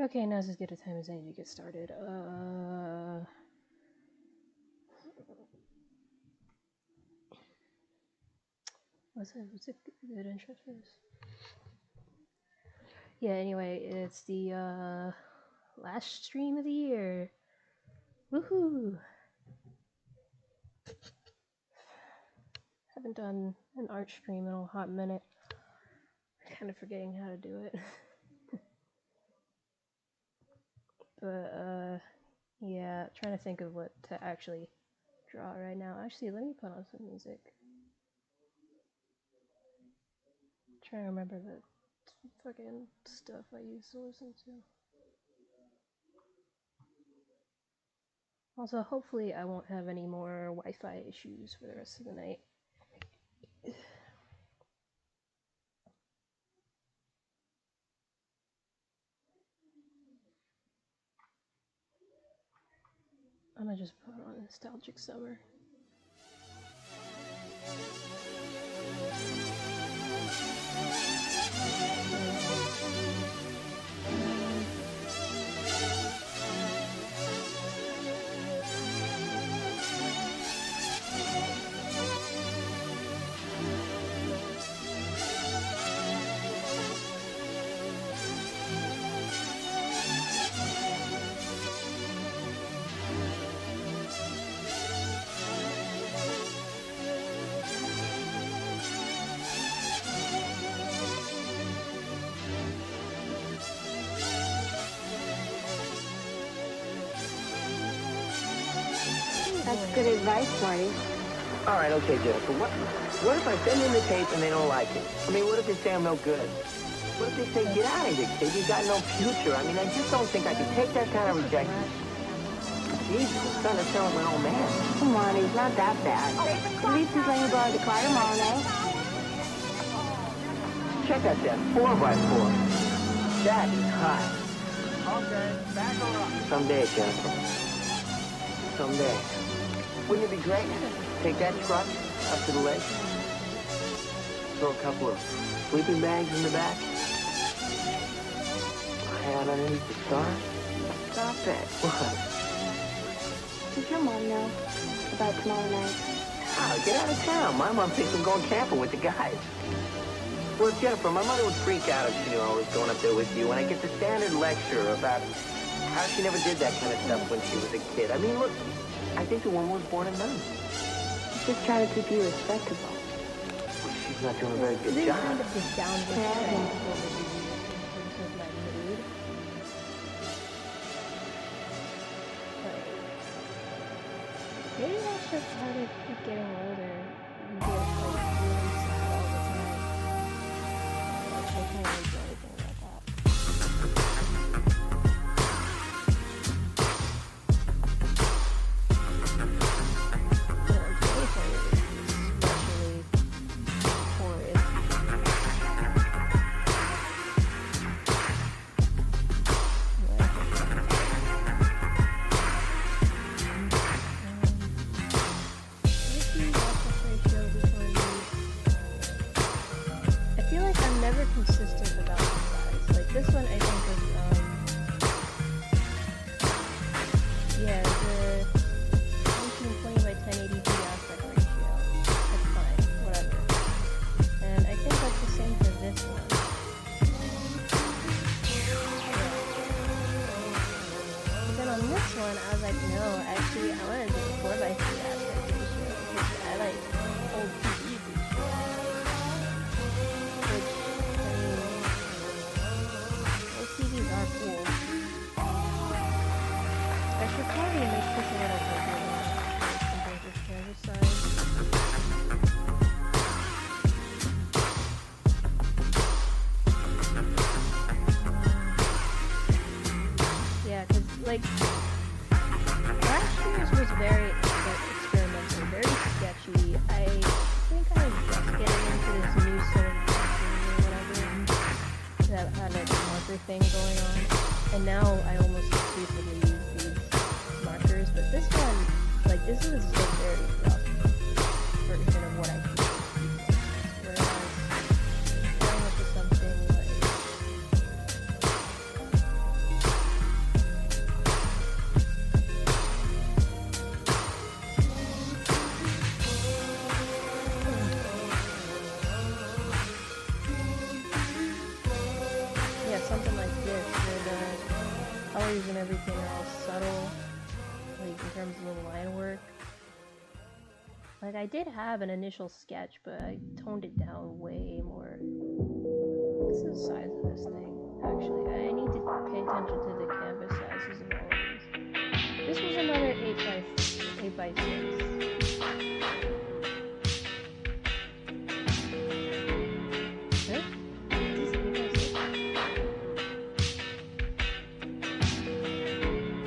Okay, now's as good a time as any to get started. What's a good intro for this? Yeah, anyway, it's the last stream of the year. Woohoo! Haven't done an art stream in a hot minute. Kind of forgetting how to do it. But yeah, trying to think of what to actually draw right now. Actually, let me put on some music. Trying to remember the fucking stuff I used to listen to. Also, hopefully I won't have any more Wi-Fi issues for the rest of the night. I'm gonna just put on Nostalgic Summer. That's good advice, Marty. All right, okay, Jennifer. What if I send in the tape and they don't like it? I mean, what if they say I'm no good? What if they say, get out of here, kid, you got no future? I mean, I just don't think I can take that kind of rejection. Jesus, I'm starting to sound like my old man. Come on, he's not that bad. At least he's letting you borrow the car tomorrow night. Check out that 4x4. That is hot. Okay, back her up. Someday, Jennifer. Someday. Wouldn't it be great? Take that truck up to the lake. Throw a couple of sleeping bags in the back. Hat underneath the stars. Stop it. What? Does your mom know about tomorrow night? Oh, get out of town. My mom thinks I'm going camping with the guys. Well, Jennifer, my mother would freak out if she knew I was going up there with you, and I get the standard lecture about how she never did that kind of stuff when she was a kid. I mean, look, I think the woman was born a nun. She's just trying to keep you respectable. Well, she's not doing a very good This job. kind of just downward Yeah. trend of my mood. Like, maybe that's just how they keep getting older. You get like really sad all the time. Like, they can't really do anything about that. But like, especially for I feel like I'm never consistent about the size. Like this one, I think is yeah, the 1920 by 1080p aspect ratio. That's fine, whatever. And I think that's the same for this one. But then on this one, I was like, no, actually, I want to do a 4 by 3 aspect ratio because I like old TVs and shit. Which, I mean, old TVs are cool. I should probably make this a little bigger compared to canvas size. Yeah, because, like, last year's was very experimental, very sketchy. I think I was just getting into this new sort of pattern or whatever that had like a marker thing going on. And now I almost exclusively use these markers, but this one, like, this was a very rough version of what I could use. Whereas going into something like colors and everything are all subtle, like in terms of the line work. Like, I did have an initial sketch, but I toned it down way more. What's the size of this thing? Actually, I need to pay attention to the canvas sizes of all of these. This was another 8x6. Huh? Is this 8x6?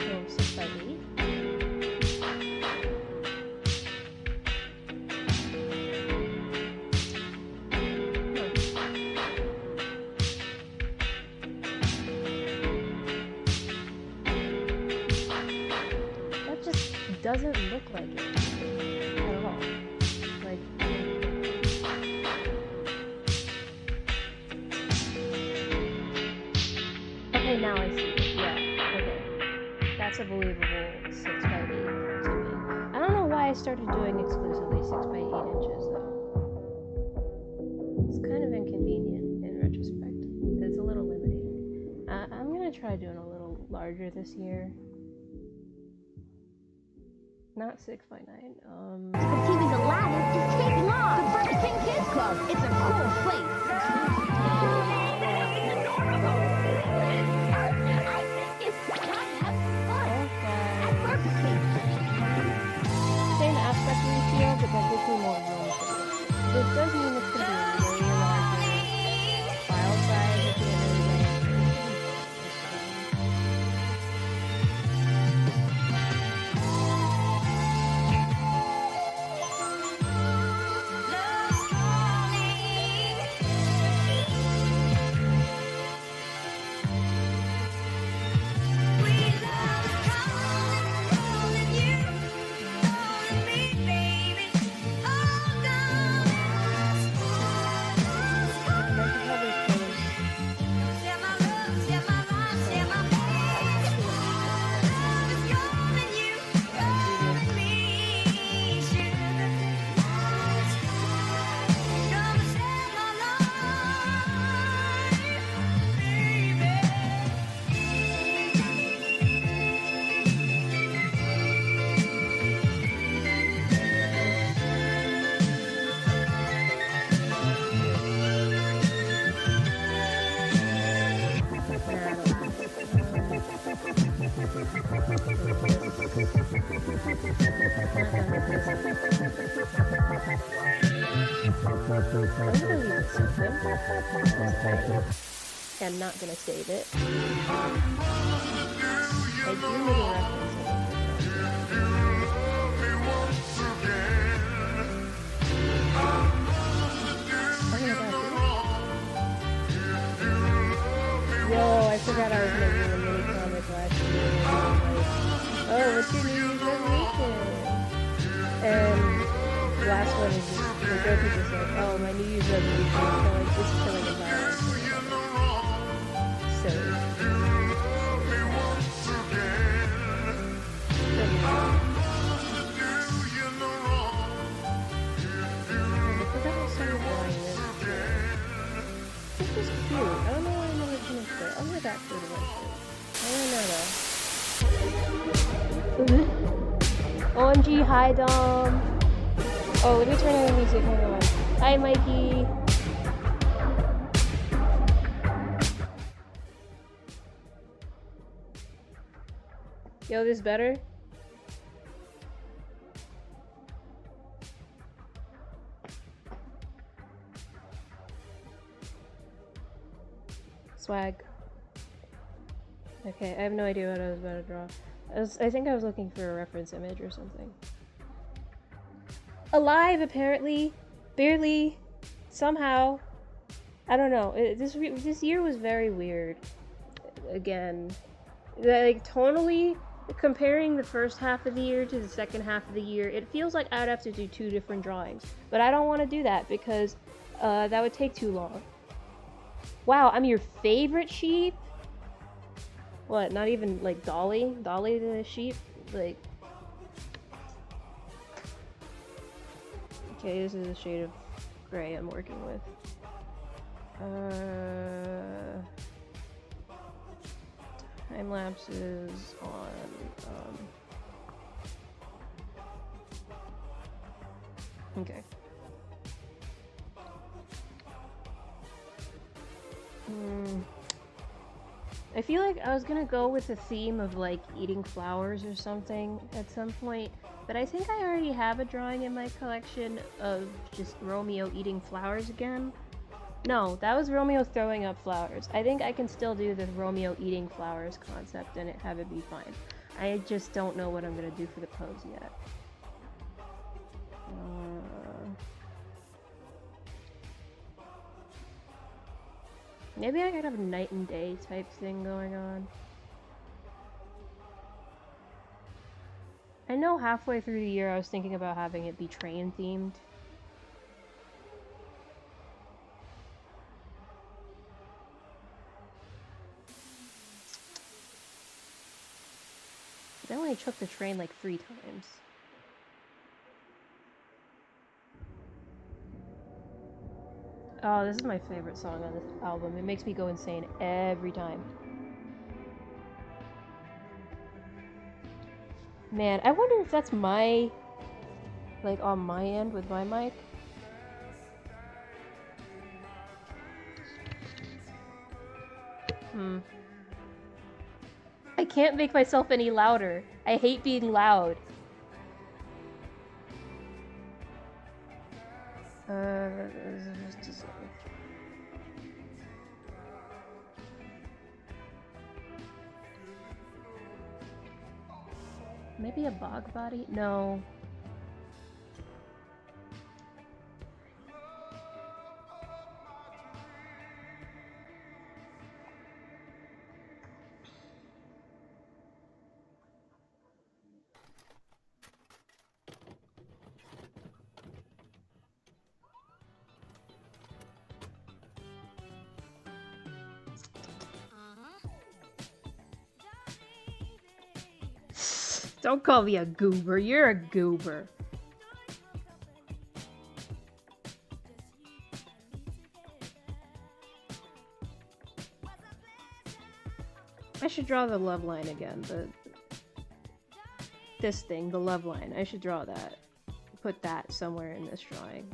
Oh, 6x8? Doesn't look like it at all. Like, okay, now I see it. Yeah, okay. That's a believable 6x8 to me. I don't know why I started doing exclusively 6x8 inches though. It's kind of inconvenient in retrospect. It's a little limiting. I'm gonna try doing a little larger this year. Not 6x9. Achieving the ladder is King Law, the Burger King Kids Club. It's a cool place. Same aspect ratio, but technically more room for it. This does mean it's going to be a way larger file size at the end of the day. I'm not gonna save it. I do need a Yo, I forgot I was making a mini comic last year. Like, oh, what's your New Year's resolution? And the last one is just, the joke is just like, oh, my New Year's resolution is killing environment. Silly. This was cute. I don't know why I never finished it. I'll get back to it eventually. I don't know though. OMG, hi Dom. Oh, let me turn on the music. Hang on. Hi Mikey. Yo, this better? Swag. Okay, I have no idea what I was about to draw. I think I was looking for a reference image or something. Alive, apparently. Barely. Somehow. I don't know. This year was very weird. Again. Like, tonally, comparing the first half of the year to the second half of the year, it feels like I'd have to do two different drawings. But I don't want to do that because that would take too long. Wow, I'm your favorite sheep? What, not even, like, Dolly? Dolly the sheep? Like... Okay, this is the shade of gray I'm working with. Time lapses on okay. I feel like I was gonna go with the theme of like eating flowers or something at some point, but I think I already have a drawing in my collection of just Romeo eating flowers again. No, that was Romeo throwing up flowers. I think I can still do the Romeo eating flowers concept and have it be fine. I just don't know what I'm gonna do for the pose yet. Maybe I could have a night and day type thing going on. I know halfway through the year I was thinking about having it be train themed. But I only took the train like 3 times. Oh, this is my favorite song on this album. It makes me go insane every time. Man, I wonder if that's my... like, on my end with my mic. I can't make myself any louder. I hate being loud. Maybe a bog body? No. Don't call me a goober. You're a goober. I should draw the love line again. This thing, the love line. I should draw that. Put that somewhere in this drawing.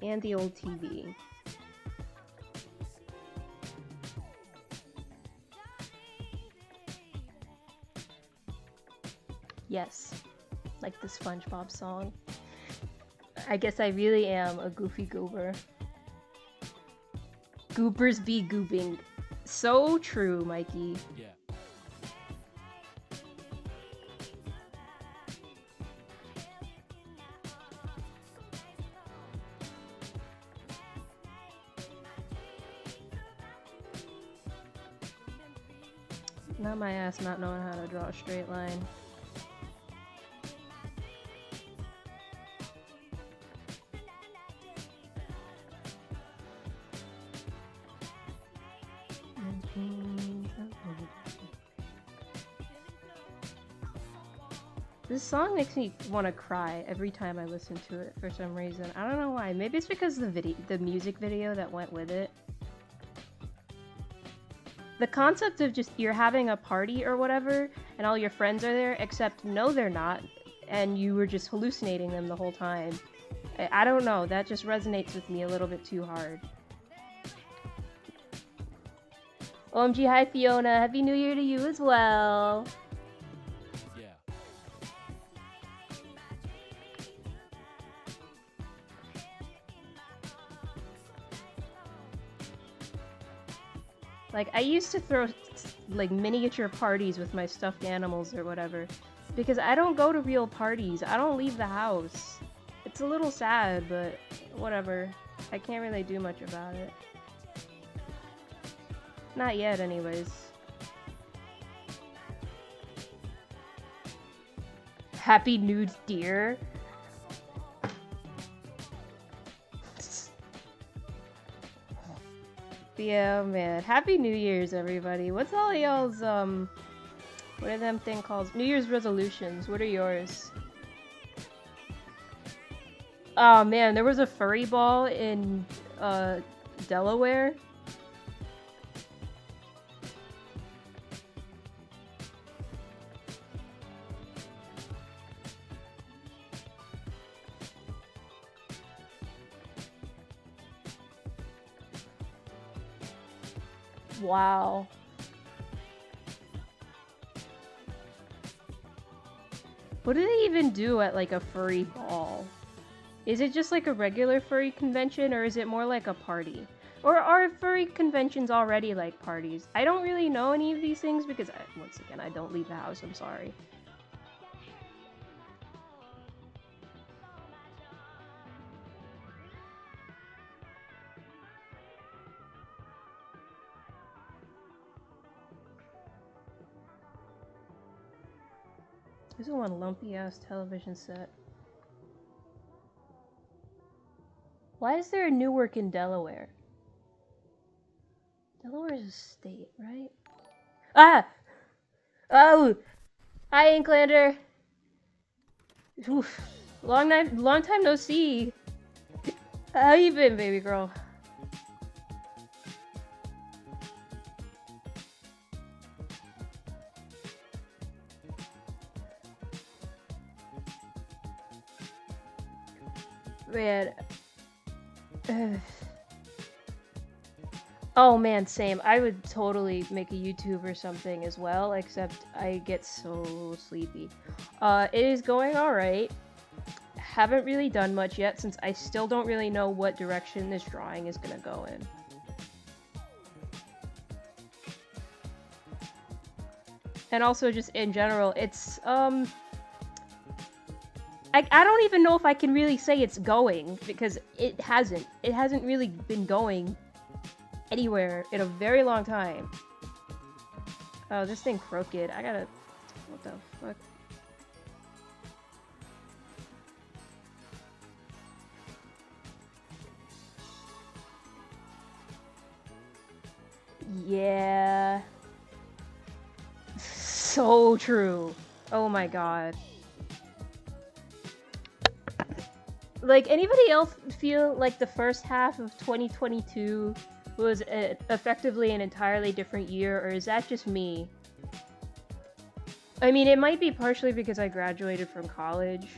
And the old TV. Yes, like the SpongeBob song. I guess I really am a goofy goober. Goobers be gooping. So true, Mikey. Yeah. Not my ass not knowing how to draw a straight line. This song makes me want to cry every time I listen to it for some reason. I don't know why. Maybe it's because of the music video that went with it. The concept of just you're having a party or whatever and all your friends are there, except no they're not, and you were just hallucinating them the whole time. I don't know, that just resonates with me a little bit too hard. OMG, hi Fiona, Happy New Year to you as well. Like, I used to throw, like, miniature parties with my stuffed animals or whatever, because I don't go to real parties. I don't leave the house. It's a little sad, but whatever. I can't really do much about it. Not yet, anyways. Happy nude deer. Yeah, man. Happy New Year's, everybody. What's all y'all's, what are them thing called? New Year's resolutions. What are yours? Oh man, there was a furry ball in Delaware. Wow. What do they even do at like a furry ball? Is it just like a regular furry convention, or is it more like a party? Or are furry conventions already like parties? I don't really know any of these things because, once again, I don't leave the house, I'm sorry. This is one lumpy ass television set. Why is there a Newark in Delaware? Delaware is a state, right? Ah! Oh! Hi, Inklander! Oof. Long time no see. How you been, baby girl? Man. Oh man, same. I would totally make a YouTube or something as well, except I get so sleepy. It is going alright. Haven't really done much yet since I still don't really know what direction this drawing is gonna go in. And also just in general, it's, I don't even know if I can really say it's going, because it hasn't. It hasn't really been going anywhere in a very long time. Oh, this thing crooked. I gotta... What the fuck? Yeah. So true. Oh my god. Like, anybody else feel like the first half of 2022 was effectively an entirely different year, or is that just me? I mean, it might be partially because I graduated from college,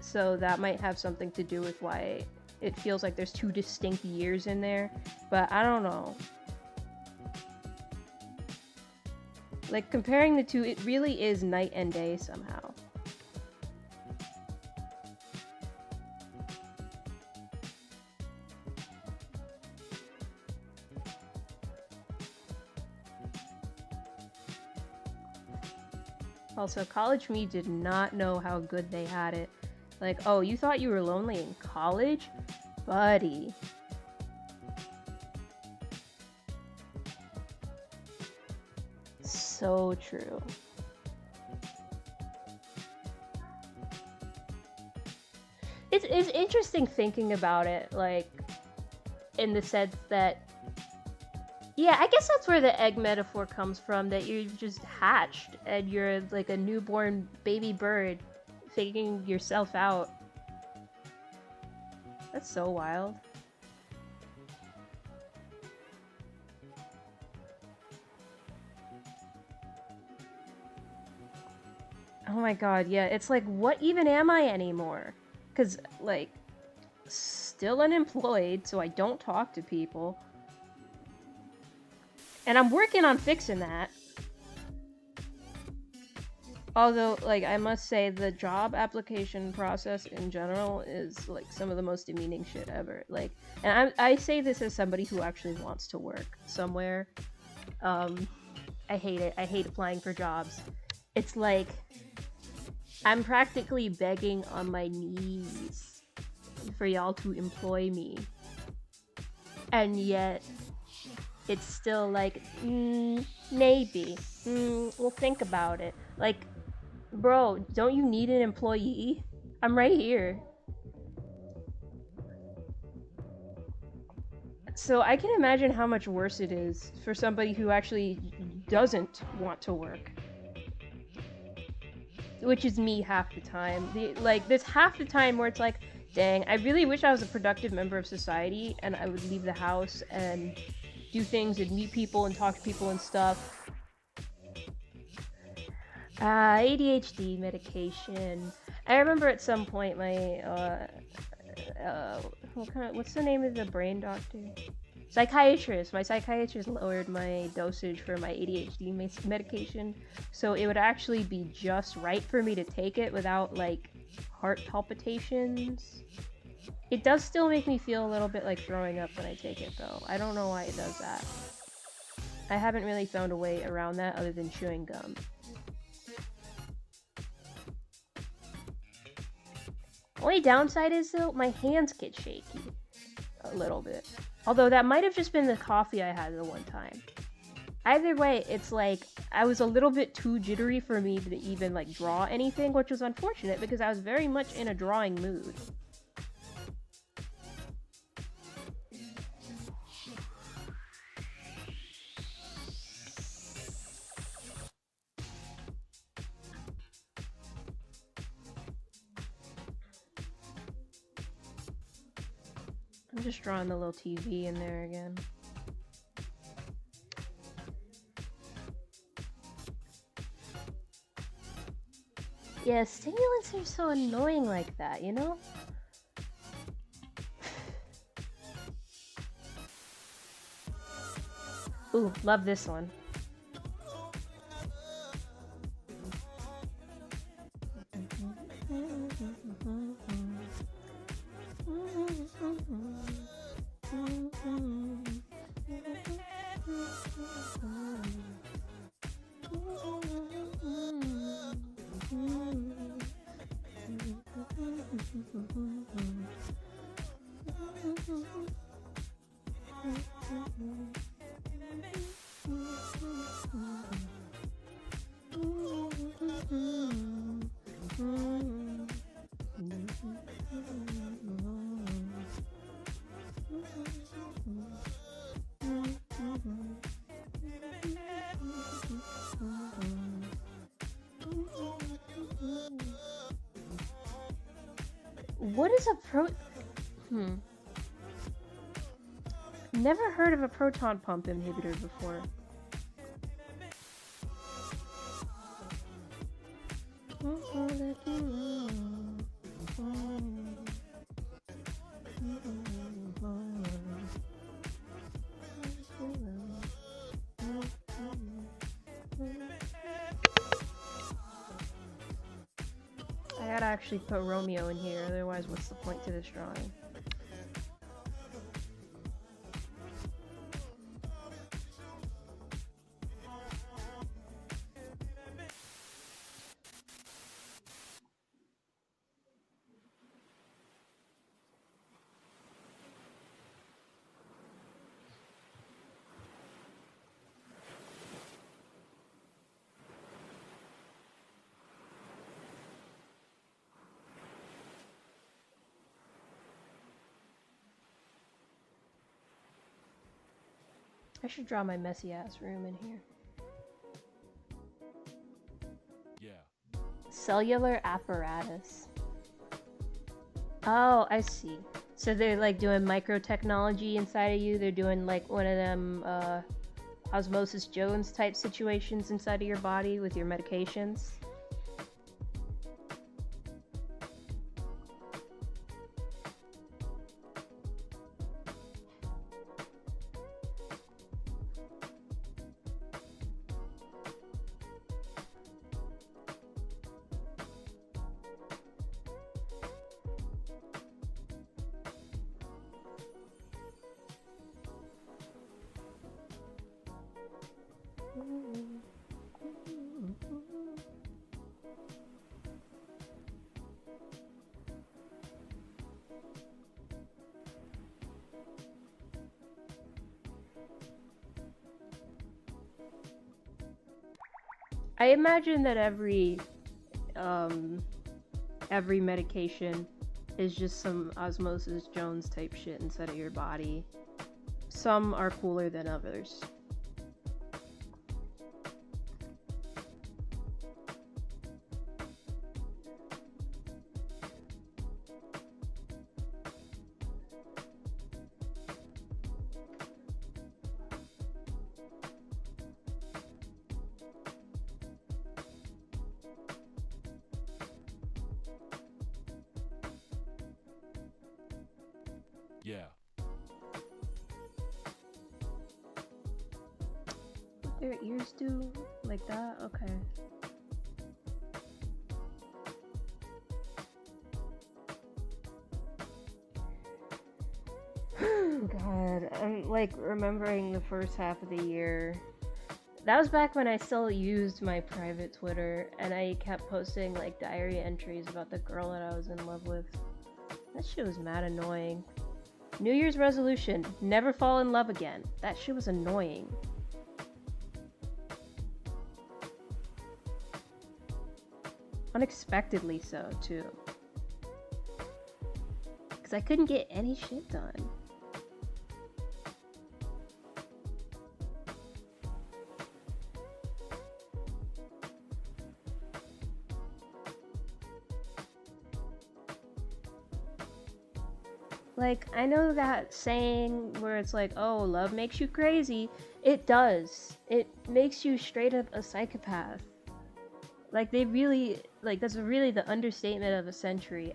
so that might have something to do with why it feels like there's two distinct years in there, but I don't know. Like, comparing the two, it really is night and day somehow. Also, college me did not know how good they had it. Like, oh, you thought you were lonely in college? Buddy. So true. It's interesting thinking about it, like, in the sense that, yeah, I guess that's where the egg metaphor comes from, that you just hatched and you're like a newborn baby bird figuring yourself out. That's so wild. Oh my god, yeah, it's like, what even am I anymore? Because, like, still unemployed, so I don't talk to people. And I'm working on fixing that. Although, like, I must say, the job application process in general is, like, some of the most demeaning shit ever. Like, and I say this as somebody who actually wants to work somewhere. I hate it. I hate applying for jobs. It's like, I'm practically begging on my knees for y'all to employ me. And yet, it's still like, maybe. We'll think about it. Like, bro, don't you need an employee? I'm right here. So I can imagine how much worse it is for somebody who actually doesn't want to work. which is me half the time. There's half the time where it's like, dang, I really wish I was a productive member of society and I would leave the house and do things and meet people and talk to people and stuff. ADHD medication. I remember at some point my, what's the name of the brain doctor? Psychiatrist. My psychiatrist lowered my dosage for my ADHD medication, so it would actually be just right for me to take it without, like, heart palpitations. It does still make me feel a little bit like throwing up when I take it, though. I don't know why it does that. I haven't really found a way around that other than chewing gum. Only downside is, though, my hands get shaky. A little bit. Although that might have just been the coffee I had the one time. Either way, it's like, I was a little bit too jittery for me to even, like, draw anything, which was unfortunate because I was very much in a drawing mood. I'm just drawing the little TV in there again. Yeah, stimulants are so annoying like that, you know? Ooh, love this one. What is a Never heard of a proton pump inhibitor before. I gotta actually put Romeo in here, otherwise what's the point to this drawing? I should draw my messy ass room in here. Yeah. Cellular apparatus. Oh, I see. So they're like doing microtechnology inside of you. They're doing like one of them Osmosis Jones type situations inside of your body with your medications. I imagine that every medication is just some Osmosis Jones type shit inside of your body. Some are cooler than others. Yeah. Their ears do like that? Okay. God, I'm like remembering the first half of the year. That was back when I still used my private Twitter and I kept posting like diary entries about the girl that I was in love with. That shit was mad annoying. New Year's resolution, never fall in love again. That shit was annoying. Unexpectedly so, too. Because I couldn't get any shit done. Like, I know that saying where it's like, oh, love makes you crazy. It does. It makes you straight up a psychopath. Like, they really, like, that's really the understatement of a century.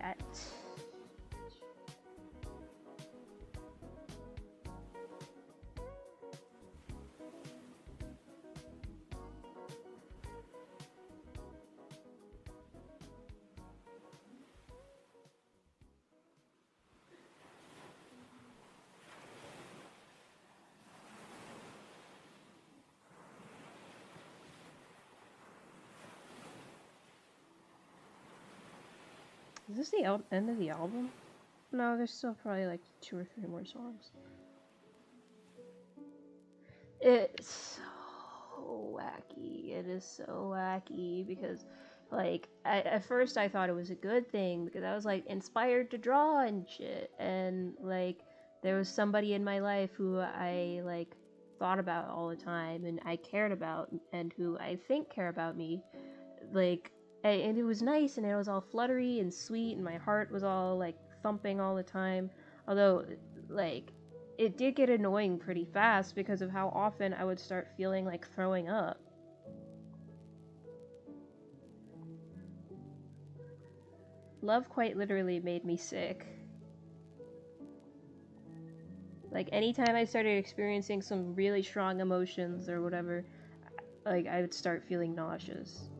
Is this the end of the album? No, there's still probably like 2 or 3 more songs. It's so wacky. It is so wacky because, like, at first I thought it was a good thing because I was like inspired to draw and shit, and like there was somebody in my life who I like thought about all the time and I cared about and who I think care about me, like. And it was nice, and it was all fluttery and sweet, and my heart was all, like, thumping all the time. Although, like, it did get annoying pretty fast because of how often I would start feeling like throwing up. Love quite literally made me sick. Like, anytime I started experiencing some really strong emotions or whatever, like, I would start feeling nauseous.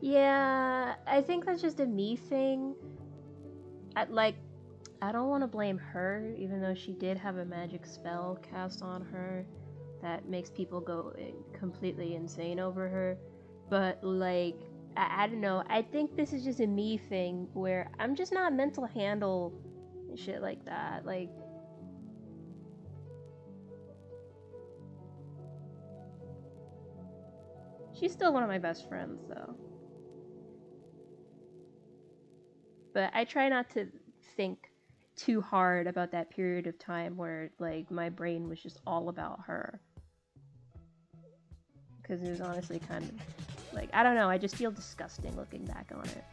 Yeah, I think that's just a me thing. I don't want to blame her, even though she did have a magic spell cast on her that makes people go completely insane over her. But, like, I don't know. I think this is just a me thing where I'm just not meant to handle shit like that. Like, she's still one of my best friends, though. But I try not to think too hard about that period of time where, like, my brain was just all about her. Because it was honestly kind of, like, I don't know, I just feel disgusting looking back on it.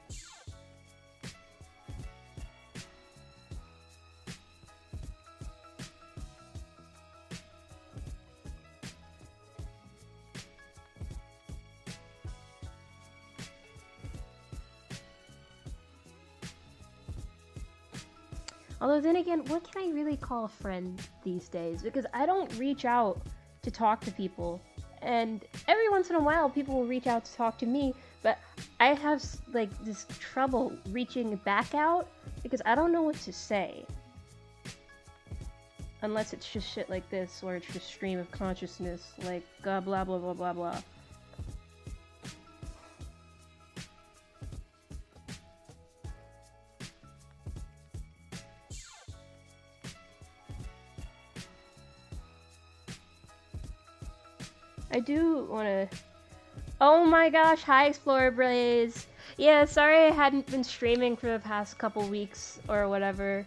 Although then again, what can I really call a friend these days? Because I don't reach out to talk to people. And every once in a while, people will reach out to talk to me. But I have, like, this trouble reaching back out because I don't know what to say. Unless it's just shit like this, where it's just stream of consciousness, like, blah blah blah blah blah blah. I do want to... Oh my gosh, hi Explorer Blaze! Yeah, sorry I hadn't been streaming for the past couple weeks or whatever.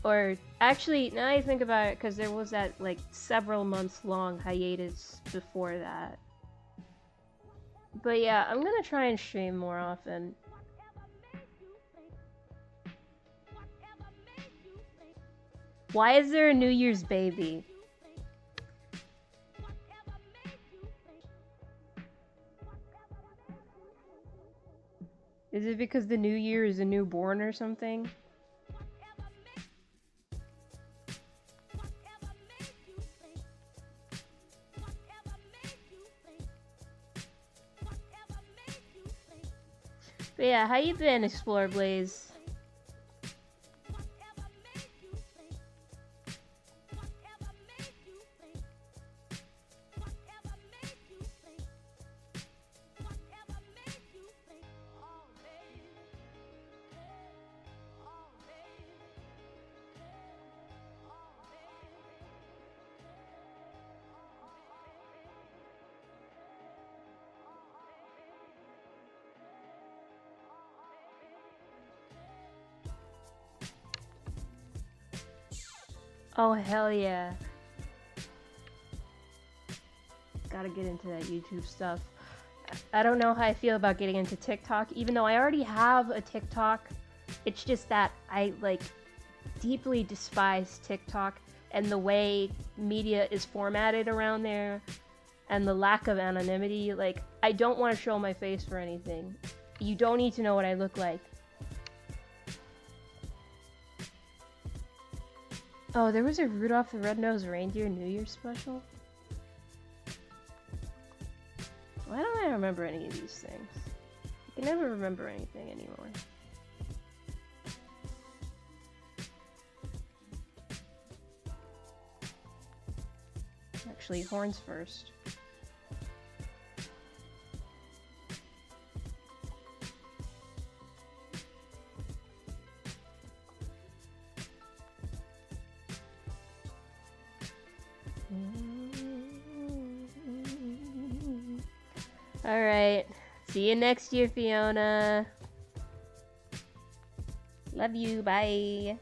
Or, actually, now I think about it, because there was that, like, several months long hiatus before that. But yeah, I'm gonna try and stream more often. Why is there a New Year's baby? Is it because the new year is a newborn or something? But yeah, how you been, Explore Blaze? Oh, hell yeah. Gotta get into that YouTube stuff. I don't know how I feel about getting into TikTok, even though I already have a TikTok. It's just that I, like, deeply despise TikTok and the way media is formatted around there and the lack of anonymity. Like, I don't want to show my face for anything. You don't need to know what I look like. Oh, there was a Rudolph the Red-Nosed Reindeer New Year's special? Why don't I remember any of these things? I can never remember anything anymore. Actually, horns first. Alright. See you next year, Fiona. Love you. Bye.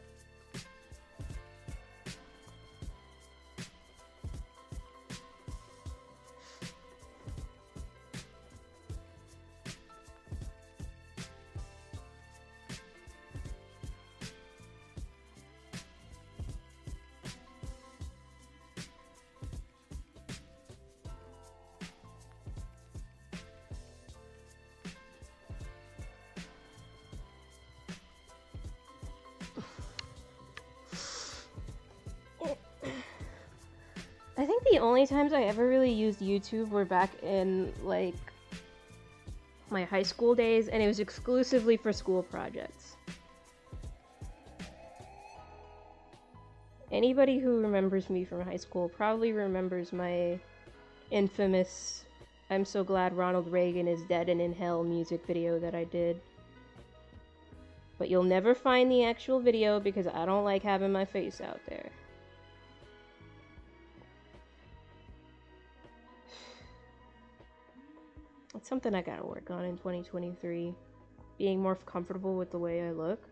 I think the only times I ever really used YouTube were back in, like, my high school days, and it was exclusively for school projects. Anybody who remembers me from high school probably remembers my infamous "I'm so glad Ronald Reagan is dead and in hell" music video that I did. But you'll never find the actual video because I don't like having my face out there. It's something I gotta work on in 2023. Being more comfortable with the way I look.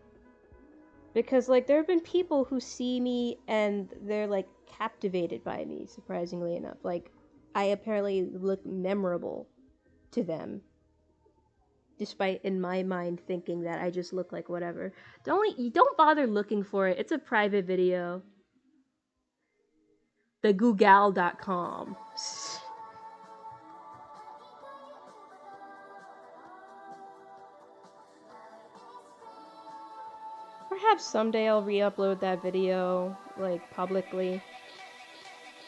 Because, like, there have been people who see me and they're, like, captivated by me, surprisingly enough. Like, I apparently look memorable to them. Despite, in my mind, thinking that I just look like whatever. Don't bother looking for it. It's a private video. TheGoogle.com. Perhaps someday I'll re-upload that video, like, publicly.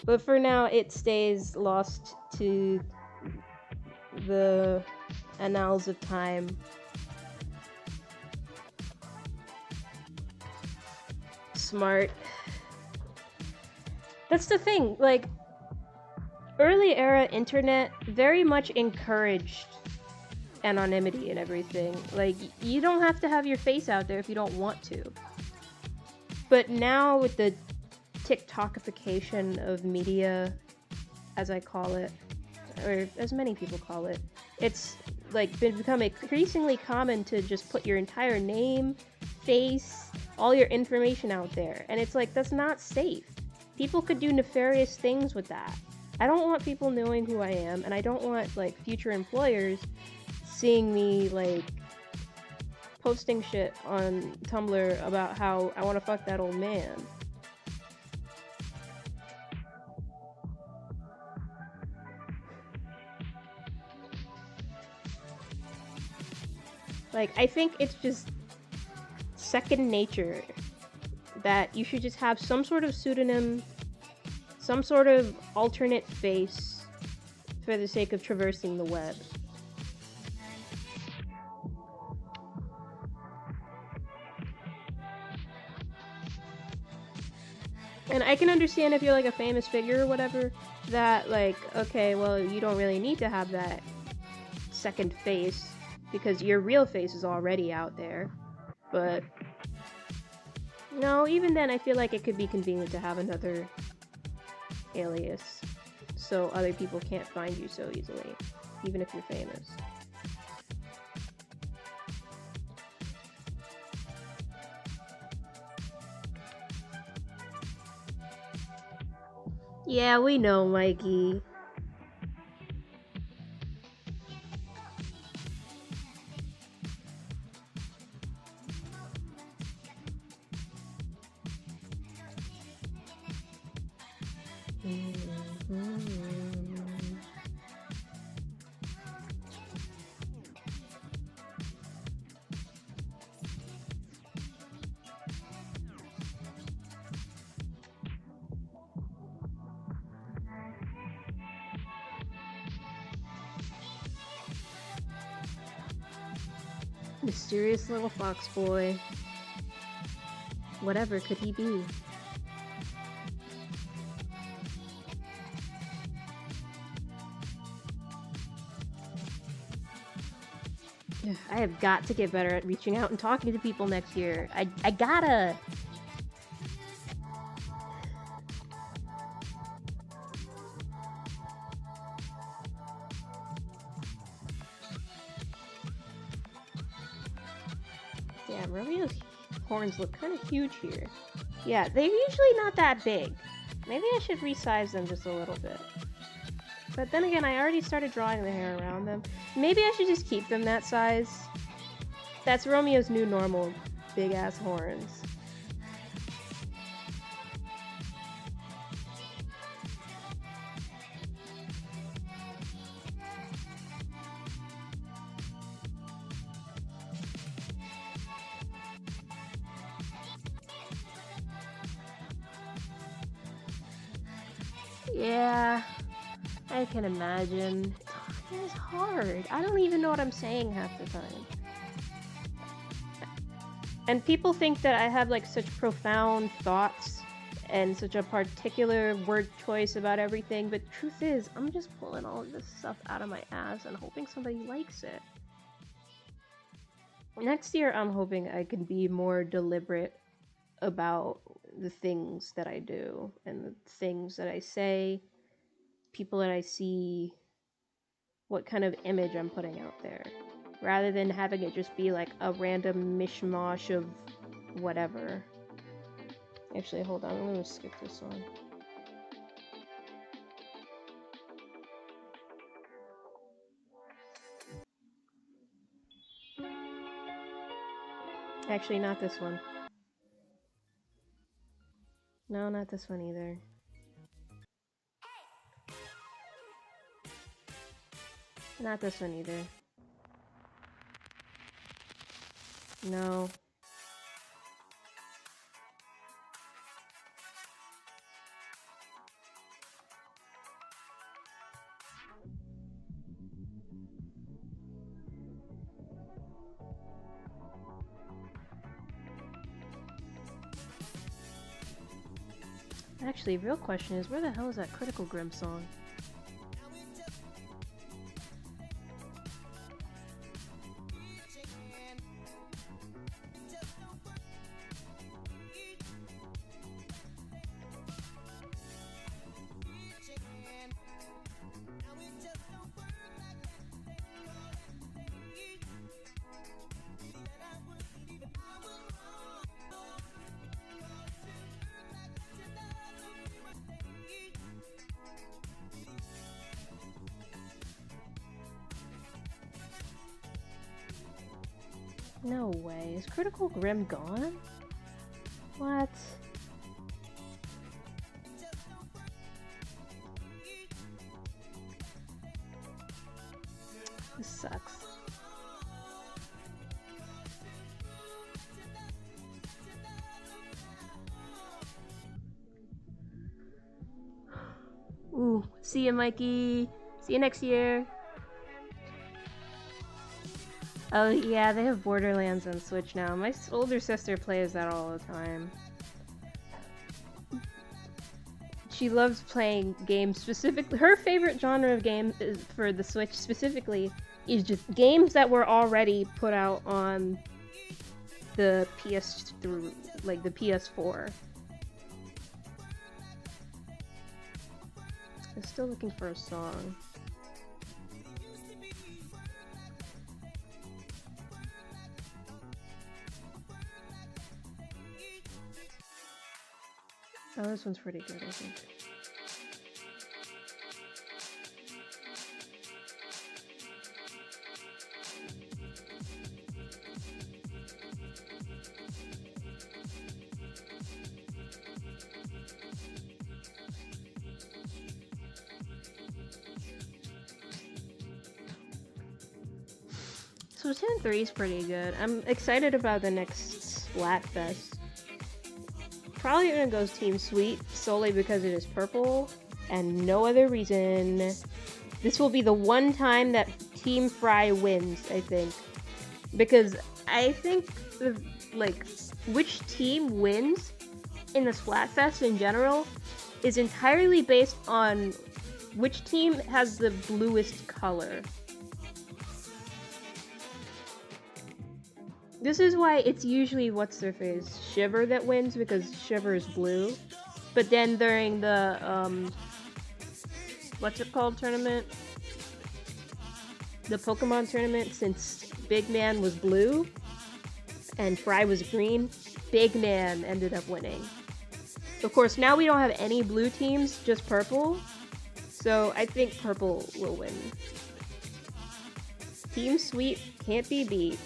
But for now, it stays lost to the annals of time. Smart. That's the thing, like, early era internet very much encouraged anonymity and everything. Like, you don't have to have your face out there if you don't want to. But now with the TikTokification of media, as I call it, or as many people call it, it's like become increasingly common to just put your entire name, face, all your information out there. And it's like, that's not safe. People could do nefarious things with that. I don't want people knowing who I am, and I don't want, like, future employers seeing me, like, posting shit on Tumblr about how I want to fuck that old man. Like, I think it's just second nature that you should just have some sort of pseudonym, some sort of alternate face for the sake of traversing the web. And I can understand if you're like a famous figure or whatever, that like, okay, well, you don't really need to have that second face because your real face is already out there. But no, even then I feel like it could be convenient to have another alias so other people can't find you so easily, even if you're famous. Yeah, we know, Mikey. Mysterious little fox boy. Whatever could he be? I have got to get better at reaching out and talking to people next year. I gotta. Yeah, Romeo's horns look kind of huge here. Yeah, they're usually not that big. Maybe I should resize them just a little bit. But then again, I already started drawing the hair around them. Maybe I should just keep them that size. That's Romeo's new normal, big-ass horns. Yeah, I can imagine. It's hard. I don't even know what I'm saying half the time. And people think that I have like such profound thoughts and such a particular word choice about everything, but truth is, I'm just pulling all of this stuff out of my ass and hoping somebody likes it. Next year, I'm hoping I can be more deliberate about the things that I do and the things that I say, people that I see, what kind of image I'm putting out there, rather than having it just be like a random mishmash of whatever. Actually, hold on, I'm gonna skip this one. Actually, not this one. No, not this one either. Not this one either. No. Actually, real question is, where the hell is that Critical Grim song? No way. Is Critical Grim gone? What? This sucks. Ooh, see ya, Mikey. See you next year. Oh yeah, they have Borderlands on Switch now. My older sister plays that all the time. She loves playing games specifically. Her favorite genre of game is, for the Switch specifically, is just games that were already put out on the PS3, like the PS4. I'm still looking for a song. Oh, this one's pretty good, I think. So Splatoon 3 is pretty good. I'm excited about the next Splatfest. Probably gonna go Team Sweet solely because it is purple and no other reason. This will be the one time that Team Fry wins, I think. Because I think, like, which team wins in the Splatfest in general is entirely based on which team has the bluest color. This is why it's usually what's-their-face, Shiver that wins, because Shiver is blue. But then during the, what's it called tournament? The Pokemon tournament, since Big Man was blue and Fry was green, Big Man ended up winning. Of course, now we don't have any blue teams, just purple. So I think purple will win. Team Sweet can't be beat.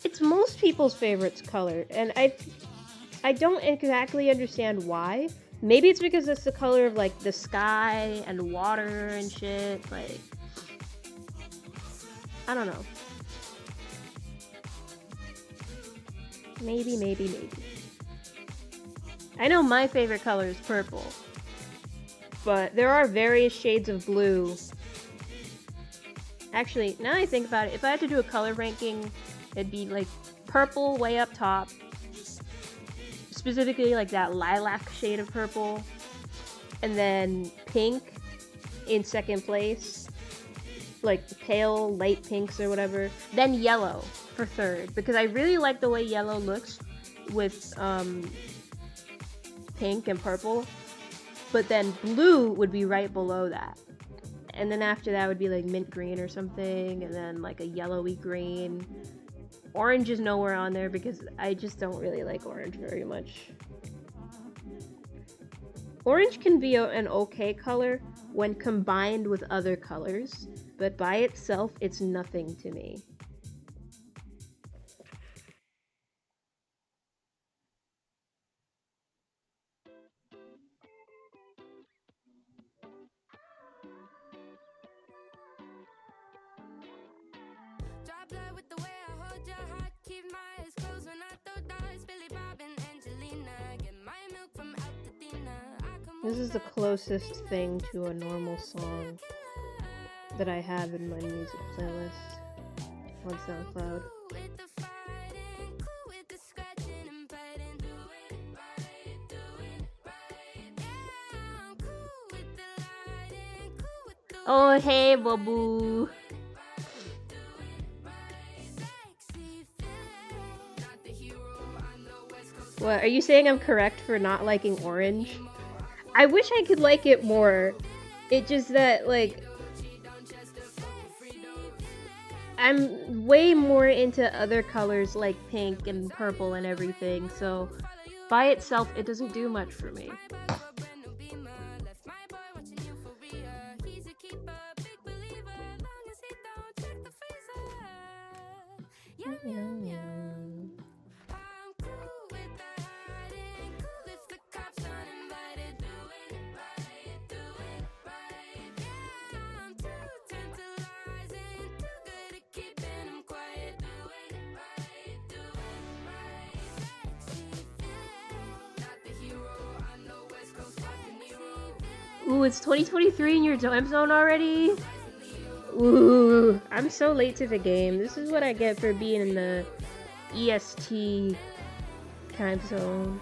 It's most people's favorite color, and I don't exactly understand why. Maybe it's because it's the color of, like, the sky and water and shit, like, I don't know. Maybe. I know my favorite color is purple, but there are various shades of blue. Actually, now I think about it, if I had to do a color ranking, it'd be like purple way up top, specifically like that lilac shade of purple, and then pink in second place, like pale light pinks or whatever, then yellow for third, because I really like the way yellow looks with pink and purple, but then blue would be right below that. And then after that would be like mint green or something, and then like a yellowy green. Orange is nowhere on there because I just don't really like orange very much. Orange can be an okay color when combined with other colors, but by itself, it's nothing to me. This is the closest thing to a normal song that I have in my music playlist on SoundCloud. Oh, hey, Babu. What, are you saying I'm correct for not liking orange? I wish I could like it more. It just that, like, I'm way more into other colors like pink and purple and everything, so by itself, it doesn't do much for me. Ooh, it's 2023 in your time zone already? Ooh, I'm so late to the game. This is what I get for being in the EST time zone.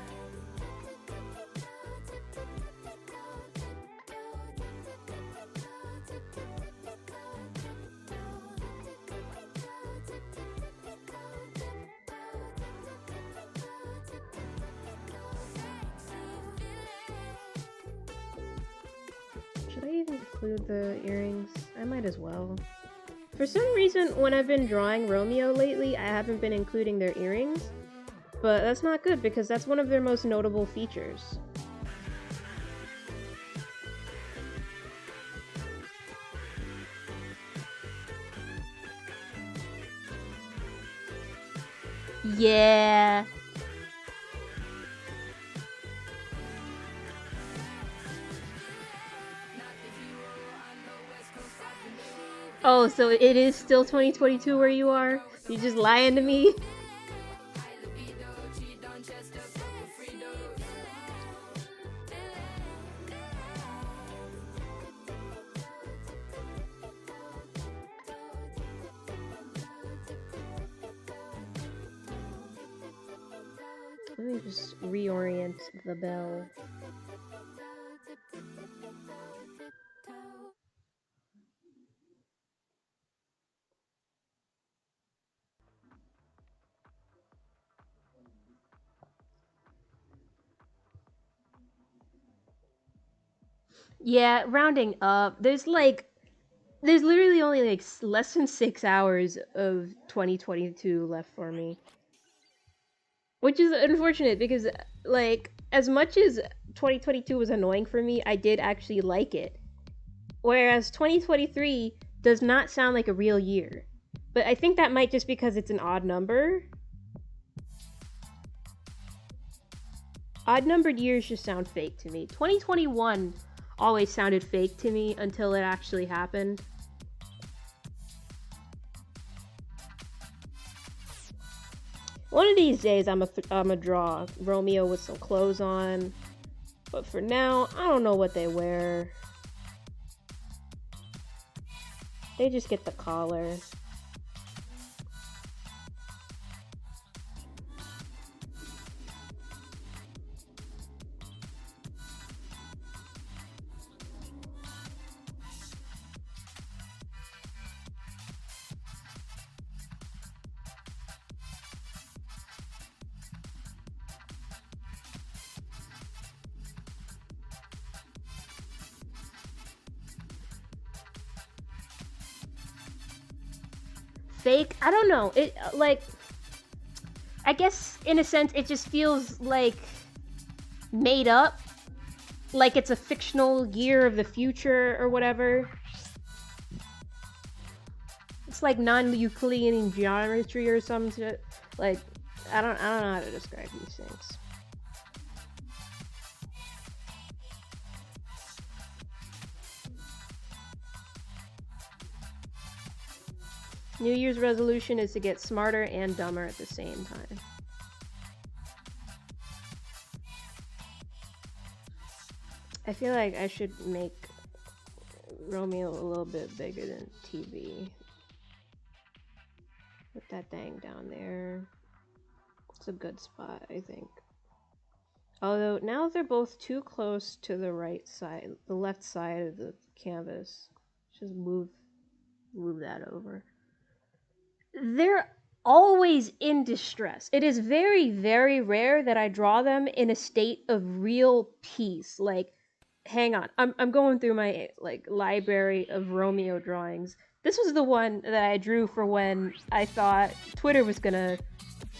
Should I even include the earrings? I might as well. For some reason, when I've been drawing Romeo lately, I haven't been including their earrings. But that's not good, because that's one of their most notable features. Yeah. Oh, so it is still 2022 where you are? You just lying to me? Let me just reorient the bell. Yeah, rounding up. There's literally only like less than 6 hours of 2022 left for me. Which is unfortunate because, like, as much as 2022 was annoying for me, I did actually like it. Whereas 2023 does not sound like a real year. But I think that might just because it's an odd number. Odd numbered years just sound fake to me. 2021 always sounded fake to me until it actually happened. One of these days I'ma draw Romeo with some clothes on. But for now, I don't know what they wear. They just get the collar. Fake? I don't know. It, like, I guess in a sense it just feels like made up. Like it's a fictional year of the future or whatever. It's like non-Euclidean geometry or some shit. Like, I don't know how to describe these things. New Year's resolution is to get smarter and dumber at the same time. I feel like I should make Romeo a little bit bigger than TV. Put that thing down there. It's a good spot, I think. Although now they're both too close to the right side, the left side of the canvas. Just move that over. They're always in distress. It is very, very rare that I draw them in a state of real peace. Like, hang on, I'm going through my like library of Romeo drawings. This was the one that I drew for when I thought Twitter was gonna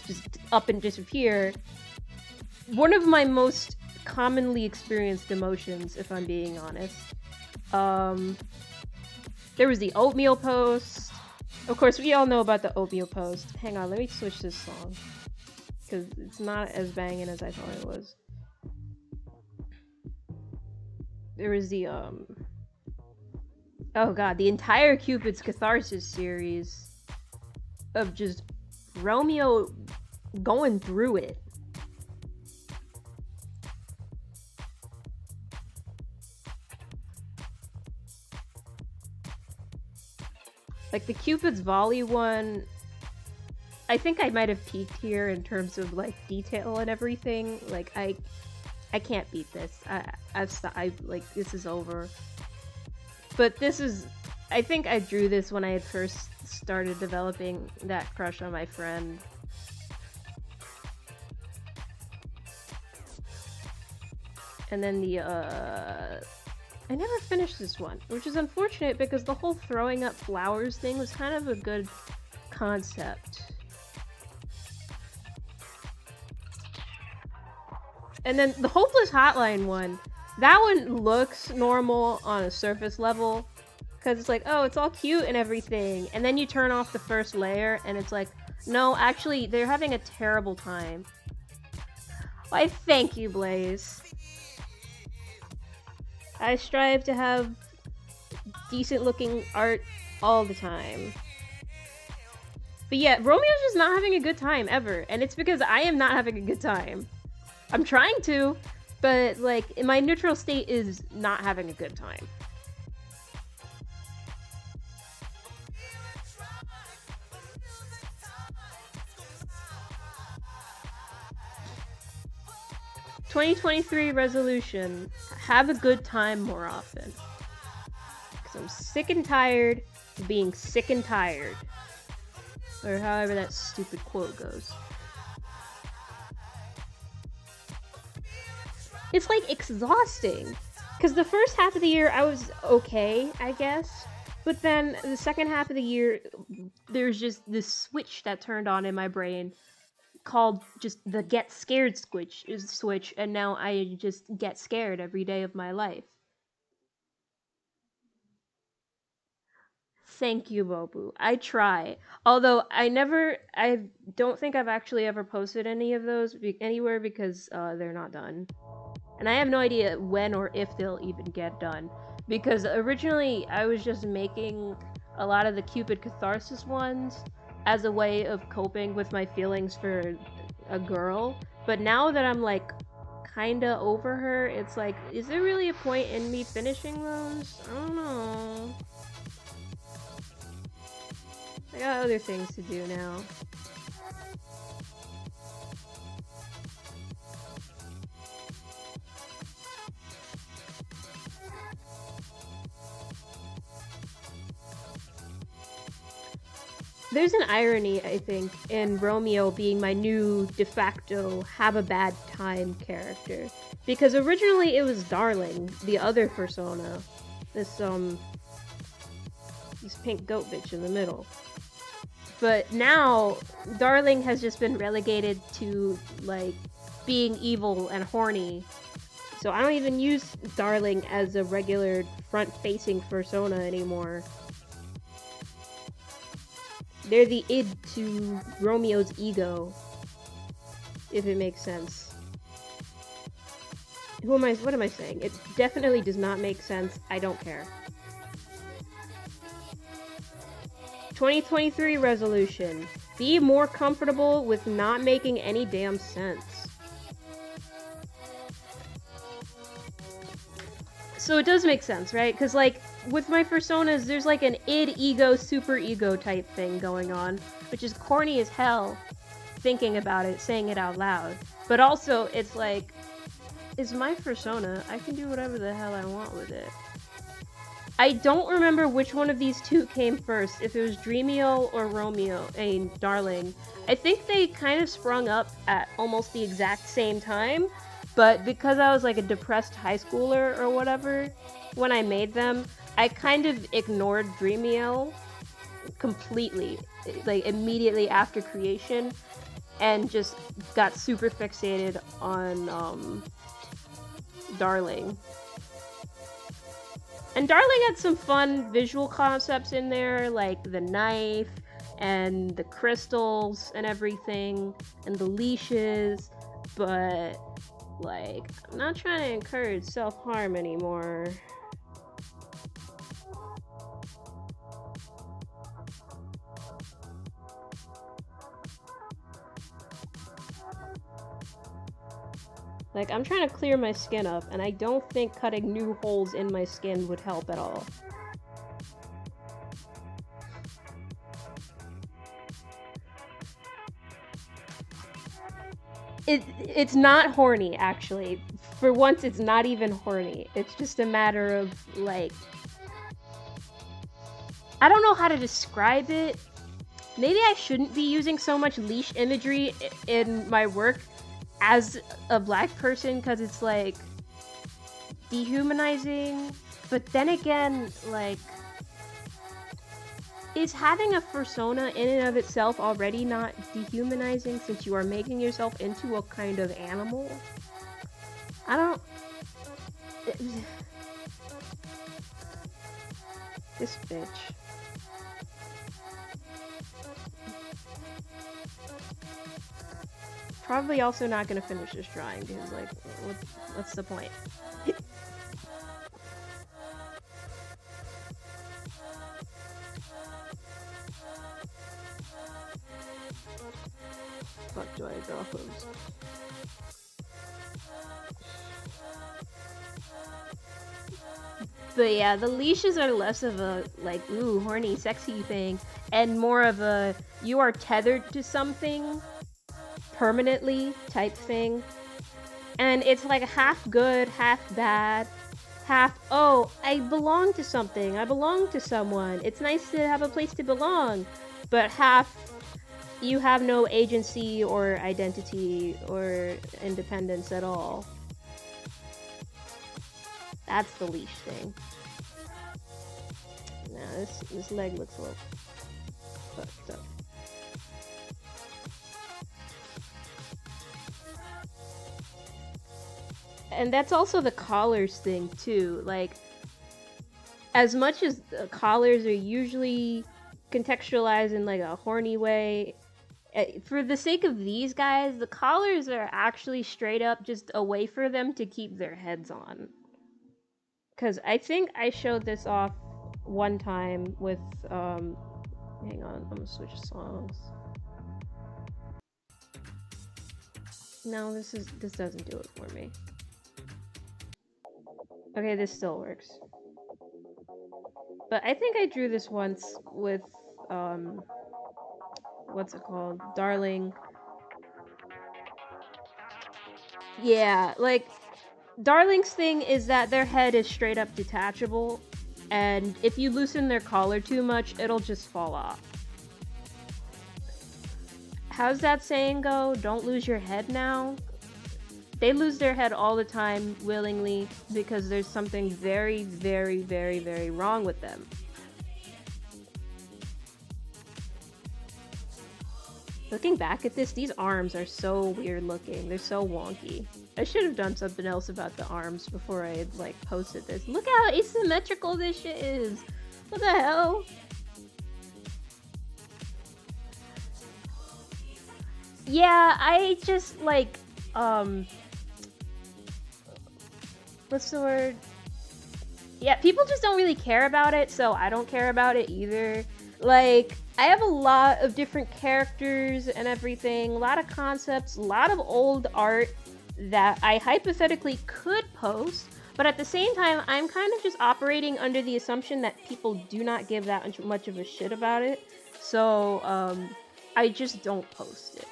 just up and disappear. One of my most commonly experienced emotions, if I'm being honest. There was the oatmeal post. Of course, we all know about the oatmeal post. Hang on, let me switch this song. Because it's not as banging as I thought it was. There was the, oh god, the entire Cupid's Catharsis series of just Romeo going through it. Like, the Cupid's Volley one, I think I might have peaked here in terms of, like, detail and everything. Like, I can't beat this. Like, this is over. But this is, I think I drew this when I had first started developing that crush on my friend. And then the, I never finished this one, which is unfortunate because the whole throwing up flowers thing was kind of a good concept. And then the Hopeless Hotline one, that one looks normal on a surface level, because it's like, oh, it's all cute and everything, and then you turn off the first layer, and it's like, no, actually, they're having a terrible time. Why, thank you, Blaze. I strive to have decent-looking art all the time. But yeah, Romeo's just not having a good time, ever, and it's because I am not having a good time. I'm trying to, but, like, my neutral state is not having a good time. '23 resolution: have a good time more often. Because I'm sick and tired of being sick and tired. Or however that stupid quote goes. It's, like, exhausting. Because the first half of the year I was okay, I guess. But then the second half of the year, there's just this switch that turned on in my brain called just the get scared switch, and now I just get scared every day of my life. Thank you, Bobu. I try. Although I don't think I've actually ever posted any of those anywhere because they're not done. And I have no idea when or if they'll even get done. Because originally I was just making a lot of the Cupid Catharsis ones as a way of coping with my feelings for a girl. But now that I'm, like, kinda over her, it's like, is there really a point in me finishing those? I don't know. I got other things to do now. There's an irony, I think, in Romeo being my new de facto have a bad time character. Because originally it was Darling, the other persona. This pink goat bitch in the middle. But now, Darling has just been relegated to, like, being evil and horny. So I don't even use Darling as a regular front-facing persona anymore. They're the id to Romeo's ego, if it makes sense. What am I saying? It definitely does not make sense. I don't care. 2023 resolution: be more comfortable with not making any damn sense. So it does make sense, right? Because, like, with my personas, there's, like, an id, ego, super ego type thing going on, which is corny as hell, thinking about it, saying it out loud. But also, it's like, it's my persona. I can do whatever the hell I want with it. I don't remember which one of these two came first, if it was Dreamio or Romeo, Darling. I think they kind of sprung up at almost the exact same time, but because I was like a depressed high schooler or whatever when I made them, I kind of ignored Dreamio completely, like immediately after creation, and just got super fixated on Darling. And Darling had some fun visual concepts in there, like the knife, and the crystals, and everything, and the leashes, but, like, I'm not trying to encourage self-harm anymore. Like, I'm trying to clear my skin up, and I don't think cutting new holes in my skin would help at all. It's not horny, actually. For once, it's not even horny. It's just a matter of, like... I don't know how to describe it. Maybe I shouldn't be using so much leash imagery in my work as a black person, because it's like dehumanizing, but then again, like, is having a persona in and of itself already not dehumanizing, since you are making yourself into a kind of animal? I don't... This bitch. Probably also not gonna finish this drawing because, like, what's the point? Fuck do I draw first? But yeah, the leashes are less of a, like, ooh, horny, sexy thing, and more of a, you are tethered to something permanently type thing. And it's like half good, half bad, half, oh, I belong to something, I belong to someone, it's nice to have a place to belong, but half, you have no agency or identity or independence at all. That's the leash thing. Now this leg looks a little fucked up. And that's also the collars thing too. Like, as much as collars are usually contextualized in like a horny way, for the sake of these guys, the collars are actually straight up just a way for them to keep their heads on. Because I think I showed this off one time with, hang on, I'm gonna switch songs. No, this doesn't do it for me. Okay, this still works. But I think I drew this once with, what's it called? Darling. Yeah, like, Darling's thing is that their head is straight up detachable, and if you loosen their collar too much, it'll just fall off. How's that saying go? Don't lose your head now? They lose their head all the time, willingly, because there's something very, very, very, very wrong with them. Looking back at this, these arms are so weird looking. They're so wonky. I should have done something else about the arms before I, like, posted this. Look how asymmetrical this shit is! What the hell? Yeah, I just, like, what's the word? Yeah, people just don't really care about it, so I don't care about it either. Like, I have a lot of different characters and everything, a lot of concepts, a lot of old art that I hypothetically could post, but at the same time, I'm kind of just operating under the assumption that people do not give that much of a shit about it, so, I just don't post it.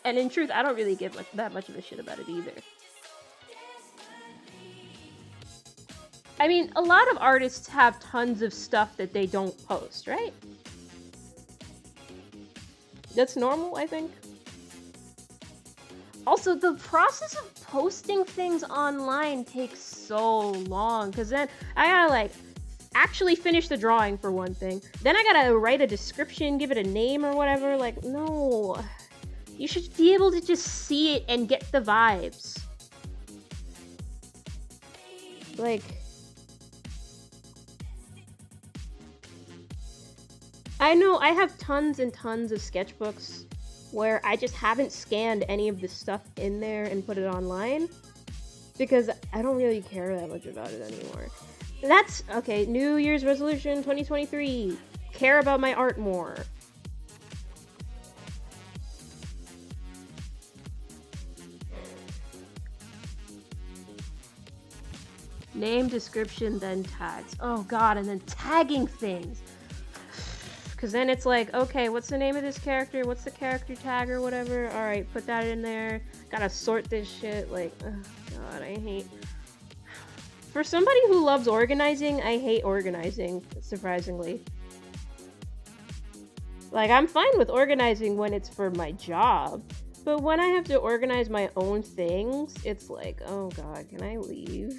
And in truth, I don't really give that much of a shit about it either. I mean, a lot of artists have tons of stuff that they don't post, right? That's normal, I think. Also, the process of posting things online takes so long, because then I gotta, like, actually finish the drawing for one thing. Then I gotta write a description, give it a name or whatever. Like, no. You should be able to just see it and get the vibes. Like... I know I have tons and tons of sketchbooks where I just haven't scanned any of the stuff in there and put it online because I don't really care that much about it anymore. That's okay. New Year's resolution 2023. Care about my art more. Name, description, then tags. Oh god, and then tagging things. Because then it's like, okay, what's the name of this character? What's the character tag or whatever? Alright, put that in there. Gotta sort this shit. Like, oh god, I hate... For somebody who loves organizing, I hate organizing, surprisingly. Like, I'm fine with organizing when it's for my job. But when I have to organize my own things, it's like, oh god, can I leave?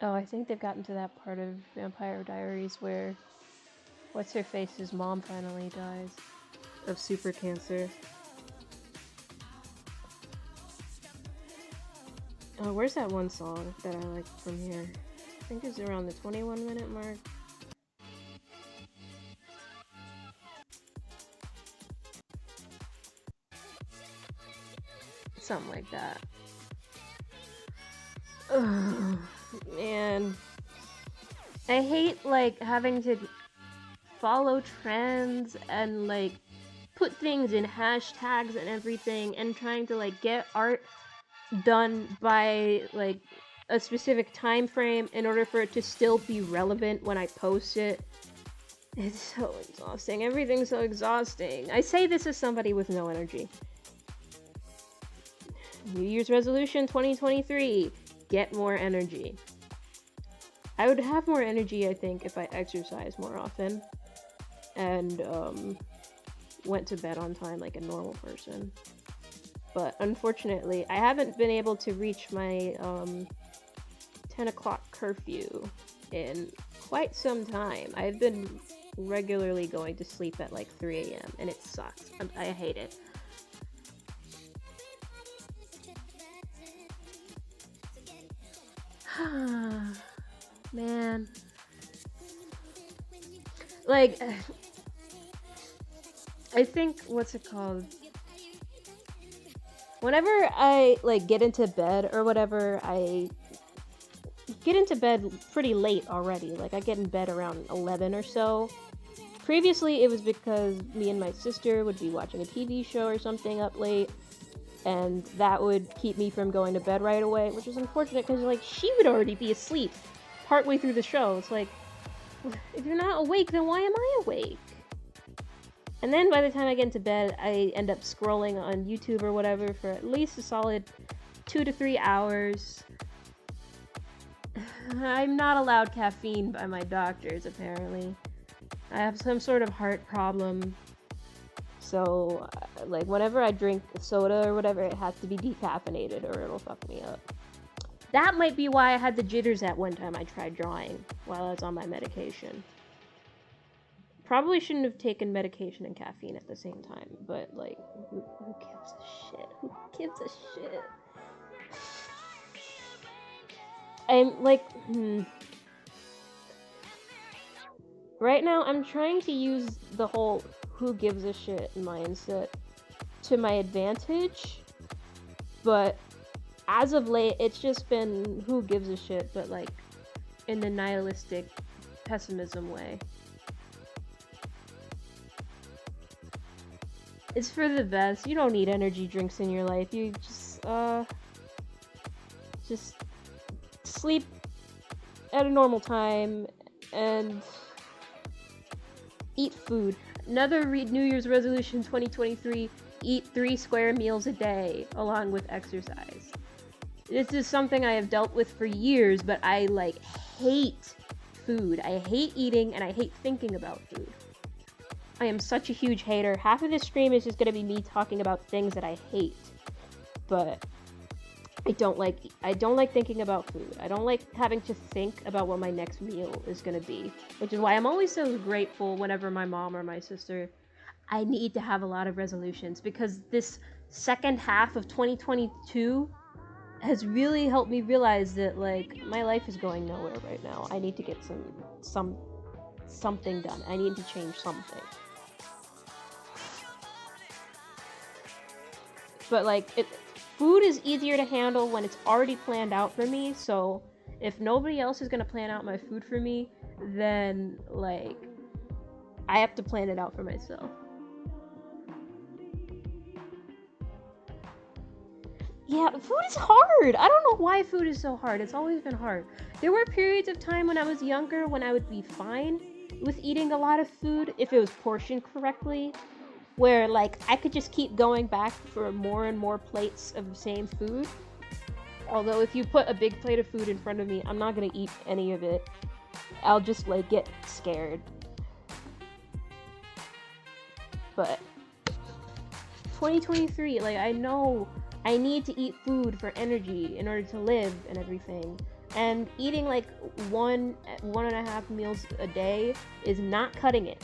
Oh, I think they've gotten to that part of Vampire Diaries where what's-her-face's mom finally dies of super cancer. Oh, where's that one song that I like from here? I think it's around the 21-minute mark. Something like that. Ugh. Man, I hate like having to follow trends and like put things in hashtags and everything and trying to like get art done by like a specific time frame in order for it to still be relevant when I post it. It's so exhausting. Everything's so exhausting. I say this as somebody with no energy. New Year's resolution 2023. Get more energy. I would have more energy, I think, if I exercised more often and went to bed on time like a normal person. But unfortunately, I haven't been able to reach my 10 o'clock curfew in quite some time. I've been regularly going to sleep at like 3 a.m. and it sucks. I hate it. Man. Like, I think, what's it called? Whenever I, like, get into bed or whatever, I get into bed pretty late already. Like, I get in bed around 11 or so. Previously, it was because me and my sister would be watching a TV show or something up late. And that would keep me from going to bed right away, which is unfortunate because, like, she would already be asleep partway through the show. It's like, if you're not awake, then why am I awake? And then by the time I get into bed, I end up scrolling on YouTube or whatever for at least a solid 2 to 3 hours. I'm not allowed caffeine by my doctors, apparently. I have some sort of heart problem. So, like, whenever I drink soda or whatever, it has to be decaffeinated or it'll fuck me up. That might be why I had the jitters that one time I tried drawing while I was on my medication. Probably shouldn't have taken medication and caffeine at the same time, but, like, who gives a shit? Who gives a shit? I'm, like, Right now, I'm trying to use the whole who gives a shit mindset to my advantage, but as of late, it's just been who gives a shit, but like in the nihilistic pessimism way. It's for the best. You don't need energy drinks in your life. You just sleep at a normal time and eat food. Another New Year's resolution 2023, eat 3 square meals a day along with exercise. This is something I have dealt with for years, but I like hate food. I hate eating and I hate thinking about food. I am such a huge hater. Half of this stream is just gonna be me talking about things that I hate. But I don't like thinking about food. I don't like having to think about what my next meal is gonna be. Which is why I'm always so grateful whenever my mom or my sister, I need to have a lot of resolutions, because this second half of 2022 has really helped me realize that like my life is going nowhere right now. I need to get something done. I need to change something. But like food is easier to handle when it's already planned out for me, so if nobody else is gonna plan out my food for me, then like I have to plan it out for myself. Yeah, food is hard. I don't know why food is so hard. It's always been hard. There were periods of time when I was younger when I would be fine with eating a lot of food if it was portioned correctly, where like I could just keep going back for more and more plates of the same food. Although if you put a big plate of food in front of me, I'm not gonna eat any of it. I'll just like get scared. But 2023, like I know I need to eat food for energy in order to live and everything. And eating like one and a half meals a day is not cutting it.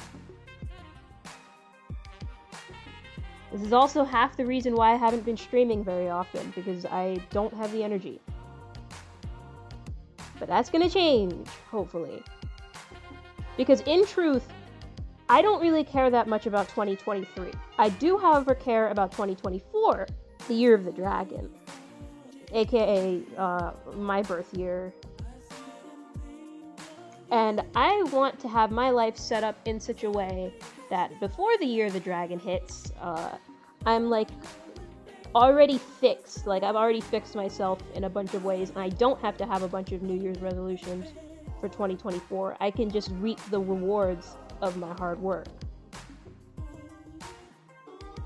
This is also half the reason why I haven't been streaming very often, because I don't have the energy. But that's gonna change, hopefully. Because in truth, I don't really care that much about 2023. I do, however, care about 2024, the Year of the Dragon. AKA, my birth year. And I want to have my life set up in such a way that before the Year of the Dragon hits, I'm like already fixed. Like I've already fixed myself in a bunch of ways, and I don't have to have a bunch of New Year's resolutions for 2024. I can just reap the rewards of my hard work.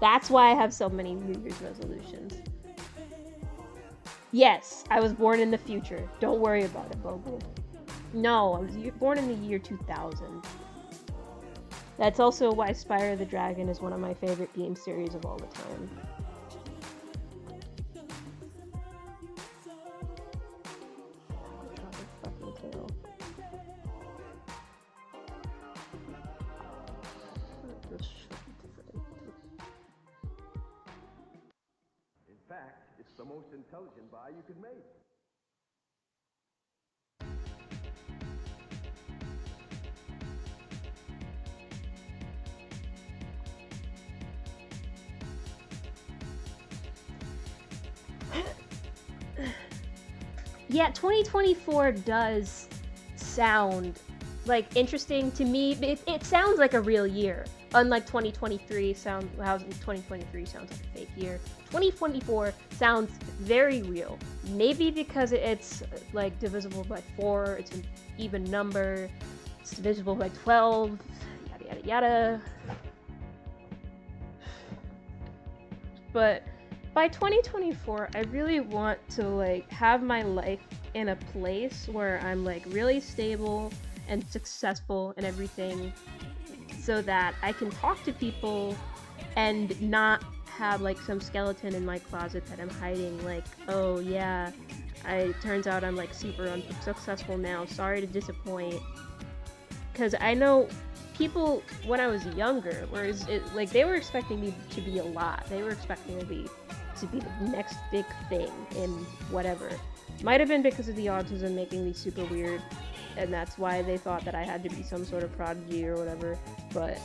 That's why I have so many New Year's resolutions. Yes, I was born in the future. Don't worry about it, Bogle. No, I was born in the year 2000. That's also why Spyro the Dragon is one of my favorite game series of all the time. In fact, it's the most intelligent buy you could make. Yeah, 2024 does sound like interesting to me. It sounds like a real year, unlike 2023. How 2023 sounds like a fake year. 2024 sounds very real. Maybe because it's like divisible by 4. It's an even number. It's divisible by 12. Yada yada yada. But by 2024, I really want to like have my life in a place where I'm like really stable and successful and everything, so that I can talk to people and not have like some skeleton in my closet that I'm hiding, like, oh yeah, turns out I'm like super unsuccessful now, sorry to disappoint. Because I know people when I was younger, like they were expecting me to be a lot. They were expecting me to be the next big thing in whatever. Might have been because of the autism making me super weird, and that's why they thought that I had to be some sort of prodigy or whatever. But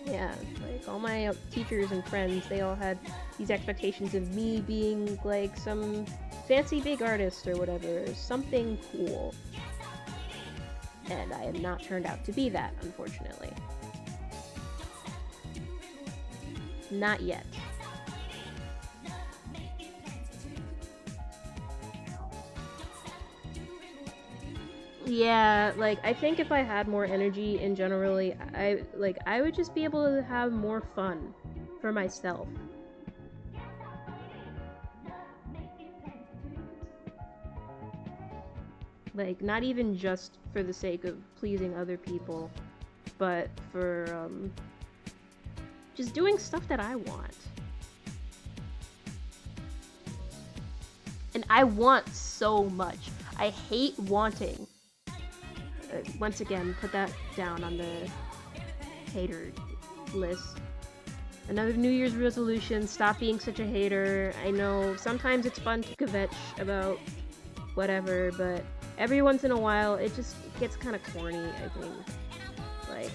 yeah, like all my teachers and friends, they all had these expectations of me being like some fancy big artist or whatever, something cool. And I have not turned out to be that, unfortunately. Not yet. Yeah, like I think if I had more energy in generally, I would just be able to have more fun for myself. Like, not even just for the sake of pleasing other people, but for, just doing stuff that I want. And I want so much. I hate wanting. Once again, put that down on the hater list. Another New Year's resolution, stop being such a hater. I know sometimes it's fun to kvetch about whatever, but every once in a while it just gets kind of corny, I think. Like,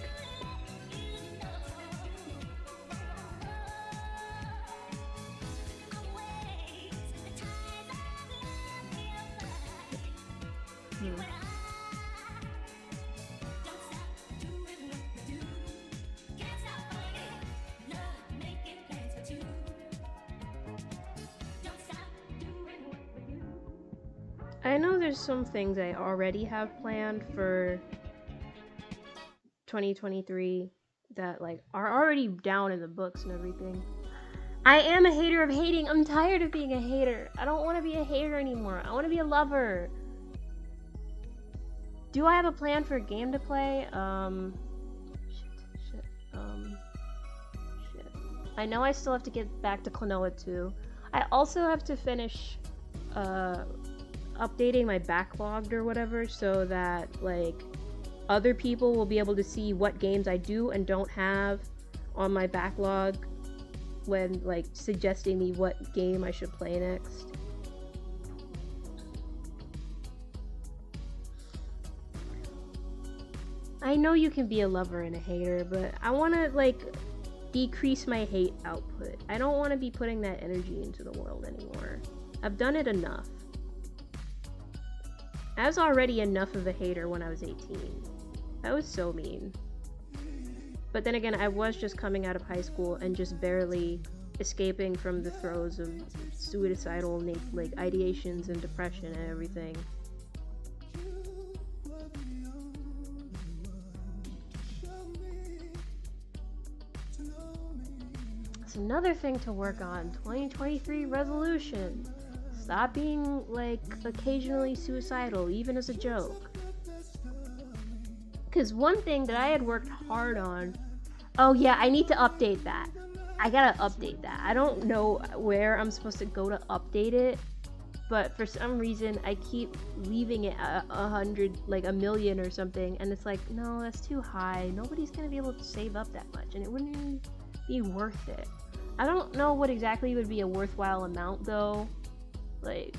I know there's some things I already have planned for 2023 that, like, are already down in the books and everything. I am a hater of hating. I'm tired of being a hater. I don't want to be a hater anymore. I want to be a lover. Do I have a plan for a game to play? Shit. I know I still have to get back to Klonoa 2. I also have to finish, updating my backlog or whatever, so that, like, other people will be able to see what games I do and don't have on my backlog when, like, suggesting me what game I should play next. I know you can be a lover and a hater, but I want to, like, decrease my hate output. I don't want to be putting that energy into the world anymore. I've done it enough. I was already enough of a hater when I was 18. That was so mean. But then again, I was just coming out of high school and just barely escaping from the throes of suicidal, like, ideations and depression and everything. It's another thing to work on. 2023 resolution. Stop being, like, occasionally suicidal, even as a joke. Because one thing that I had worked hard on... Oh yeah, I need to update that. I gotta update that. I don't know where I'm supposed to go to update it, but for some reason I keep leaving it at 100, like a million or something, and it's like, no, that's too high. Nobody's gonna be able to save up that much, and it wouldn't even be worth it. I don't know what exactly would be a worthwhile amount, though. Like,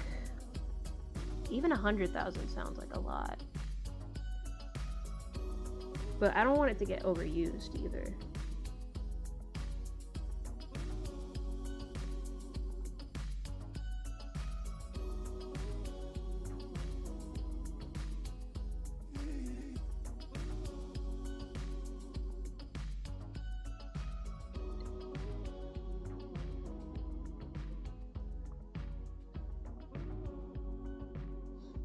even 100,000 sounds like a lot. But I don't want it to get overused either.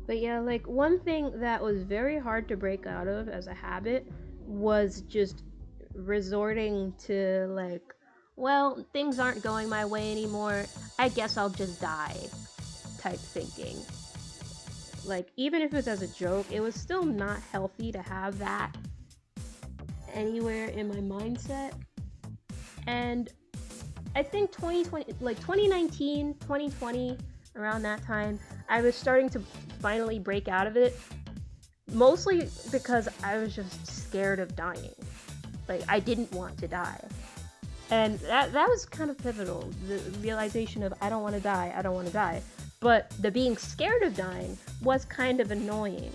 But yeah, like, one thing that was very hard to break out of as a habit was just resorting to, like, well, things aren't going my way anymore, I guess I'll just die type thinking. Like, even if it was as a joke, it was still not healthy to have that anywhere in my mindset. And I think 2020, like 2019, 2020, around that time, I was starting to finally break out of it, mostly because I was just scared of dying. Like, I didn't want to die. And that was kind of pivotal, the realization of I don't want to die. But the being scared of dying was kind of annoying.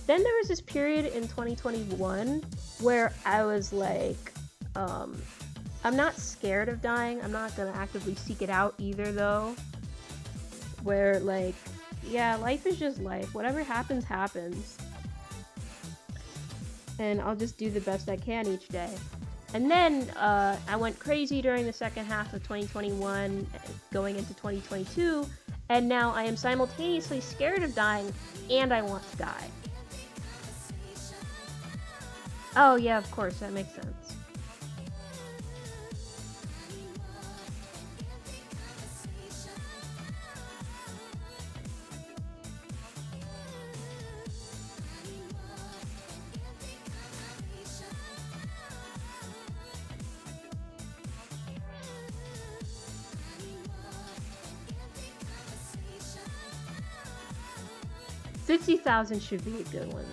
Then there was this period in 2021 where I was like, I'm not scared of dying, I'm not gonna actively seek it out either though. Where, like, yeah, life is just life. Whatever happens, happens. And I'll just do the best I can each day. And then I went crazy during the second half of 2021, going into 2022, and now I am simultaneously scared of dying and I want to die. Oh yeah, of course, that makes sense. 50,000 should be a good one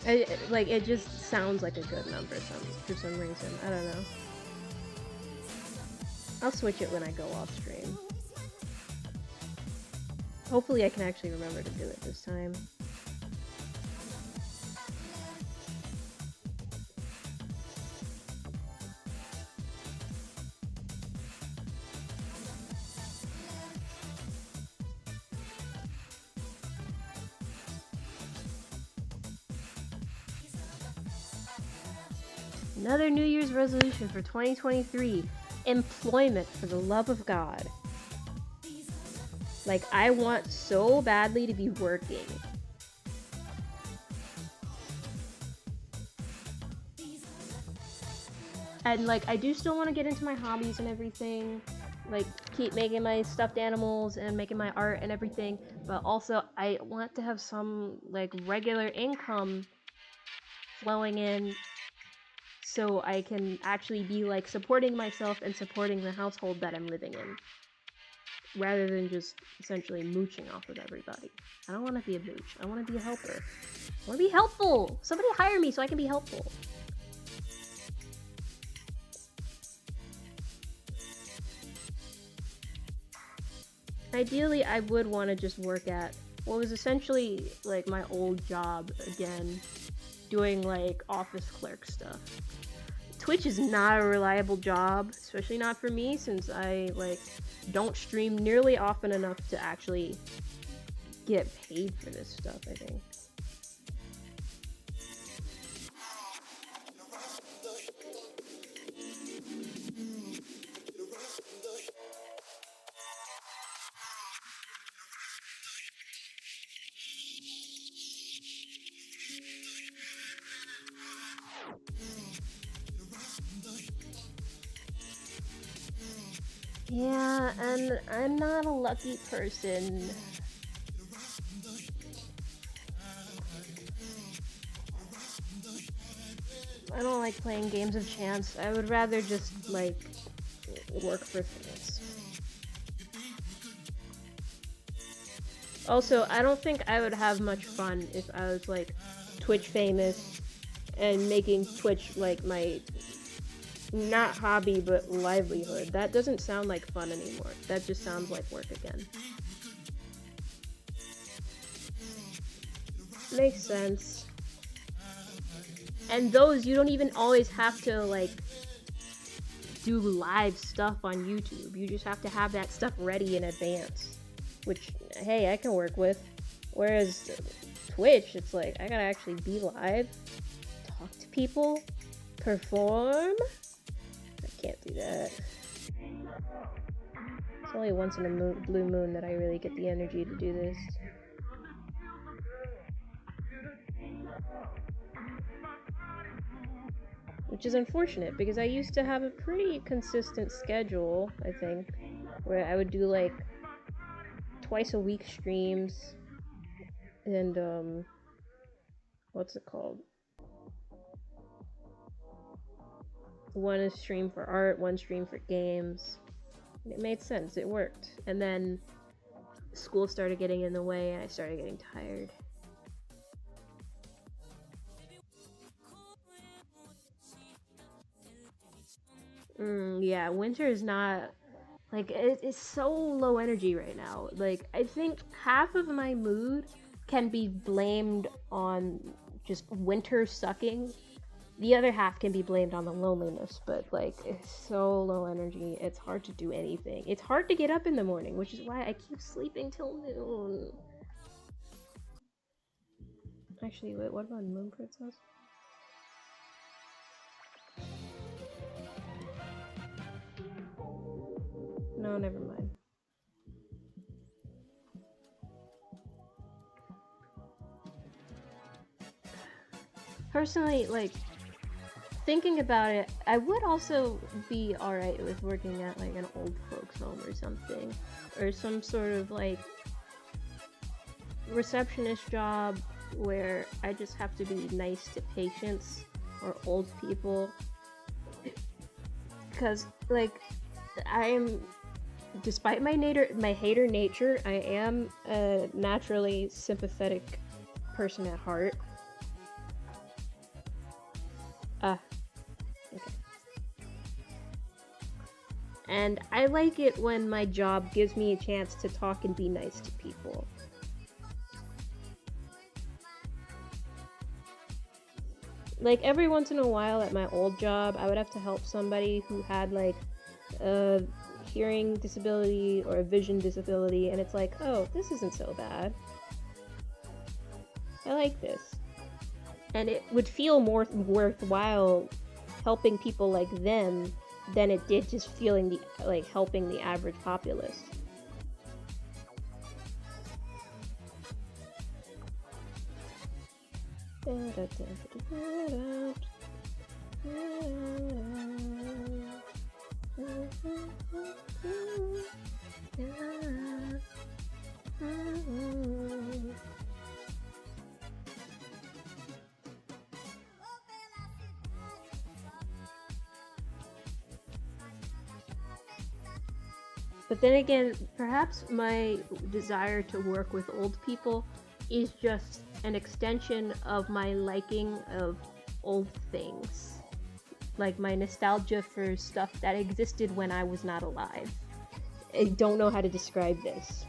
then. Like, it just sounds like a good number for some reason. I don't know. I'll switch it when I go off stream. Hopefully I can actually remember to do it this time. Another New Year's resolution for 2023. Employment, for the love of God. Like, I want so badly to be working. And, like, I do still want to get into my hobbies and everything. Like, keep making my stuffed animals and making my art and everything. But also, I want to have some, like, regular income flowing in, so I can actually be, like, supporting myself and supporting the household that I'm living in, rather than just essentially mooching off of everybody. I don't want to be a mooch. I want to be a helper. I want to be helpful! Somebody hire me so I can be helpful. Ideally, I would want to just work at what was essentially, like, my old job again, doing, like, office clerk stuff. Twitch is not a reliable job, especially not for me, since I, like, don't stream nearly often enough to actually get paid for this stuff, I think. Yeah, and I'm not a lucky person. I don't like playing games of chance. I would rather just, like, work for things. Also, I don't think I would have much fun if I was, like, Twitch famous and making Twitch, like, my not hobby but livelihood. That doesn't sound like fun anymore. That just sounds like work again. Makes sense. And those, you don't even always have to, like, do live stuff on YouTube. You just have to have that stuff ready in advance, which, hey, I can work with. Whereas Twitch, it's like, I gotta actually be live, talk to people, perform. I can't do that. It's only once in a blue moon that I really get the energy to do this. Which is unfortunate, because I used to have a pretty consistent schedule, I think, where I would do, like, twice a week streams, and, what's it called? One stream for art, one stream for games. It made sense, it worked. And then school started getting in the way, and I started getting tired. Yeah, winter is not, like, it's so low energy right now. Like, I think half of my mood can be blamed on just winter sucking. The other half can be blamed on the loneliness, but, like, it's so low energy, it's hard to do anything. It's hard to get up in the morning, which is why I keep sleeping till noon. Actually, wait, what about Moon Princess? No, never mind. Personally, like, thinking about it, I would also be alright with working at, like, an old folks home or something. Or some sort of, like, receptionist job where I just have to be nice to patients or old people. Because, like, I'm despite my hater nature, I am a naturally sympathetic person at heart. Okay. And I like it when my job gives me a chance to talk and be nice to people. Like, every once in a while at my old job, I would have to help somebody who had, like, a hearing disability or a vision disability, and it's like, oh, this isn't so bad. I like this. And it would feel more worthwhile helping people like them than it did just feeling helping the average populace. But then again, perhaps my desire to work with old people is just an extension of my liking of old things. Like my nostalgia for stuff that existed when I was not alive. I don't know how to describe this.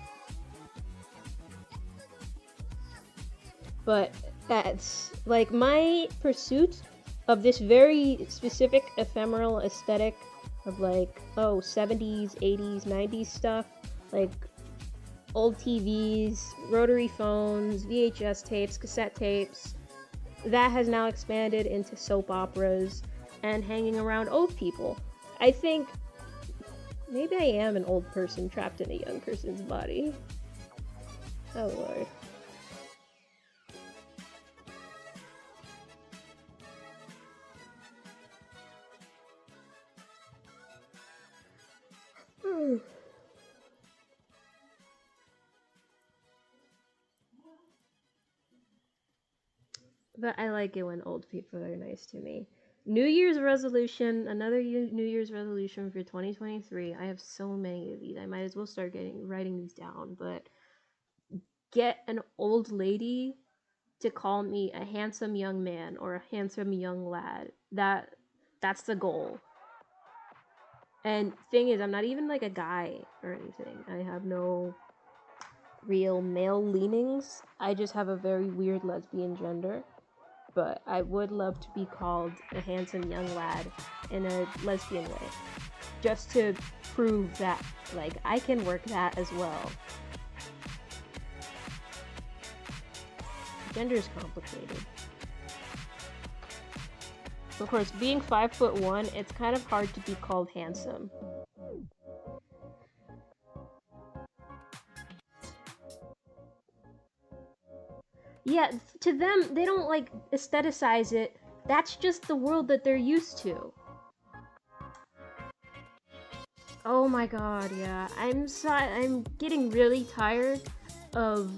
But that's like my pursuit of this very specific ephemeral aesthetic of like, oh, 70s, 80s, 90s stuff, like old TVs, rotary phones, VHS tapes, cassette tapes, that has now expanded into soap operas and hanging around old people. I think maybe I am an old person trapped in a young person's body. Oh lord. But I like it when old people are nice to me. New Year's resolution, another New Year's resolution for 2023. I have so many of these. I might as well start writing these down. But get an old lady to call me a handsome young man or a handsome young lad. That's the goal. And thing is, I'm not even like a guy or anything. I have no real male leanings. I just have a very weird lesbian gender. But I would love to be called a handsome young lad in a lesbian way. Just to prove that, like, I can work that as well. Gender's complicated. Of course, being 5'1", it's kind of hard to be called handsome. Yeah, to them, they don't, like, aestheticize it. That's just the world that they're used to. Oh my god, yeah. I'm getting really tired of,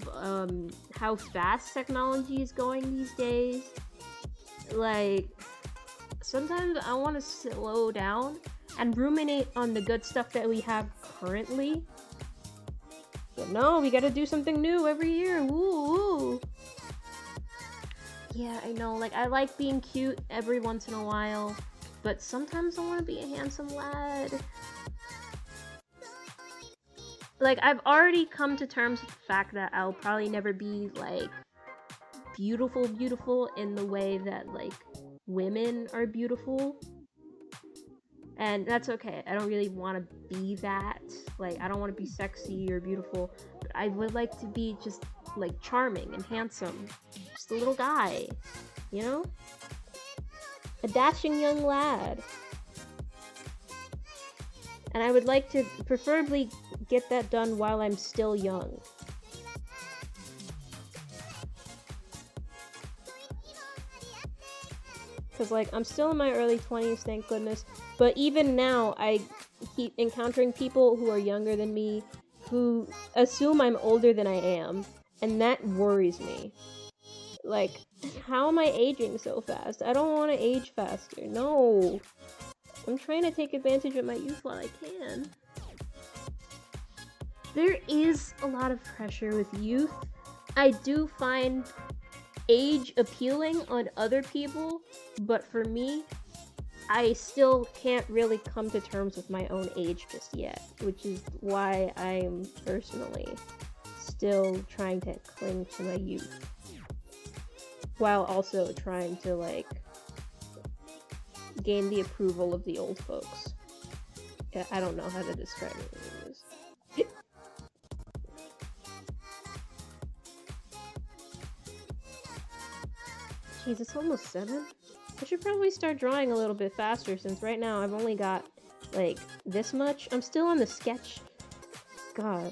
how fast technology is going these days. Like, sometimes I want to slow down and ruminate on the good stuff that we have currently. But no, we gotta do something new every year. Woo woo. Yeah, I know, like, I like being cute every once in a while, but sometimes I want to be a handsome lad. Like, I've already come to terms with the fact that I'll probably never be, like, beautiful in the way that, like, women are beautiful. And that's okay. I don't really want to be that. Like, I don't want to be sexy or beautiful, but I would like to be just, like, charming and handsome. Just a little guy, you know? A dashing young lad. And I would like to preferably get that done while I'm still young. Because, like, I'm still in my early 20s, thank goodness. But even now, I keep encountering people who are younger than me who assume I'm older than I am. And that worries me. Like, how am I aging so fast? I don't want to age faster. No. I'm trying to take advantage of my youth while I can. There is a lot of pressure with youth. I do find age appealing on other people, but for me, I still can't really come to terms with my own age just yet, which is why I'm personally still trying to cling to my youth, while also trying to, like, gain the approval of the old folks. Yeah, I don't know how to describe it. Jeez, it's almost 7. I should probably start drawing a little bit faster, since right now I've only got, like, this much. I'm still on the sketch. God.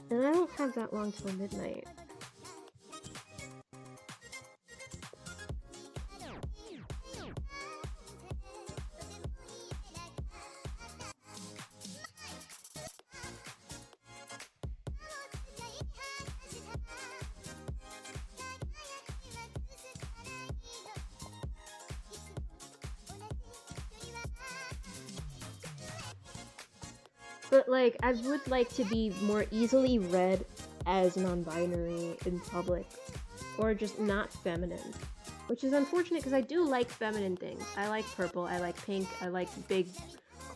And I don't have that long till midnight. But, like, I would like to be more easily read as non-binary in public, or just not feminine. Which is unfortunate, because I do like feminine things. I like purple, I like pink, I like big,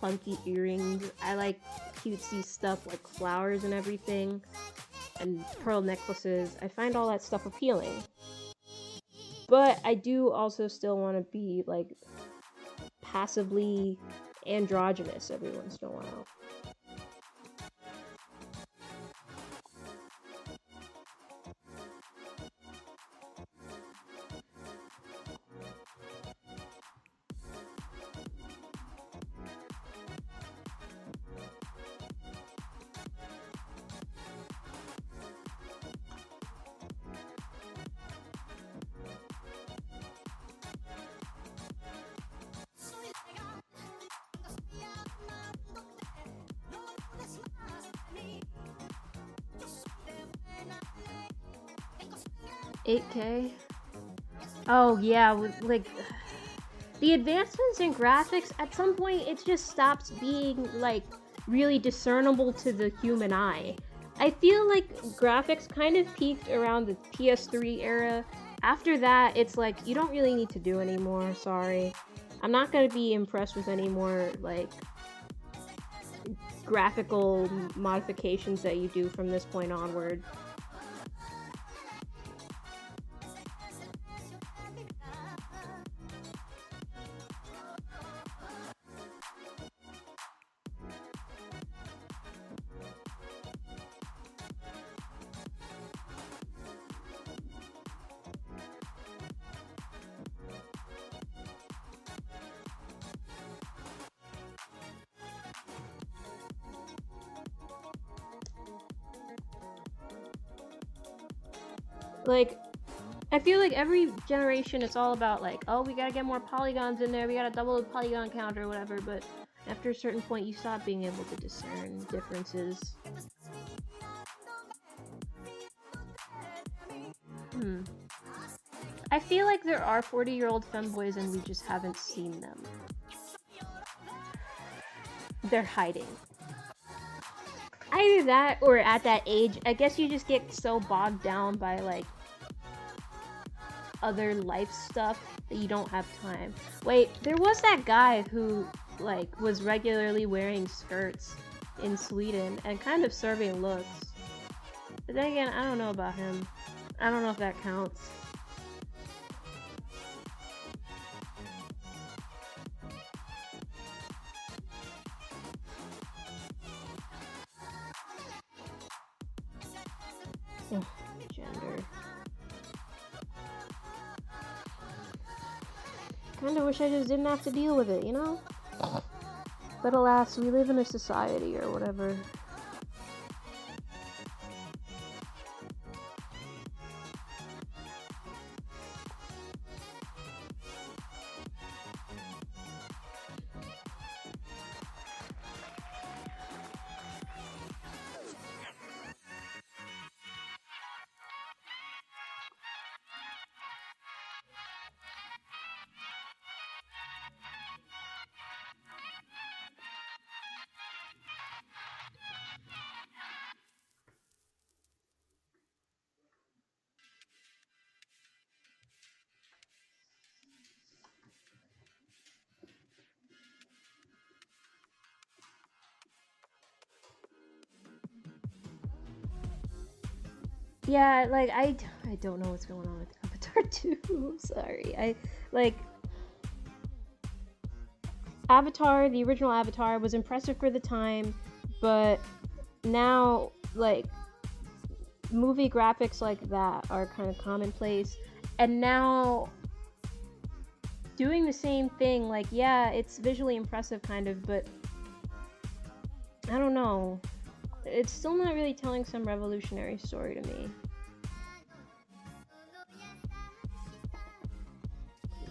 clunky earrings, I like cutesy stuff like flowers and everything, and pearl necklaces. I find all that stuff appealing. But I do also still want to be, like, passively androgynous every once in a while. $8K? Oh yeah, like, the advancements in graphics, at some point it just stops being, like, really discernible to the human eye. I feel like graphics kind of peaked around the PS3 era. After that, it's like, you don't really need to do anymore, sorry. I'm not gonna be impressed with any more, like, graphical modifications that you do from this point onward. Like, I feel like every generation it's all about, like, oh, we gotta get more polygons in there, we gotta double the polygon count or whatever, but after a certain point you stop being able to discern differences. I feel like there are 40-year-old femboys and we just haven't seen them. They're hiding. Either that, or at that age, I guess you just get so bogged down by, like, other life stuff that you don't have time. Wait, there was that guy who, like, was regularly wearing skirts in Sweden and kind of serving looks. But then again, I don't know about him. I don't know if that counts. Ugh, gender. Kinda wish I just didn't have to deal with it, you know? But alas, we live in a society or whatever. Yeah, like I don't know what's going on with Avatar 2. I'm sorry. I like Avatar, the original Avatar was impressive for the time, but now like movie graphics like that are kind of commonplace, and now doing the same thing, like, yeah, it's visually impressive kind of, but I don't know, it's still not really telling some revolutionary story to me.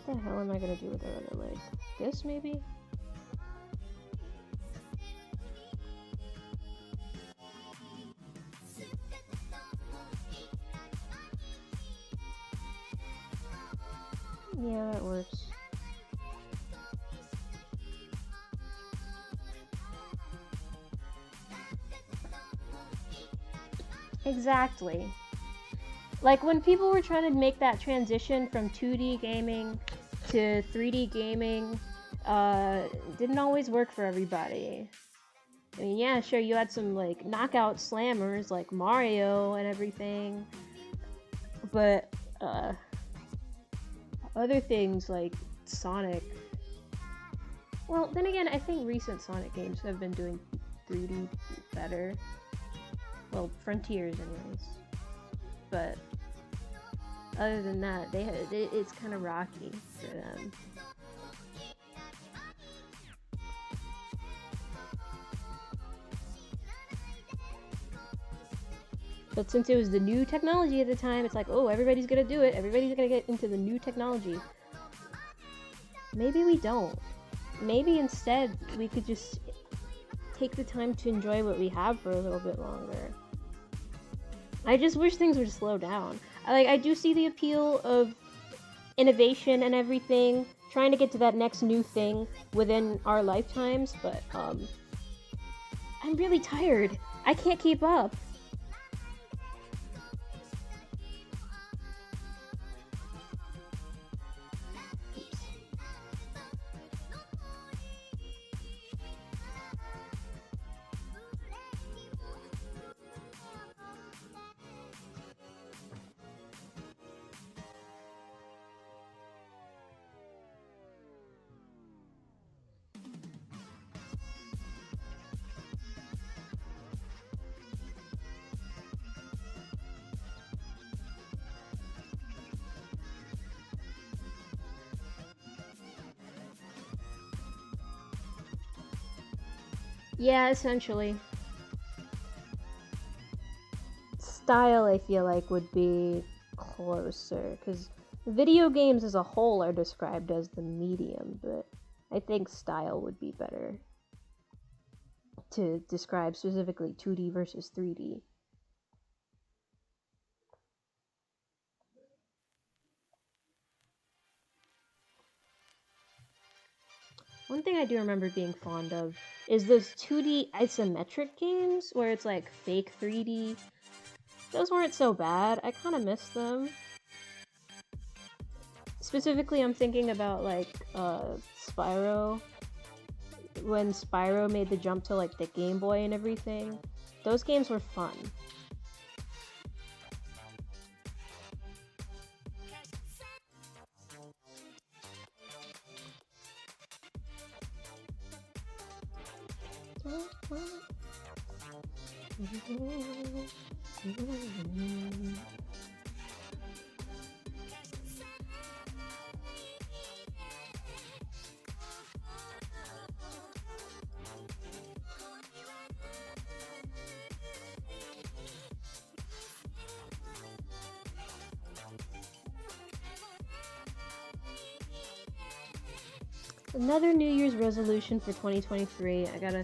What the hell am I gonna do with our other leg? This maybe? Yeah, that works. Exactly. Like when people were trying to make that transition from 2D gaming to 3D gaming, didn't always work for everybody. I mean, yeah, sure, you had some like knockout slammers like Mario and everything, but other things like Sonic. Well, then again, I think recent Sonic games have been doing 3D better. Well, Frontiers, anyways. But other than that, it's kind of rocky for them. But since it was the new technology at the time, it's like, oh, everybody's gonna do it. Everybody's gonna get into the new technology. Maybe we don't. Maybe instead we could just take the time to enjoy what we have for a little bit longer. I just wish things would slow down. I do see the appeal of innovation and everything, trying to get to that next new thing within our lifetimes, but I'm really tired. I can't keep up. Yeah, essentially. Style, I feel like, would be closer, because video games as a whole are described as the medium, but I think style would be better to describe specifically 2D versus 3D. One thing I do remember being fond of is those 2D isometric games where it's like fake 3D. Those weren't so bad. I kind of miss them. Specifically, I'm thinking about like Spyro. When Spyro made the jump to like the Game Boy and everything. Those games were fun. Another New Year's resolution for 2023. I gotta...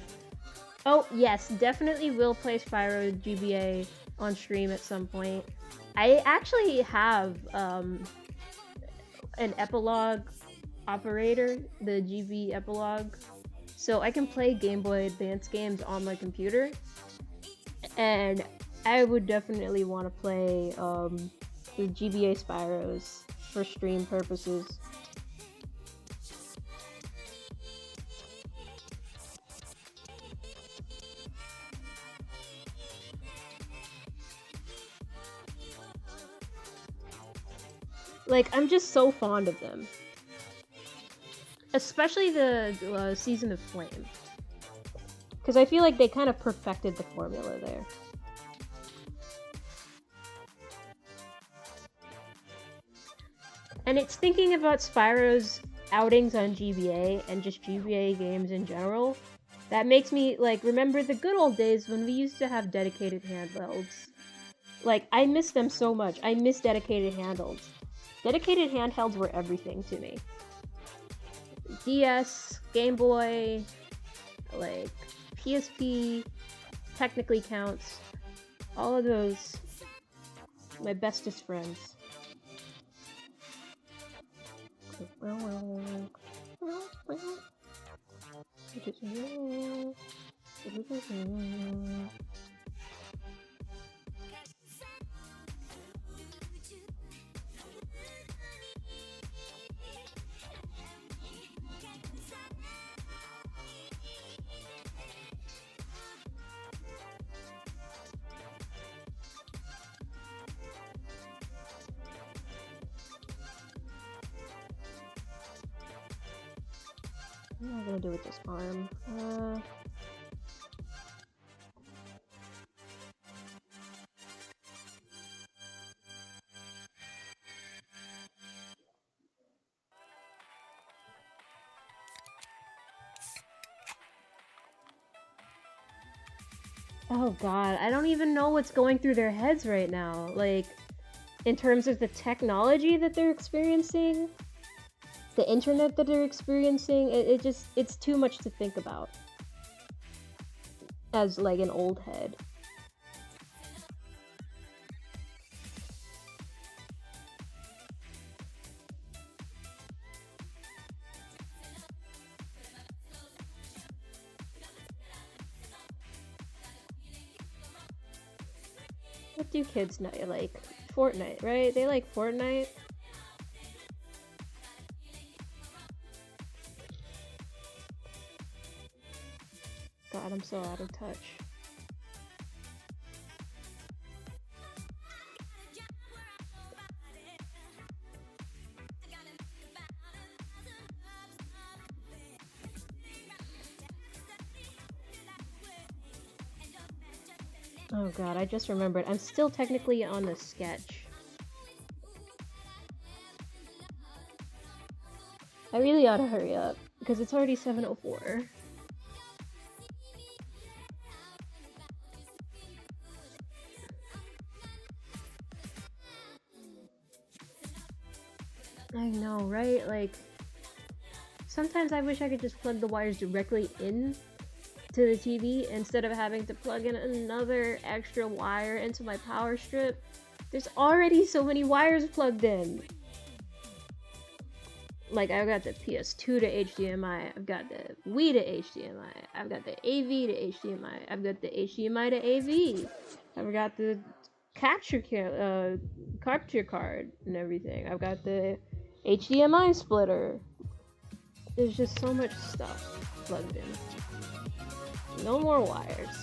Oh, yes, definitely will play Spyro GBA on stream at some point. I actually have an epilogue operator, the GB epilogue, so I can play Game Boy Advance games on my computer. And I would definitely want to play the GBA Spyros for stream purposes. Like, I'm just so fond of them. Especially the Season of Flame. Because I feel like they kind of perfected the formula there. And it's thinking about Spyro's outings on GBA and just GBA games in general that makes me, like, remember the good old days when we used to have dedicated handhelds. Like, I miss them so much. I miss dedicated handhelds. Dedicated handhelds were everything to me. DS, Game Boy, like, PSP, technically counts. All of those, my bestest friends. What am I gonna do with this arm? Oh god, I don't even know what's going through their heads right now. Like, in terms of the technology that they're experiencing, the internet that they're experiencing, it's too much to think about. As, like, an old head. What do kids know? Like, Fortnite, right? They like Fortnite. God, I'm so out of touch. Oh god, I just remembered. I'm still technically on the sketch. I really ought to hurry up, because it's already 7:04. I know, right? Like, sometimes I wish I could just plug the wires directly in to the TV instead of having to plug in another extra wire into my power strip. There's already so many wires plugged in. Like, I've got the PS2 to HDMI, I've got the Wii to HDMI, I've got the AV to HDMI, I've got the HDMI to AV, I've got the capture card and everything, I've got the HDMI splitter. There's just so much stuff plugged in. No more wires.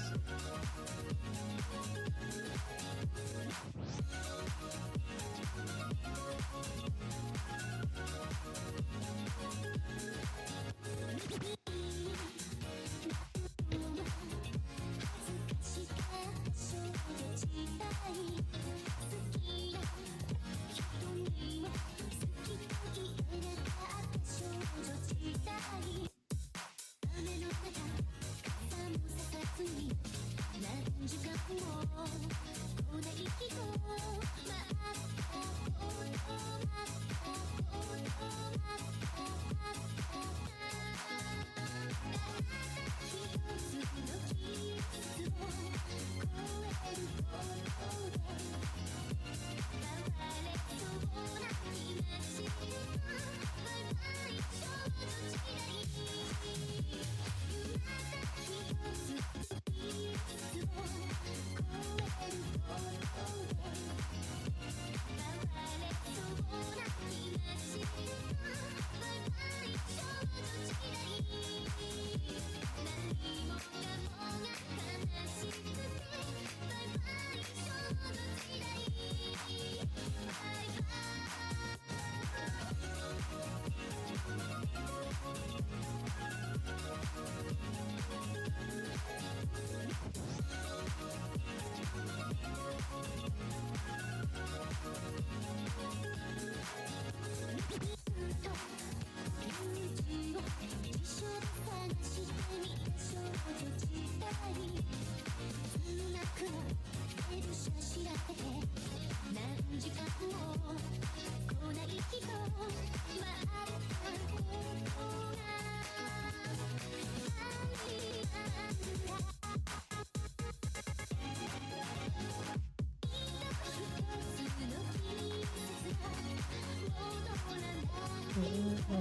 I'm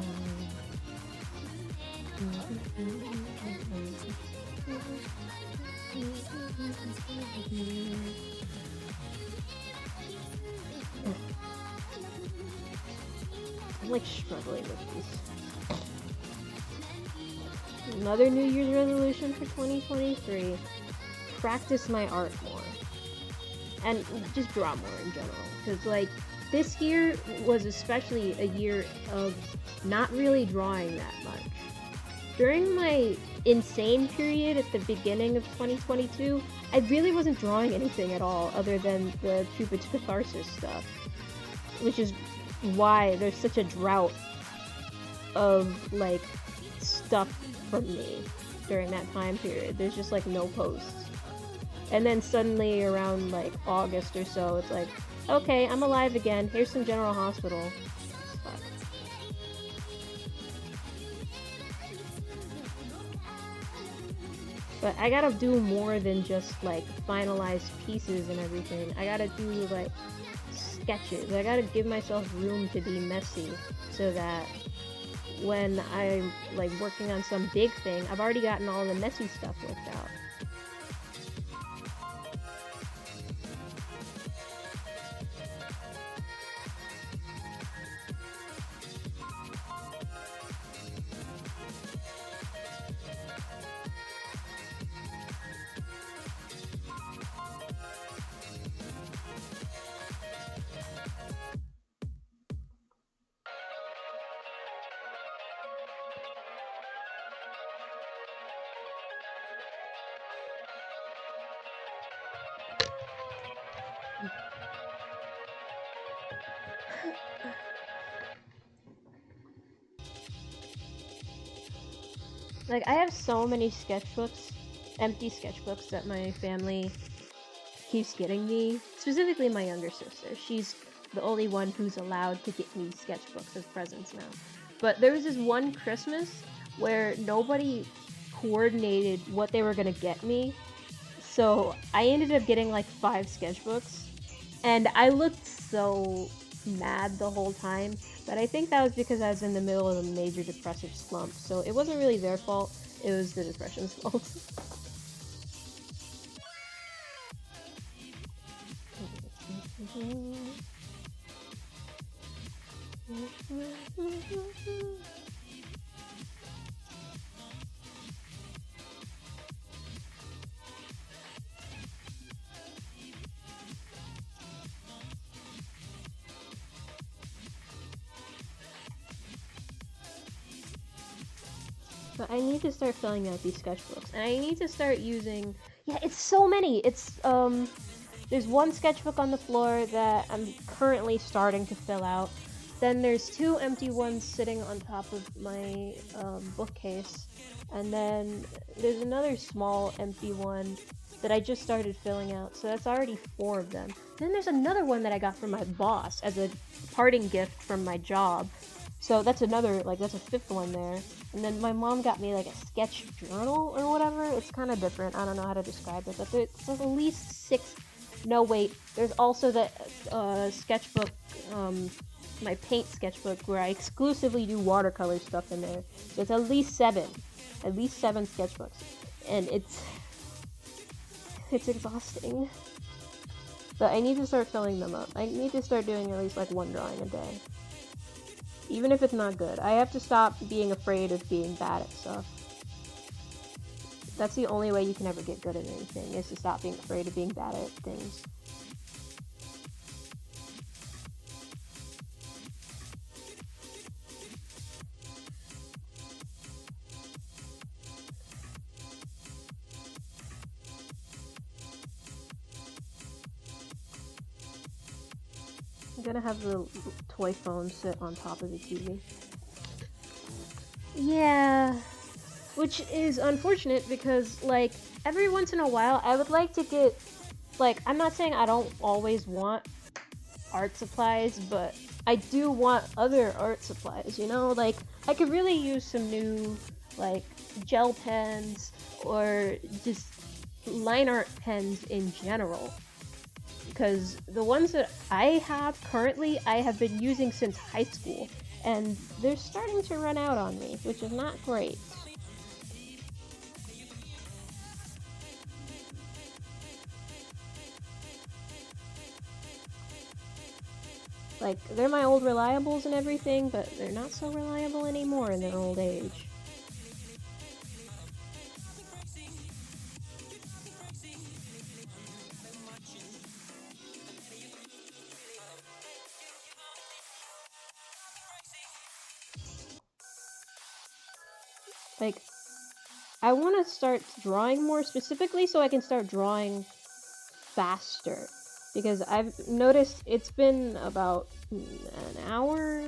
like struggling with these. Another New Year's resolution for 2023. Practice my art more. And just draw more in general. Because, like, this year was especially a year of not really drawing that much. During my insane period at the beginning of 2022, I really wasn't drawing anything at all other than the Cupid's Catharsis stuff. Which is why there's such a drought of, like, stuff from me during that time period. There's just, like, no posts. And then suddenly around, like, August or so, it's like, okay, I'm alive again. Here's some General Hospital. Fuck. But I gotta do more than just, like, finalize pieces and everything. I gotta do, like, sketches. I gotta give myself room to be messy so that when I'm, like, working on some big thing, I've already gotten all the messy stuff worked out. Like, I have so many sketchbooks, empty sketchbooks that my family keeps getting me. Specifically my younger sister. She's the only one who's allowed to get me sketchbooks as presents now. But there was this one Christmas where nobody coordinated what they were gonna get me. So I ended up getting like 5 sketchbooks. And I looked so mad the whole time. But I think that was because I was in the middle of a major depressive slump. So it wasn't really their fault. It was the depression's fault. But I need to start filling out these sketchbooks. And I need to start using... Yeah, it's so many! It's, there's one sketchbook on the floor that I'm currently starting to fill out. Then there's 2 empty ones sitting on top of my, bookcase. And then there's another small empty one that I just started filling out. So that's already 4 of them. Then there's another one that I got from my boss as a parting gift from my job. So that's another, like, that's a 5th one there. And then my mom got me, like, a sketch journal or whatever. It's kind of different. I don't know how to describe it. But there's at least 6... No, wait. There's also the sketchbook, my paint sketchbook, where I exclusively do watercolor stuff in there. So it's at least 7. At least 7 sketchbooks. And it's exhausting. But I need to start filling them up. I need to start doing at least, like, 1 drawing a day. Even if it's not good. I have to stop being afraid of being bad at stuff. That's the only way you can ever get good at anything, is to stop being afraid of being bad at things. I'm gonna have the toy phone sit on top of the TV. Yeah. Which is unfortunate because, like, every once in a while I would like to get, like, I'm not saying I don't always want art supplies, but I do want other art supplies, you know? Like, I could really use some new, like, gel pens or just line art pens in general. Because the ones that I have currently, I have been using since high school. and they're starting to run out on me, which is not great. Like, they're my old reliables and everything, but they're not so reliable anymore in their old age. Like, I want to start drawing more specifically so I can start drawing faster. Because I've noticed it's been about an hour,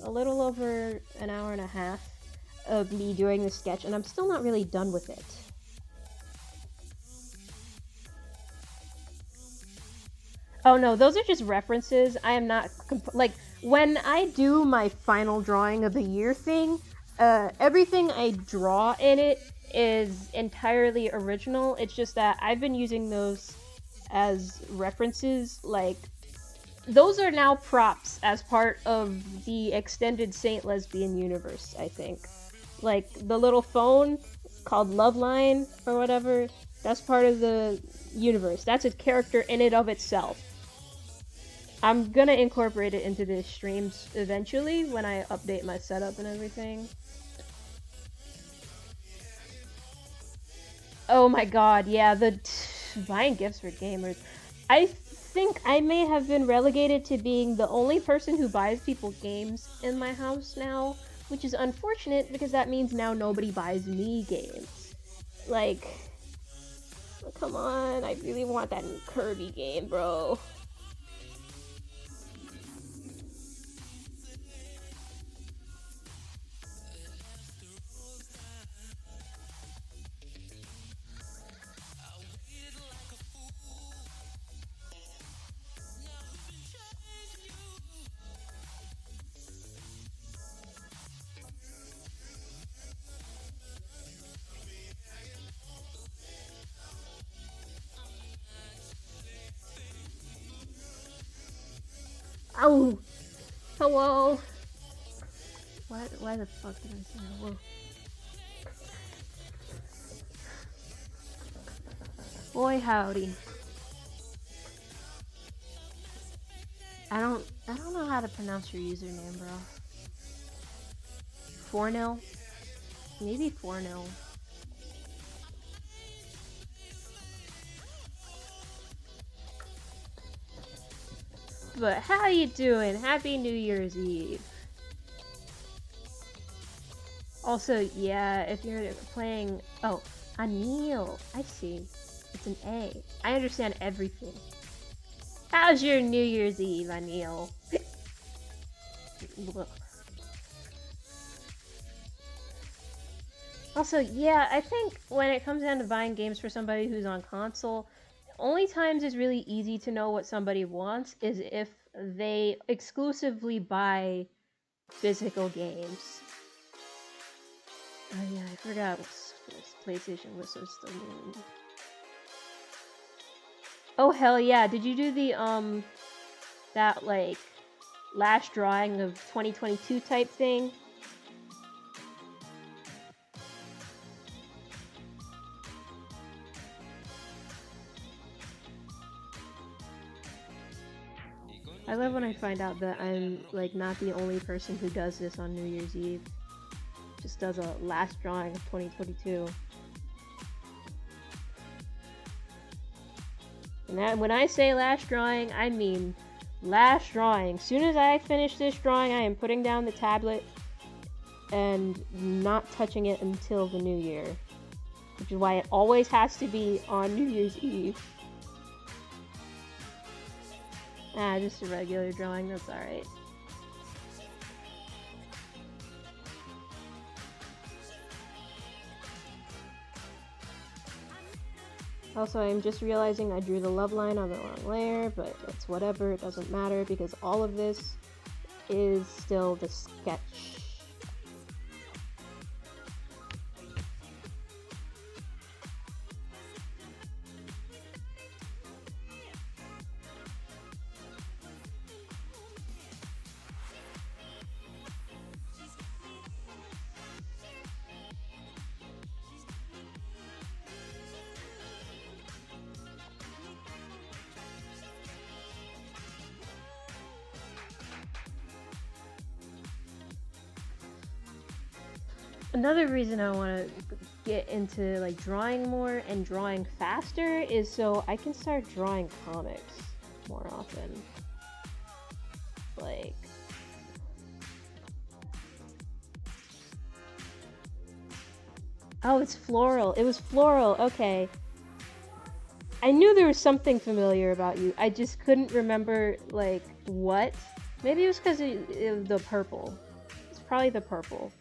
a little over an hour and a half of me doing the sketch, and I'm still not really done with it. Oh no, those are just references. I am not, like, when I do my final drawing of the year thing, everything I draw in it is entirely original. It's just that I've been using those as references. Like, those are now props as part of the extended Saint Lesbian universe, I think. Like, the little phone called Loveline or whatever, that's part of the universe. That's a character in and of itself. I'm gonna incorporate it into the streams eventually when I update my setup and everything. Oh my god, yeah, buying gifts for gamers. I think I may have been relegated to being the only person who buys people games in my house now, which is unfortunate because that means now nobody buys me games. Like, come on, I really want that new Kirby game, bro. Ow! Hello! Why the fuck did I say hello? Boy howdy. I don't know how to pronounce your username, bro. 4-0? Maybe 4-0. But how you doing? Happy New Year's Eve. Also, yeah, if you're playing... Oh, Anil. I see. It's an A. I understand everything. How's your New Year's Eve, Anil? Also, yeah, I think when it comes down to buying games for somebody who's on console, only times it's really easy to know what somebody wants is if they exclusively buy physical games. Oh yeah, I forgot PlayStation was so still new. Oh hell yeah, did you do the that like last drawing of 2022 type thing? I love when I find out that I'm like not the only person who does this on New Year's Eve. Just does a last drawing of 2022. And when I say last drawing, I mean last drawing. As soon as I finish this drawing, I am putting down the tablet and not touching it until the new year. Which is why it always has to be on New Year's Eve. Ah, just a regular drawing, that's alright. Also, I'm just realizing I drew the love line on the wrong layer, but it's whatever, it doesn't matter because all of this is still the sketch. Another reason I want to get into like drawing more and drawing faster is so I can start drawing comics more often. Like, oh, it's floral. It was floral. Okay. I knew there was something familiar about you. I just couldn't remember, like, what. Maybe it was because of the purple. It's probably the purple.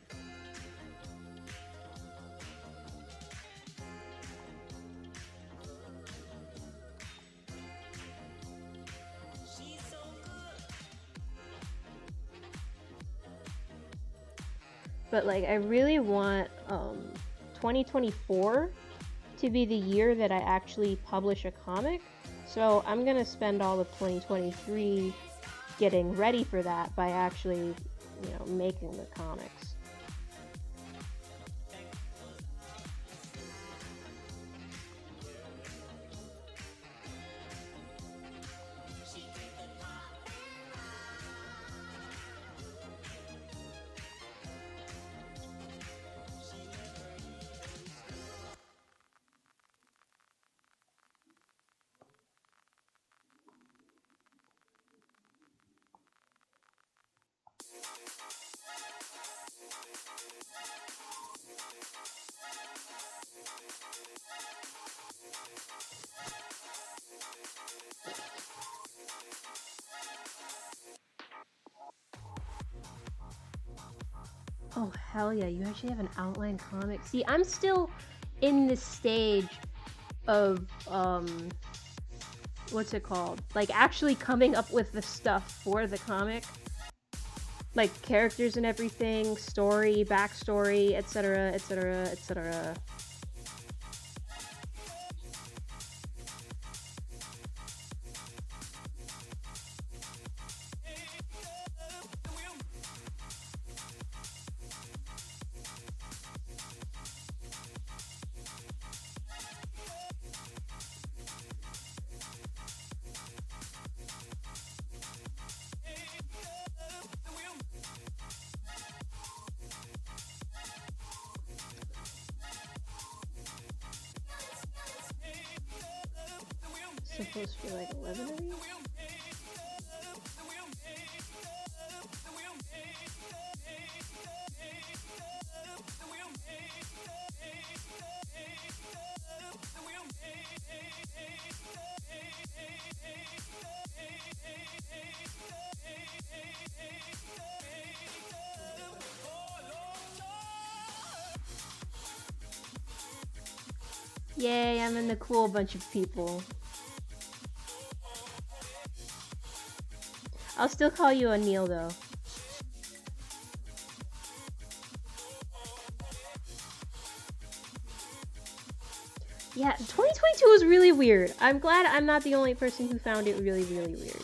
But, like, I really want 2024 to be the year that I actually publish a comic. So I'm gonna spend all of 2023 getting ready for that by actually, you know, making the comics. Oh, hell yeah, you actually have an outline comic. See, I'm still in this stage of, what's it called? Like, actually coming up with the stuff for the comic. Like, characters and everything, story, backstory, etc., etc., etc. Supposed to be like 11 of these? Yay, I'm in the cool bunch of people. I'll still call you O'Neil though. Yeah, 2022 was really weird. I'm glad I'm not the only person who found it really, really weird.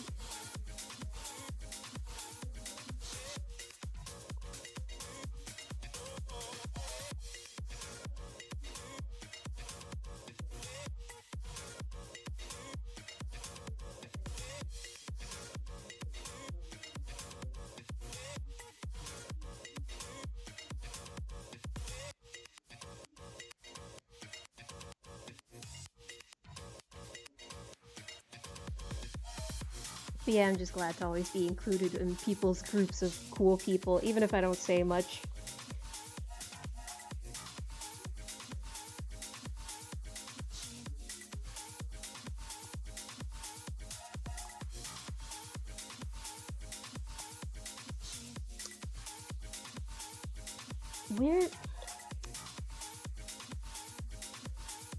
But yeah, I'm just glad to always be included in people's groups of cool people, even if I don't say much.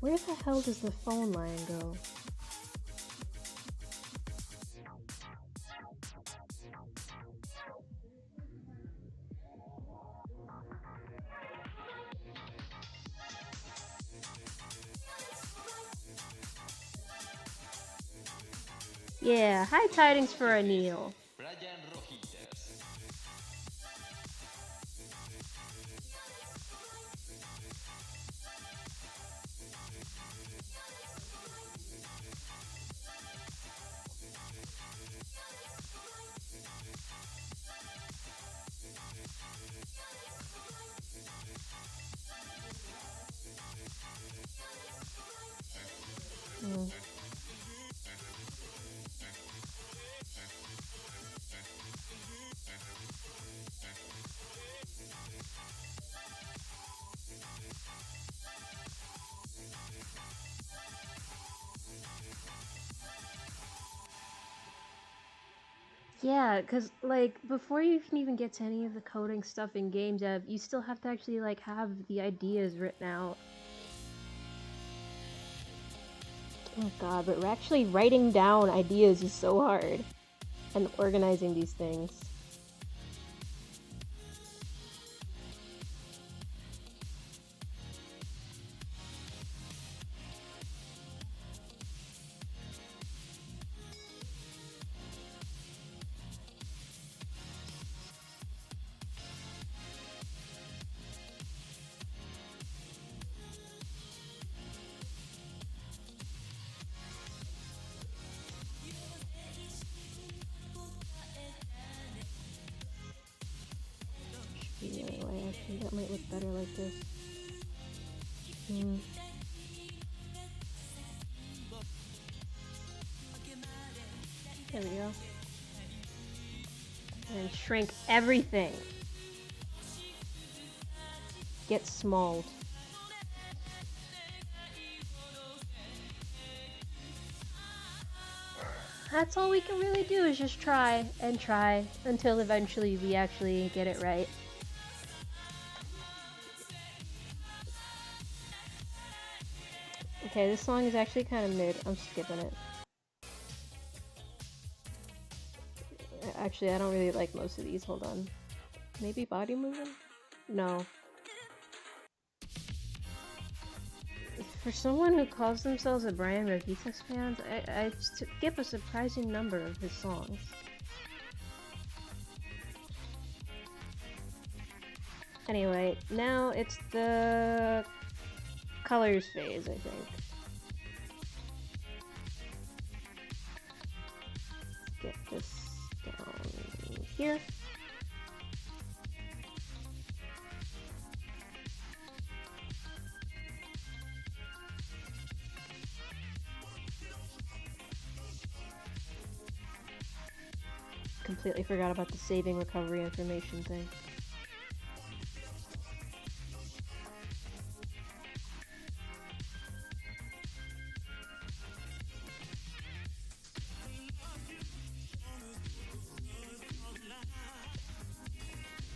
Where the hell does the phone line go? Yeah, high tidings for O'Neil. Yeah, because, like, before you can even get to any of the coding stuff in game dev, you still have to actually, like, have the ideas written out. Oh god, but actually writing down ideas is so hard. And organizing these things. Should be the other way. Actually, that might look better like this. There we go. And shrink everything. Get small. That's all we can really do is just try and try until eventually we actually get it right. Okay, this song is actually kind of mid. I'm skipping it. Actually, I don't really like most of these. Hold on. Maybe Body Moving? No. For someone who calls themselves a Brian Rodriguez fan, I skip a surprising number of his songs. Anyway, now it's the colors phase, I think. Get this down here. Completely forgot about the saving recovery information thing.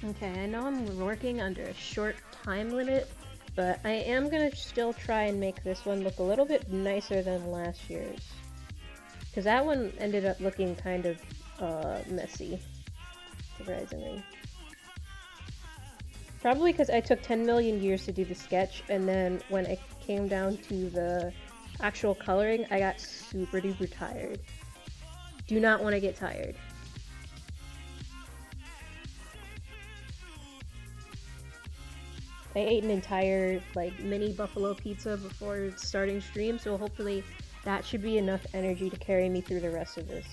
Okay, I know I'm working under a short time limit, but I am gonna still try and make this one look a little bit nicer than last year's. Because that one ended up looking kind of messy, surprisingly. Probably because I took 10 million years to do the sketch, and then when it came down to the actual coloring, I got super duper tired. Do not want to get tired. I ate an entire, like, mini buffalo pizza before starting stream, so hopefully that should be enough energy to carry me through the rest of this.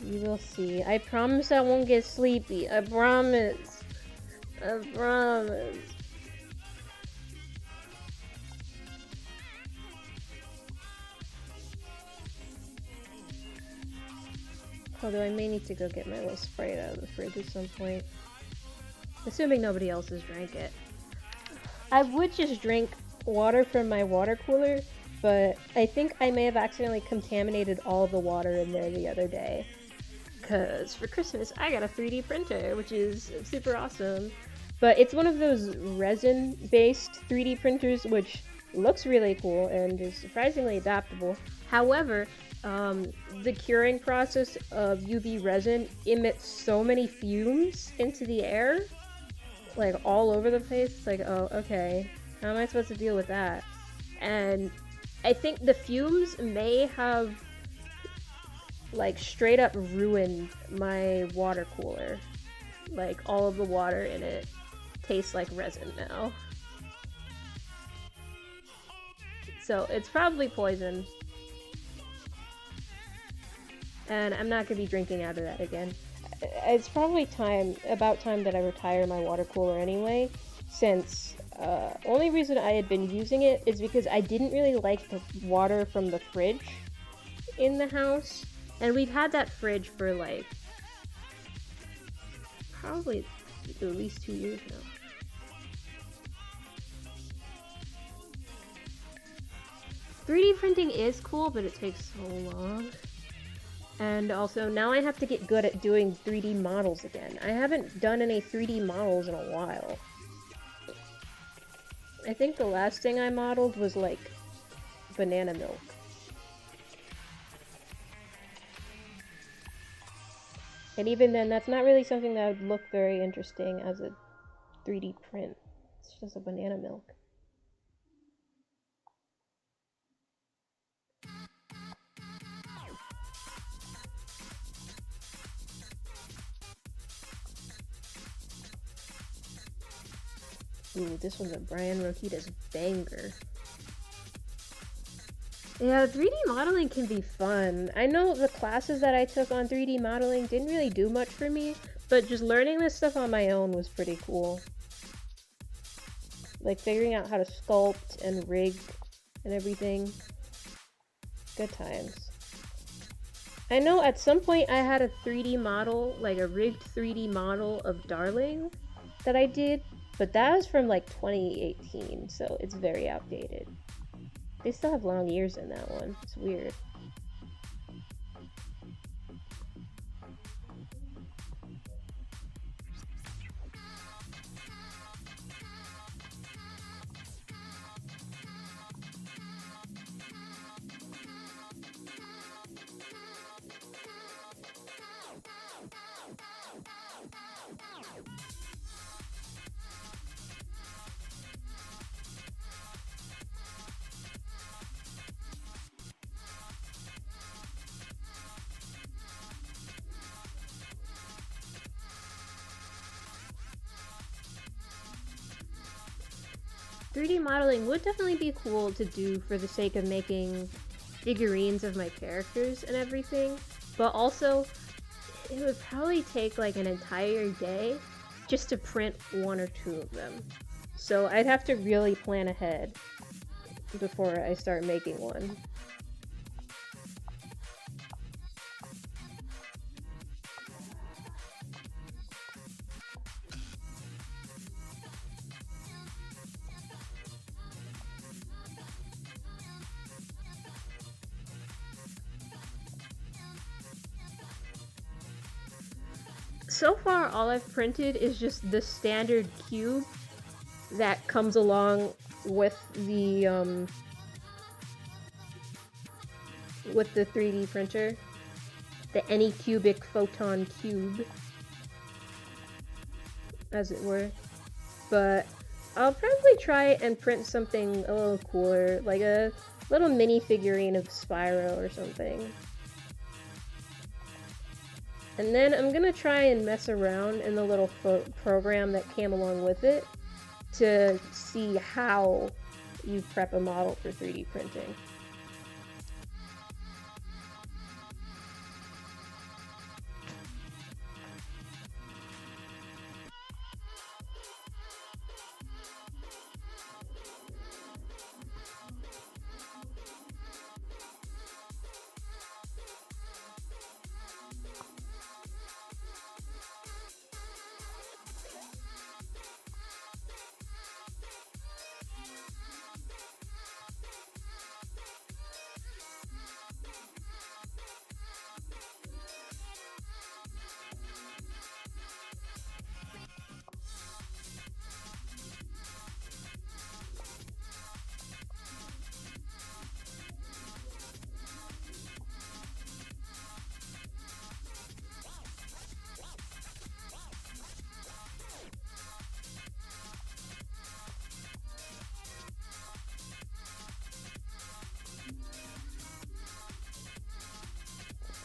You will see. I promise I won't get sleepy. I promise. I promise. Although I may need to go get my little Sprite out of the fridge at some point. Assuming nobody else has drank it. I would just drink water from my water cooler, but I think I may have accidentally contaminated all the water in there the other day. Because for Christmas, I got a 3D printer, which is super awesome. But it's one of those resin-based 3D printers, which looks really cool and is surprisingly adaptable. However, the curing process of UV resin emits so many fumes into the air, like all over the place. It's like, oh, okay, how am I supposed to deal with that? And I think the fumes may have like straight up ruined my water cooler. Like all of the water in it tastes like resin now. So it's probably poison. And I'm not gonna be drinking out of that again. It's probably about time that I retire my water cooler anyway, since Only reason I had been using it is because I didn't really like the water from the fridge in the house. And we've had that fridge for like probably at least 2 years now. "3D printing is cool, but it takes so long. And also, now I have to get good at doing 3D models again. I haven't done any 3D models in a while. I think the last thing I modeled was, like, banana milk. And even then, that's not really something that would look very interesting as a 3D print. It's just a banana milk. Ooh, this one's a Brian Roquitas banger. Yeah, 3D modeling can be fun. I know the classes that I took on 3D modeling didn't really do much for me, but just learning this stuff on my own was pretty cool. Like figuring out how to sculpt and rig and everything. Good times. I know at some point I had a 3D model, like a rigged 3D model of Darling that I did, but that was from like 2018, so it's very outdated. They still have long ears in that one. It's weird. "3D modeling would definitely be cool to do for the sake of making figurines of my characters and everything, but also it would probably take like an entire day just to print 1 or 2 of them. So I'd have to really plan ahead before I start making one. So far, all I've printed is just the standard cube that comes along with the 3D printer. The Anycubic Photon Cube, as it were. But I'll probably try and print something a little cooler, like a little mini figurine of Spyro or something. And then I'm gonna try and mess around in the little program that came along with it to see how you prep a model for 3D printing.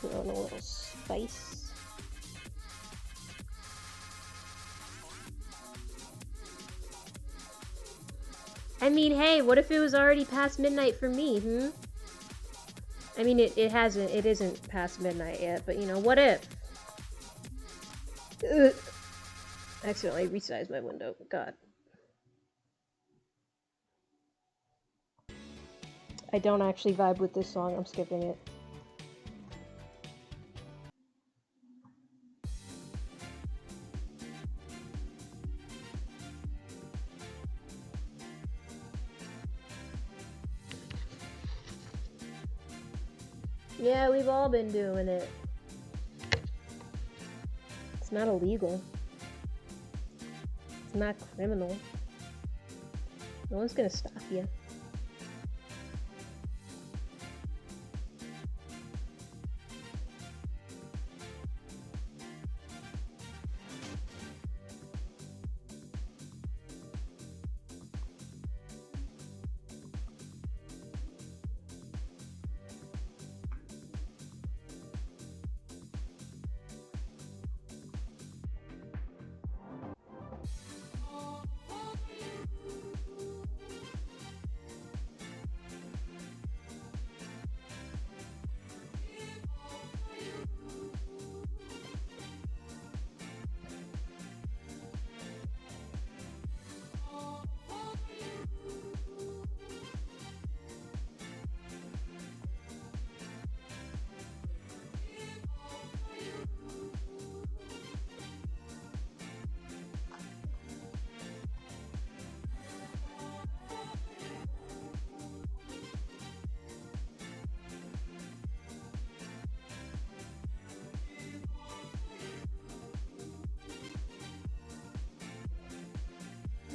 Put on a little spice. I mean, hey, what if it was already past midnight for me, I mean, it isn't past midnight yet, but you know, what if? Ugh. Accidentally resized my window, God. I don't actually vibe with this song. I'm skipping it. Yeah, we've all been doing it. It's not illegal. It's not criminal. No one's gonna stop you.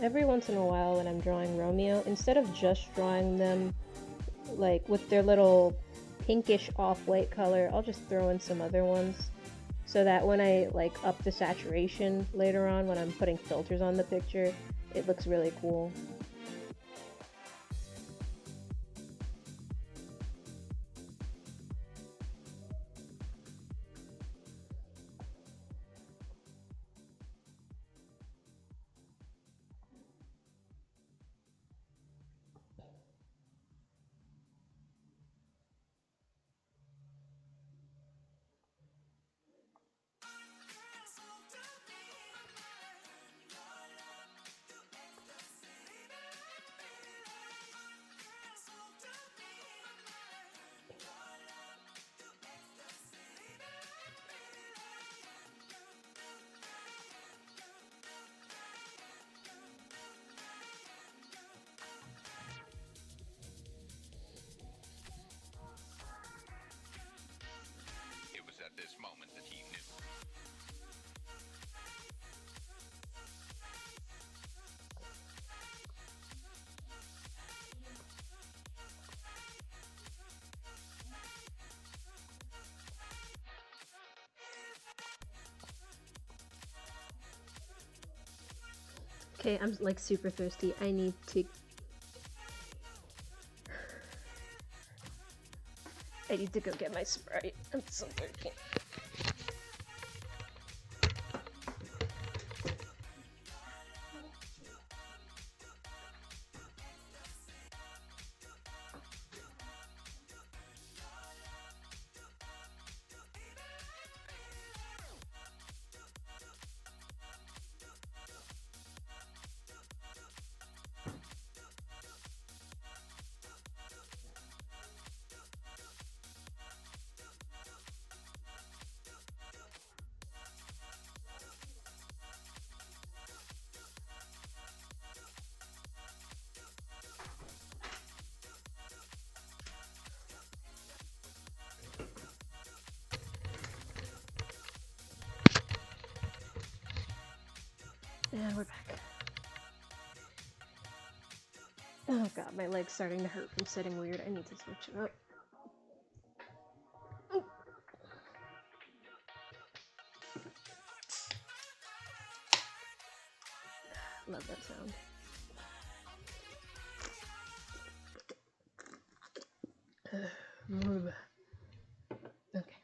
Every once in a while when I'm drawing Romeo, instead of just drawing them like with their little pinkish off-white color, I'll just throw in some other ones so that when I like up the saturation later on when I'm putting filters on the picture, it looks really cool. It was at this moment that he knew. Okay, I'm like super thirsty. I need to go get my Sprite. I'm so thirsty. And we're back. Oh god, my leg's starting to hurt from sitting weird. I need to switch it up. Love that sound. Okay.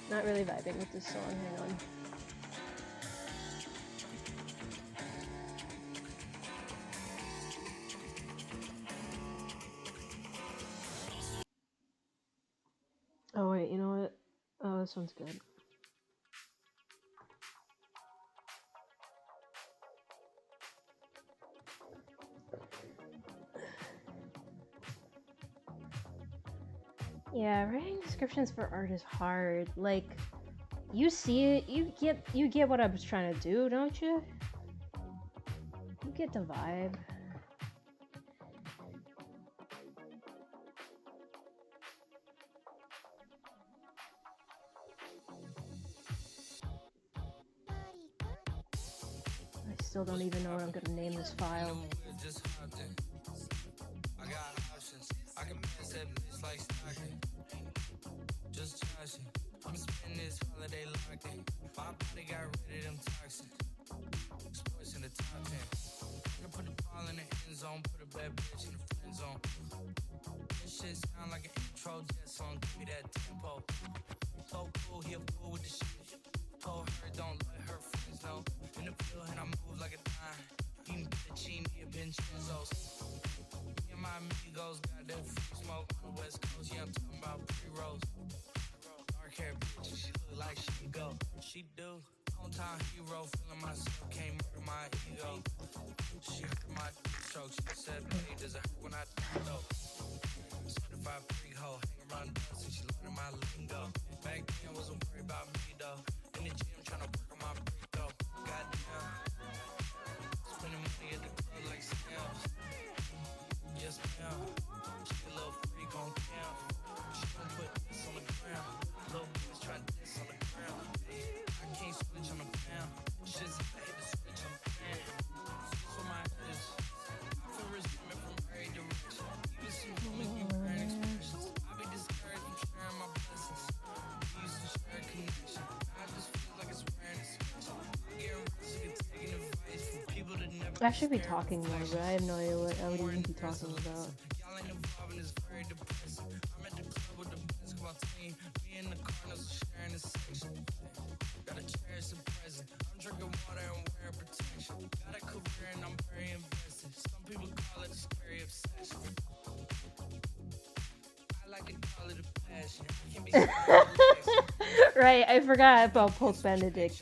Not really vibing with this song, hang on. Oh wait, you know what? Oh, this one's good. Yeah, writing descriptions for art is hard. Like, you see it, you get what I was trying to do, don't you? You get the vibe. I still don't even know what I'm gonna name this file. I got options. I can pass that bitch like stocking. Just joshing. I'm spending this holiday locked in. My body got rid of them toxins. Sports in the top 10. I can put the ball in the end zone, put a bad bitch in the friend zone. This shit sound like an intro jet song. Give me that tempo. So cool, he a fool with the shit. Told her don't let her friends know. In the field and I move like a dime. Eating fettuccine at Vincenzo's. Me and my amigos got that free smoke on the west coast. Yeah, I'm talking about pre-rolls. Dark hair bitch, she look like she go. She do. Hometown hero, feeling myself, can't murder my ego. She heard my stroke, she said, hey, does it hurt when I do? Certified freak hoe, hang around dust and she learning my lingo. Back then, wasn't worried about me though. In the gym, tryna work on my freak though. Goddamn. Spending money at the club like scams. Yes, ma'am. She a little freak on cam. She gon' put this on the ground. Little bitch try to dance on the ground. I can't switch on the pound. Shit's I hit the switch on the pan. So my head is. I feel resentment from every direction. Even some make me burn expressions. I be discouraged from sharing my blessings. We used to share a connection. Now I just feel like it's wearing a switch. I get sick of taking advice from people that never. I should be talking more, but I have no idea what I would even be talking about. Y'all ain't involved and it's very depressing. I'm at the club with the basketball team. Me and the Cardinals are sharing a section. Gotta cherish the present. I'm drinking water and wearing protection. Got a career and I'm very invested. Some people call it a scary obsession. I like to call it a passion. I can be Right, I forgot about Pope Benedict.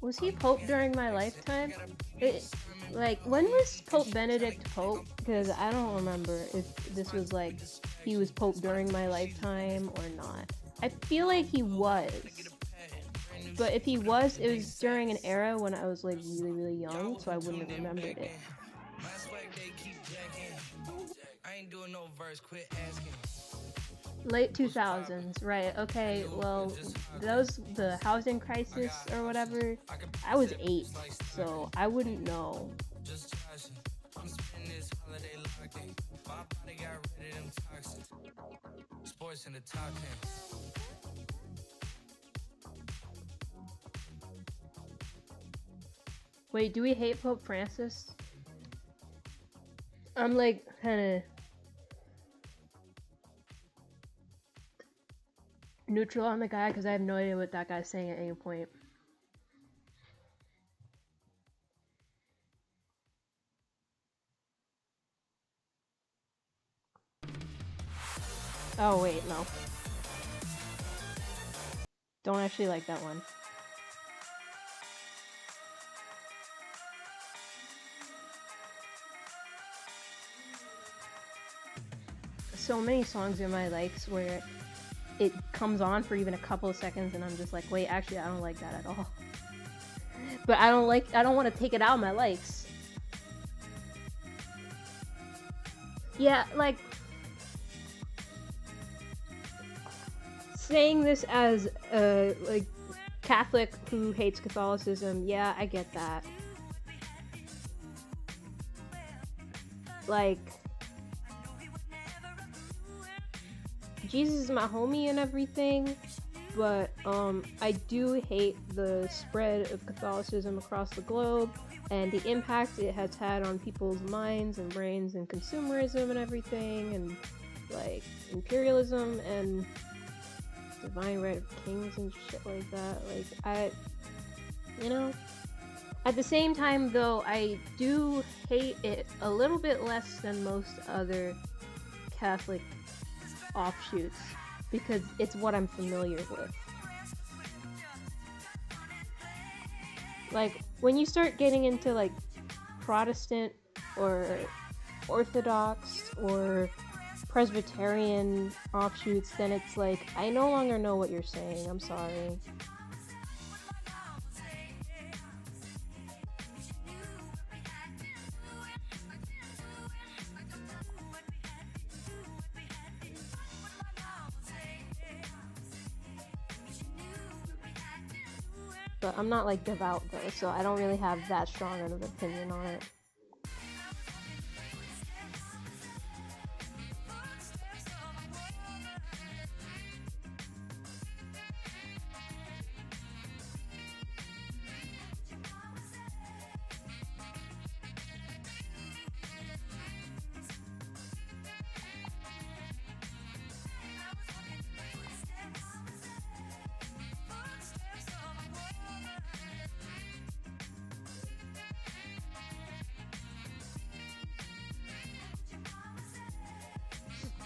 Was he Pope during my lifetime? When was Pope Benedict Pope? Because I don't remember if this was like, he was Pope during my lifetime or not. I feel like he was. But if he was, it was during an era when I was like really, really young, so I wouldn't have remembered it. I ain't doing no verse, quit asking. Late 2000s, right, okay, well, the housing crisis or whatever, I was 8, so I wouldn't know. Just joshing. I'm spending this holiday locked in. My body got rid of them toxins. Sports in the top 10. Wait, do we hate Pope Francis? I'm like, kinda neutral on the guy because I have no idea what that guy's saying at any point. Oh wait, no. Don't actually like that one. So many songs in my likes where it comes on for even a couple of seconds and I'm just like, wait, actually I don't like that at all. But I don't want to take it out of my likes. Yeah, like, saying this as a like Catholic who hates Catholicism, yeah, I get that. Like, Jesus is my homie and everything, but I do hate the spread of Catholicism across the globe and the impact it has had on people's minds and brains and consumerism and everything, and like imperialism and divine right of kings and shit like that. Like, at the same time though, I do hate it a little bit less than most other Catholic offshoots because it's what I'm familiar with. Like, when you start getting into like Protestant or Orthodox or Presbyterian offshoots, then it's like, I no longer know what you're saying. I'm sorry. But I'm not like devout though, so I don't really have that strong of an opinion on it.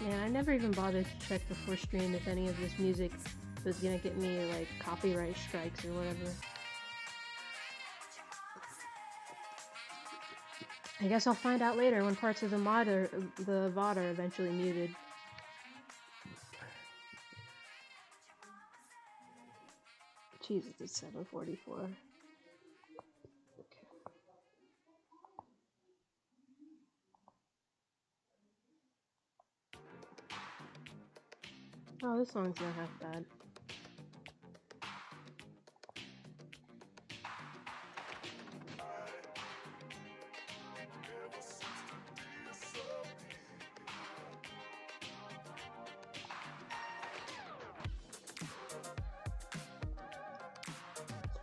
Man, I never even bothered to check before stream if any of this music was gonna get me like copyright strikes or whatever. I guess I'll find out later when parts of the VOD are eventually muted. Jesus, it's 7:44. Oh, this song's not half bad.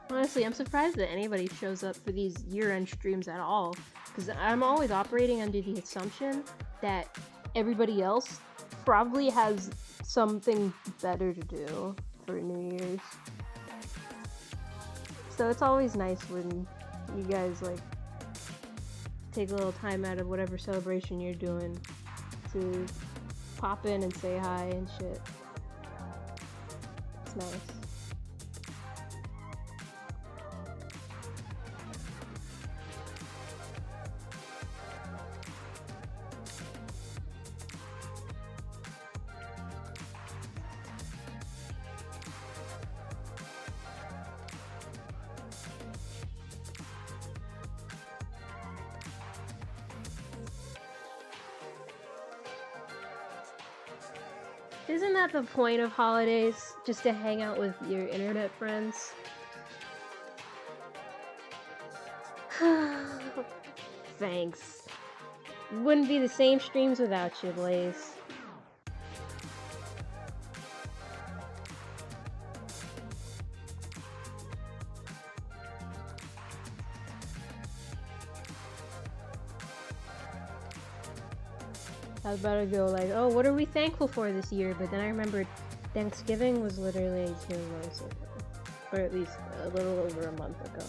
Honestly, I'm surprised that anybody shows up for these year-end streams at all, because I'm always operating under the assumption that everybody else probably has something better to do for New Year's. So it's always nice when you guys like take a little time out of whatever celebration you're doing to pop in and say hi and shit. It's nice. Isn't that the point of holidays? Just to hang out with your internet friends? Thanks. Wouldn't be the same streams without you, Blaze. I was about to go like, oh, what are we thankful for this year? But then I remembered Thanksgiving was literally 2 months ago. Or at least a little over a month ago.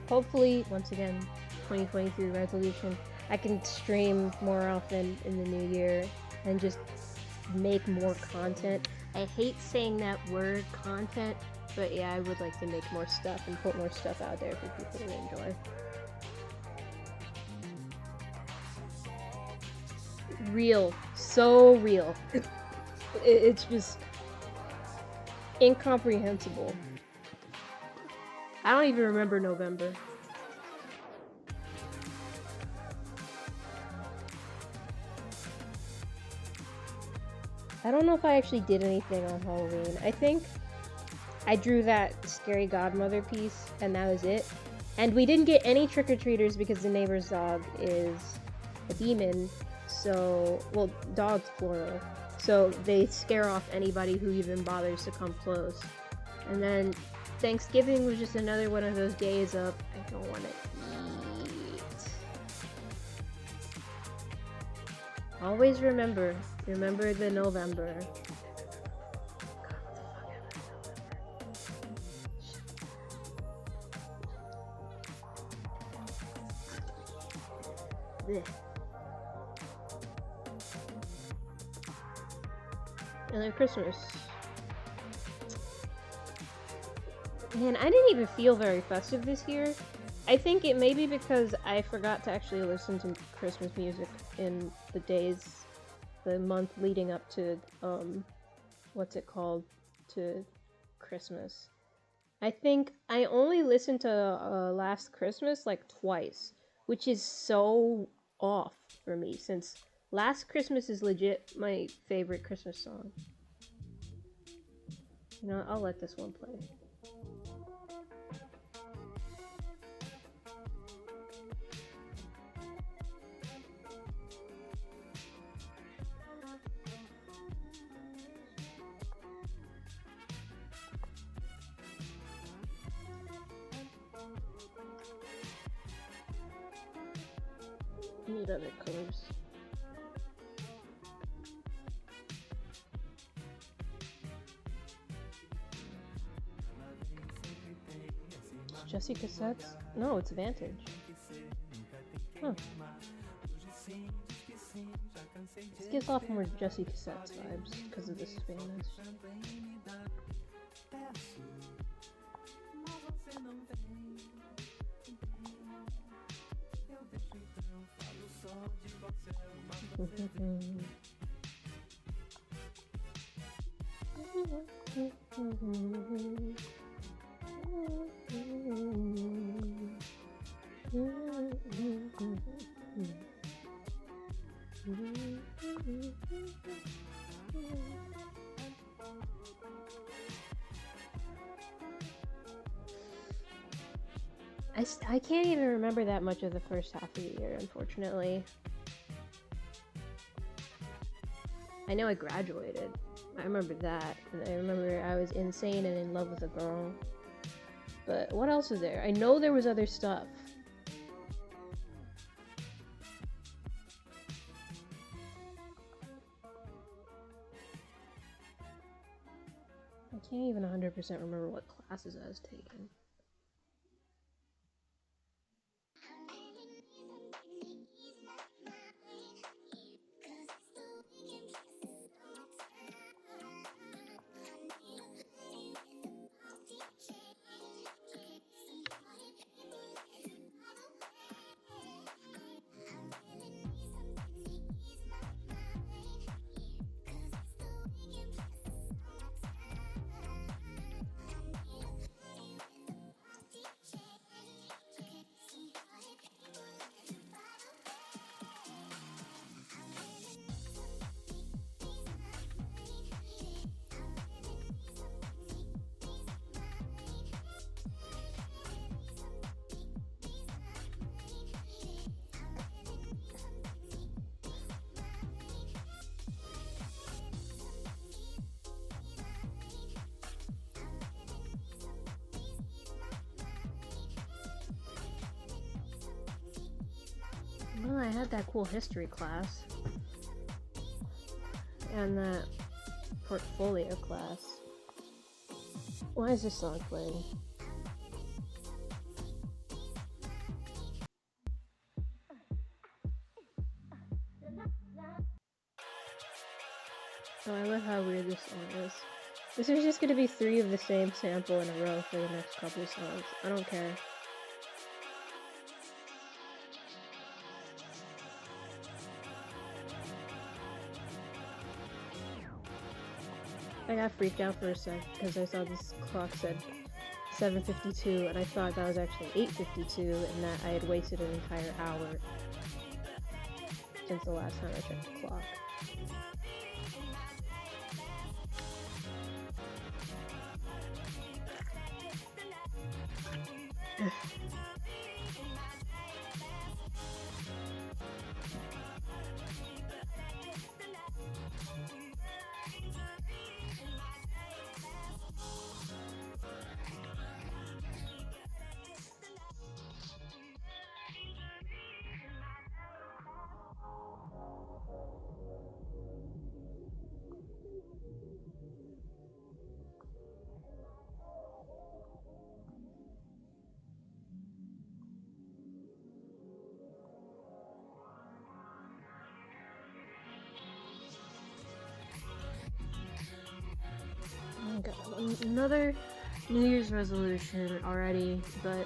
Hopefully, once again, 2023 resolution, I can stream more often in the new year and just make more content. I hate saying that word, content, but yeah, I would like to make more stuff and put more stuff out there for people to enjoy. Real. So real. It's just incomprehensible. I don't even remember November. I don't know if I actually did anything on Halloween. I think I drew that scary godmother piece and that was it. And we didn't get any trick-or-treaters because the neighbor's dog is a demon. So, well, dogs plural. So they scare off anybody who even bothers to come close. And then Thanksgiving was just another one of those days of, I don't want to eat. Always remember the November. Blech. And then Christmas. Man, I didn't even feel very festive this year. I think it may be because I forgot to actually listen to Christmas music in the month leading up to, what's it called, to Christmas. I think I only listened to Last Christmas like twice, which is so off for me since Last Christmas is legit my favorite Christmas song. You know, I'll let this one play. Need other colors. Jesse Cassettes? No, it's Vantage. Huh. This gives off more Jesse Cassettes vibes because of the Spanish. I can't even remember that much of the first half of the year, unfortunately. I know I graduated. I remember that. And I remember I was insane and in love with a girl. But what else was there? I know there was other stuff. I can't even 100% remember what classes I was taking. Well, I had that cool history class. And that portfolio class. Why is this song playing? Oh, I love how weird this song is. This is just gonna be 3 of the same sample in a row for the next couple of songs. I don't care. I got freaked out for a sec because I saw this clock said 7:52 and I thought that was actually 8:52 and that I had wasted an entire hour since the last time I checked the clock. another New Year's resolution already, but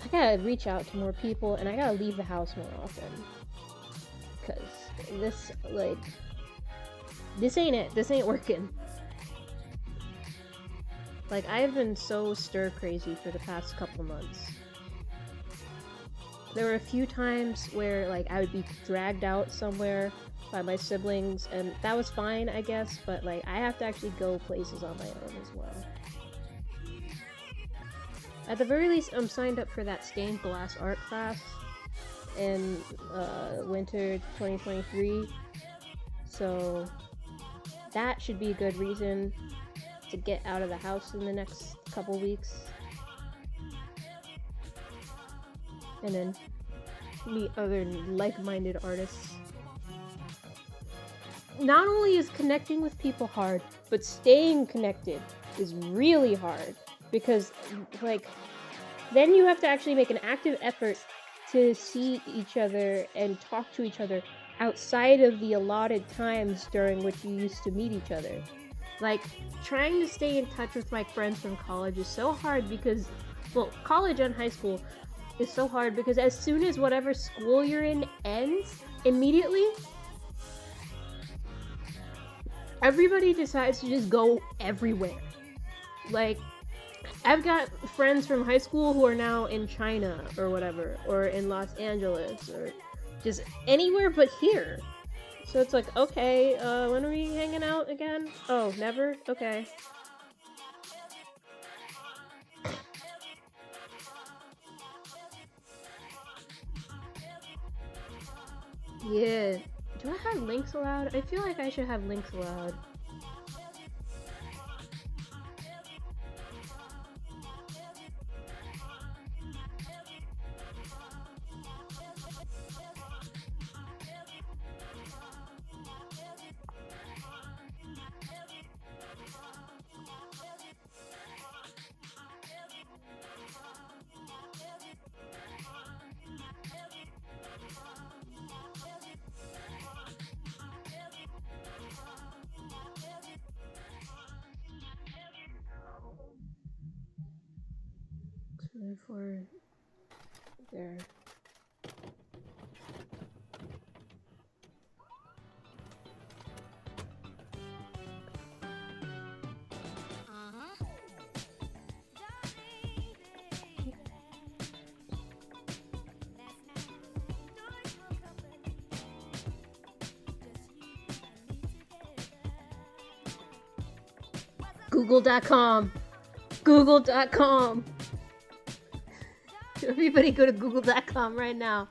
I gotta reach out to more people and I gotta leave the house more often. Cause this, like, this ain't it. This ain't working. Like, I've been so stir crazy for the past couple months. There were a few times where, like, I would be dragged out somewhere by my siblings, and that was fine, I guess, but, like, I have to actually go places on my own as well. At the very least, I'm signed up for that stained glass art class in winter 2023, so that should be a good reason to get out of the house in the next couple weeks. And then meet other like-minded artists. Not only is connecting with people hard, but staying connected is really hard. Because, like, then you have to actually make an active effort to see each other and talk to each other outside of the allotted times during which you used to meet each other. Like, trying to stay in touch with my friends from college is so hard because, well, college and high school is so hard because as soon as whatever school you're in ends, immediately, everybody decides to just go everywhere. Like, I've got friends from high school who are now in China or whatever, or in Los Angeles, or just anywhere but here. So it's like, okay, when are we hanging out again? Oh, never? Okay. Yeah. Do I have links allowed? I feel like I should have links allowed. Therefore, there. Google.com. Google.com. Everybody go to google.com right now.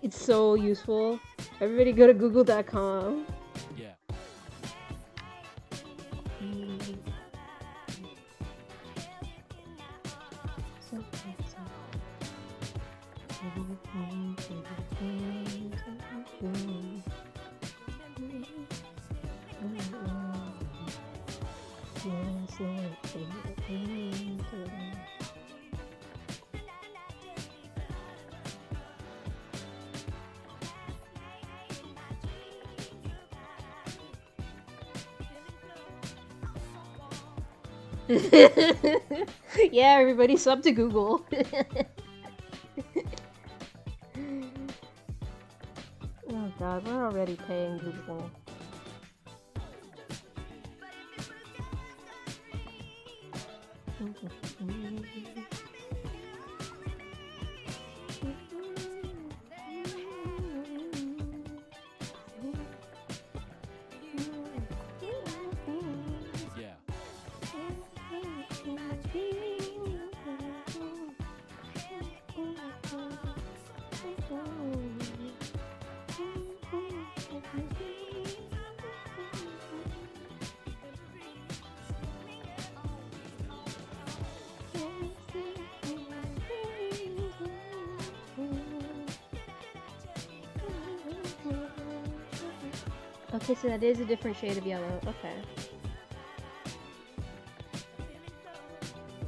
It's so useful. Everybody go to google.com. Yeah. Yeah, everybody sub to Google. Oh god, we're already paying Google. Yeah. Okay, so that is a different shade of yellow. Okay.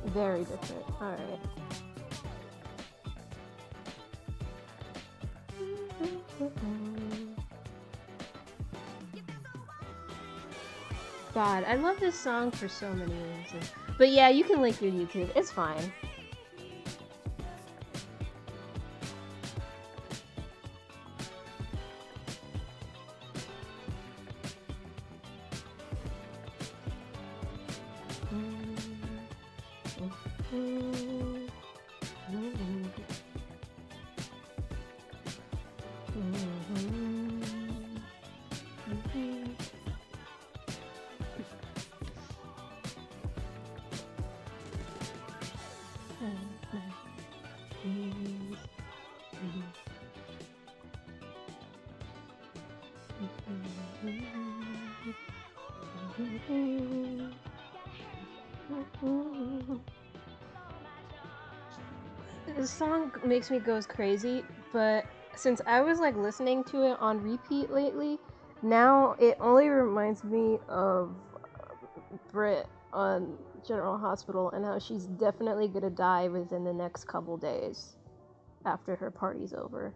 Very different. Alright. God, I love this song for so many reasons. But yeah, you can link your YouTube. It's fine. This song makes me go crazy, but since I was like listening to it on repeat lately, now it only reminds me of Britt on General Hospital and how she's definitely gonna die within the next couple days after her party's over.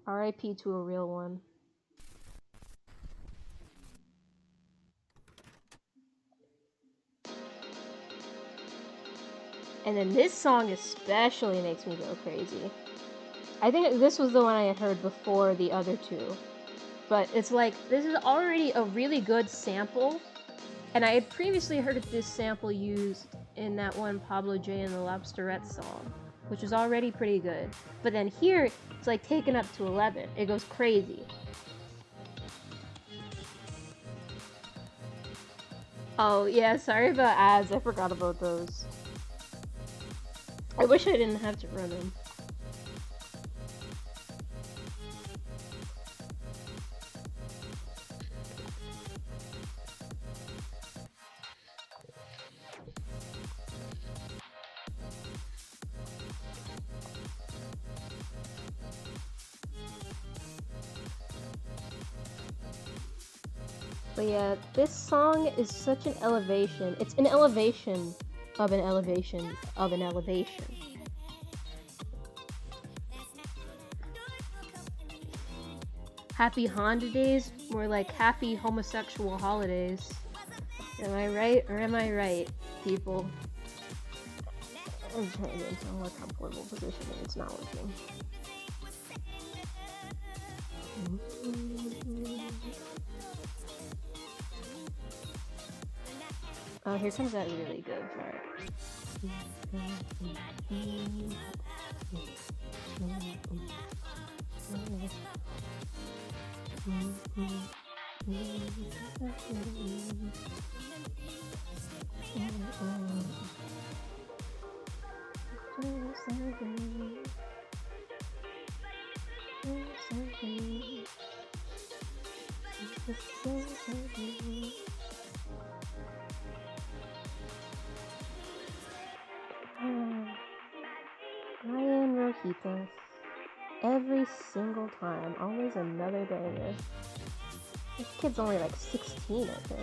R.I.P. to a real one. And then this song especially makes me go crazy. I think this was the one I had heard before the other two. But it's like, this is already a really good sample. And I had previously heard this sample used in that one Pablo J and the Lobsterette song, which was already pretty good. But then here, it's like taken up to 11. It goes crazy. Oh yeah, sorry about ads. I forgot about those. I wish I didn't have to run them. But yeah, this song is such an elevation. It's an elevation of an elevation of an elevation. Happy Honda days, more like happy homosexual holidays. Am I right or am I right, people? I'm trying to get into a more comfortable position and it's not working. Oh, here comes that really good part. Ryan Rojitas. Every single time. Always another banger. This kid's only like 16, I think.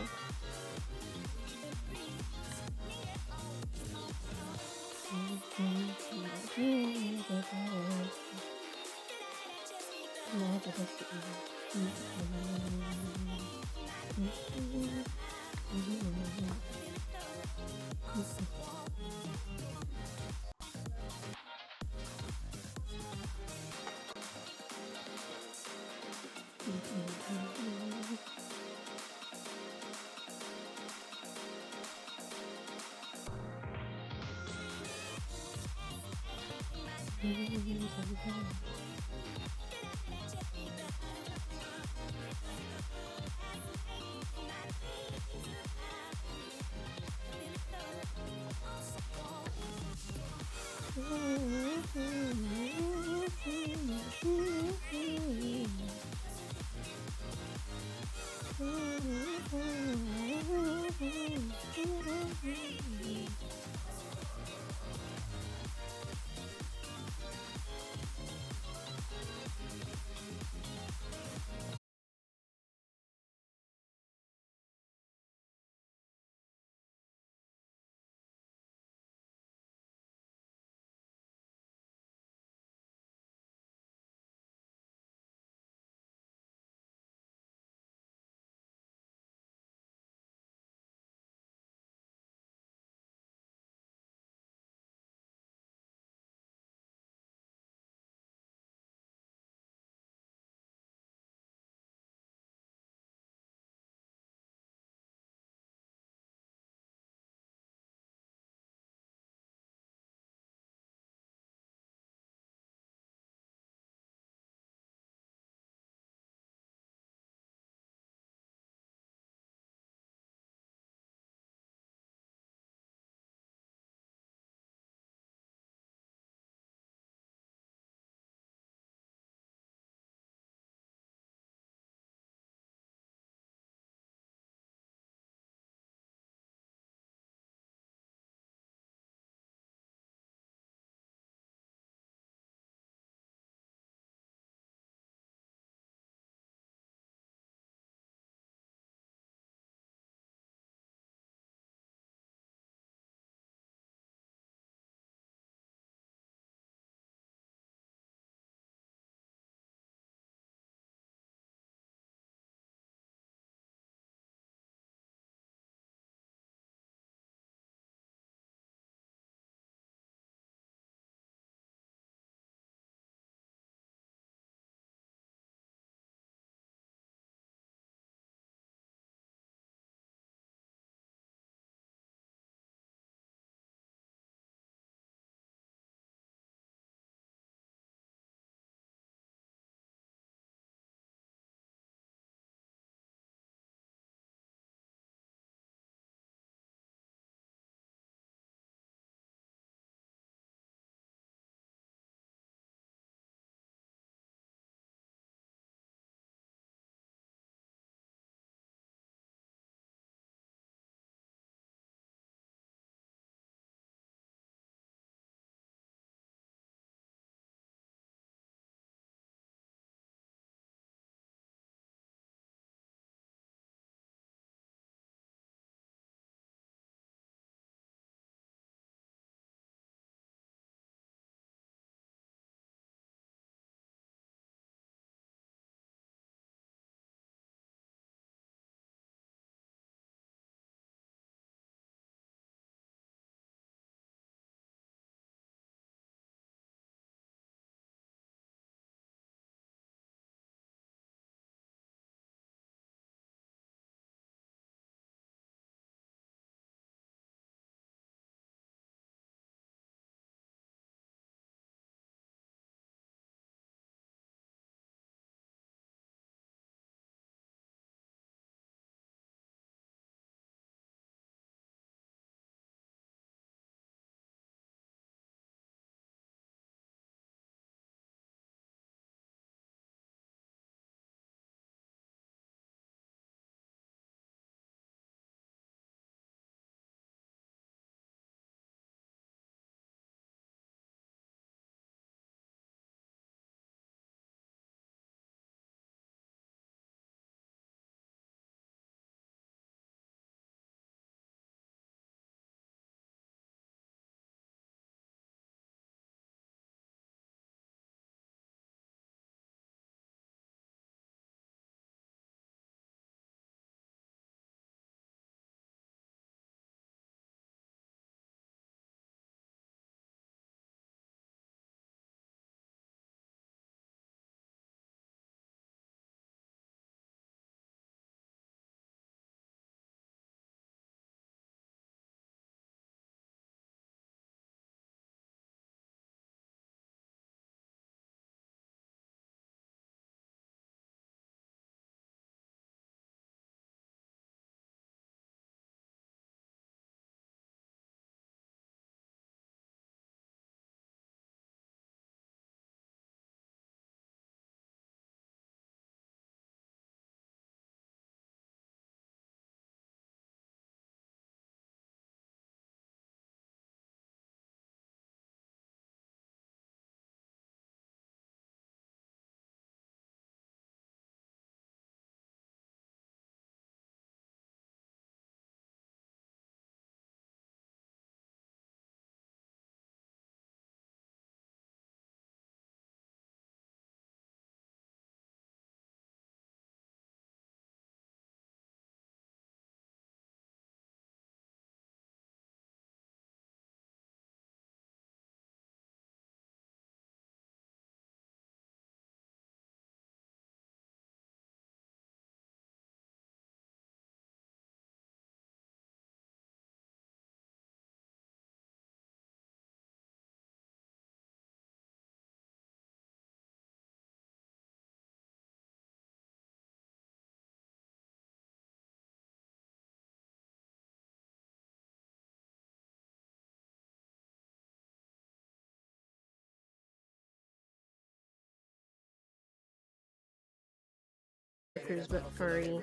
characters but furry.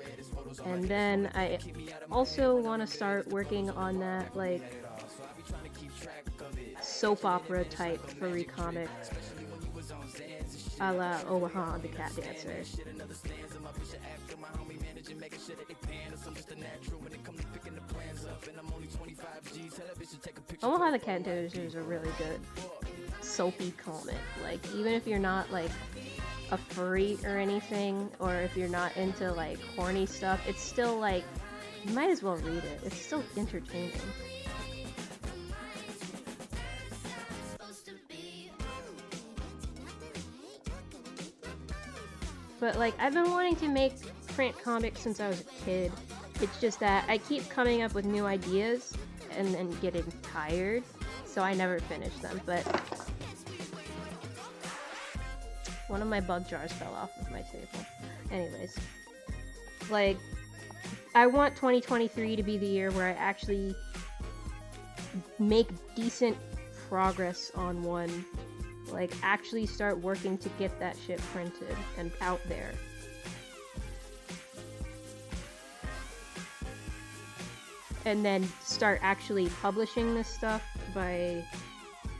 And then I also want to start working on that, like, soap opera type furry comic a la Omaha the Cat Dancer. Omaha the Cat Dancer is a really good soapy comic. Like, even if you're not like a furry or anything, or if you're not into like horny stuff, it's still like, you might as well read it. It's still entertaining. But like, I've been wanting to make print comics since I was a kid. It's just that I keep coming up with new ideas and then getting tired, so I never finish them. But one of my bug jars fell off of my table. Anyways, like, I want 2023 to be the year where I actually make decent progress on one. Like, actually start working to get that shit printed and out there. And then start actually publishing this stuff by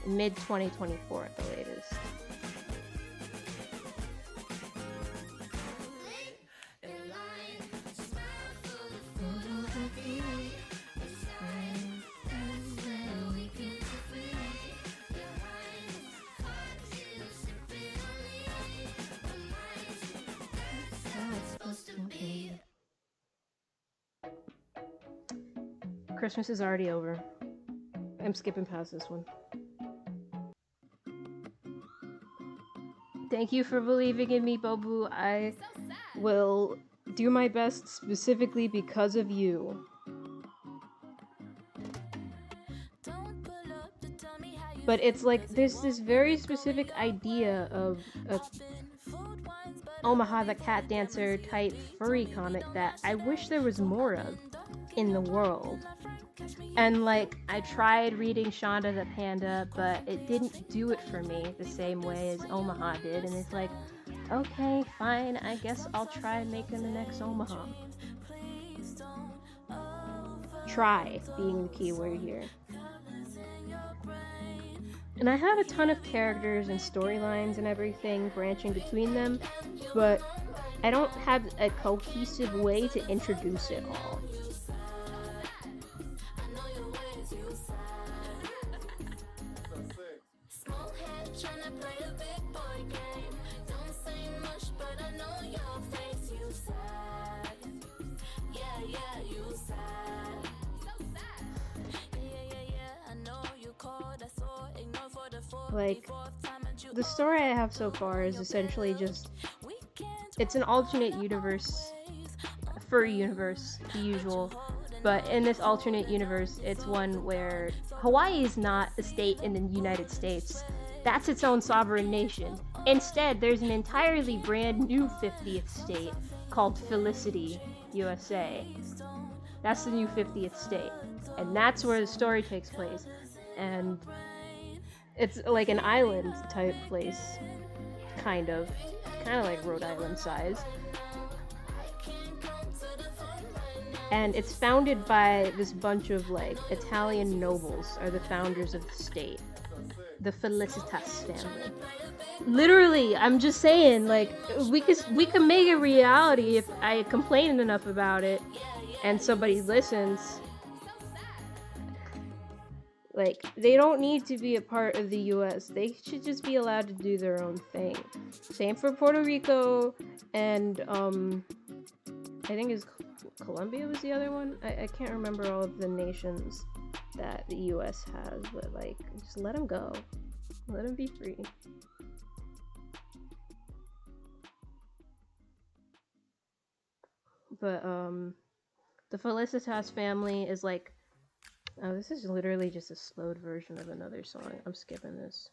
mid-2024 at the latest. Christmas is already over. I'm skipping past this one. Thank you for believing in me, Bobu. I will do my best specifically because of you. But it's like, there's this very specific idea of a Omaha the Cat Dancer type furry comic that I wish there was more of in the world. And like, I tried reading Shonda the Panda, but it didn't do it for me the same way as Omaha did, and it's like, okay, fine, I guess I'll try making the next Omaha. Try being the key word here. And I have a ton of characters and storylines and everything branching between them, but I don't have a cohesive way to introduce it all. Like, the story I have so far is essentially just, it's an alternate universe, furry universe, the usual, but in this alternate universe, it's one where Hawaii is not a state in the United States. That's its own sovereign nation. Instead, there's an entirely brand new 50th state called Felicity, USA. That's the new 50th state, and that's where the story takes place. And it's like an island type place, kind of like Rhode Island size. And it's founded by this bunch of like Italian nobles are the founders of the state. The Felicitas family. Literally, I'm just saying, like, we could make it reality if I complain enough about it and somebody listens. Like, they don't need to be a part of the US. They should just be allowed to do their own thing. Same for Puerto Rico, and I think it's Colombia was the other one. I can't remember all of the nations that the US has, but like, just let them go. Let them be free. But the Felicitas family is like, oh, this is literally just a slowed version of another song. I'm skipping this.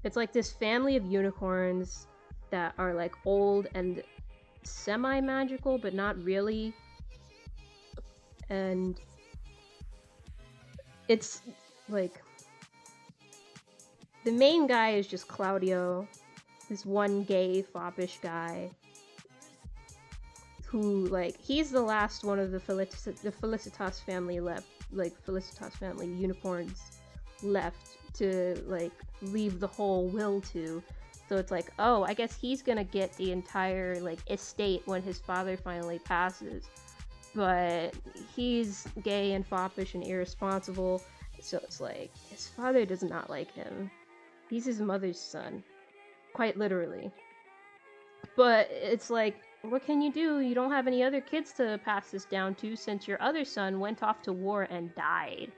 It's like this family of unicorns that are like old and semi-magical, but not really. And it's like, the main guy is just Claudio, this one gay foppish guy who, like, he's the last one of the Felicitas family left, like, Felicitas family unicorns left to, like, leave the whole will to. So it's like, oh, I guess he's gonna get the entire, like, estate when his father finally passes. But he's gay and foppish and irresponsible, so it's like, his father does not like him. He's his mother's son. Quite literally. But it's like, what can you do? You don't have any other kids to pass this down to since your other son went off to war and died.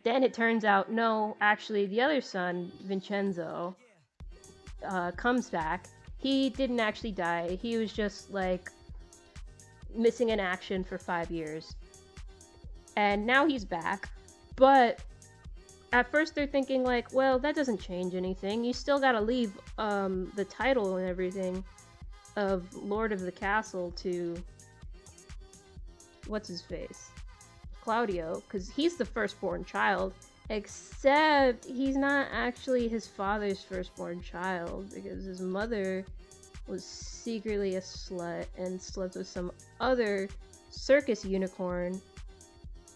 Then it turns out, no, actually, the other son, Vincenzo, comes back. He didn't actually die. He was just, like, missing in action for 5 years. And now he's back. But at first they're thinking, like, well, that doesn't change anything. You still gotta leave the title and everything of Lord of the Castle to what's his face? Claudio, because he's the firstborn child, except he's not actually his father's firstborn child, because his mother was secretly a slut and slept with some other circus unicorn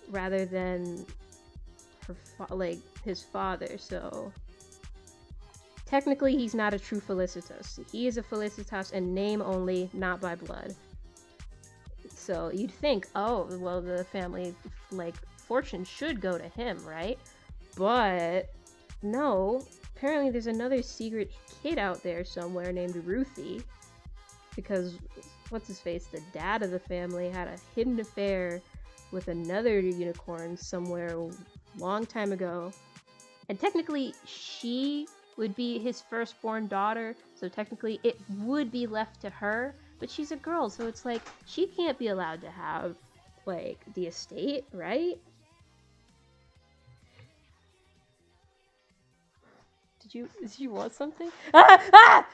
rather than her his father. So technically he's not a true Felicitas. He is a Felicitas in name only, not by blood. So you'd think, oh, well, the family, like, fortune should go to him, right? But no, apparently there's another secret kid out there somewhere named Ruthie, because what's his face, the dad of the family, had a hidden affair with another unicorn somewhere a long time ago, and technically she would be his firstborn daughter, so technically it would be left to her, but she's a girl, so it's like, she can't be allowed to have, like, the estate, right? Did you want something? Ah! Ah!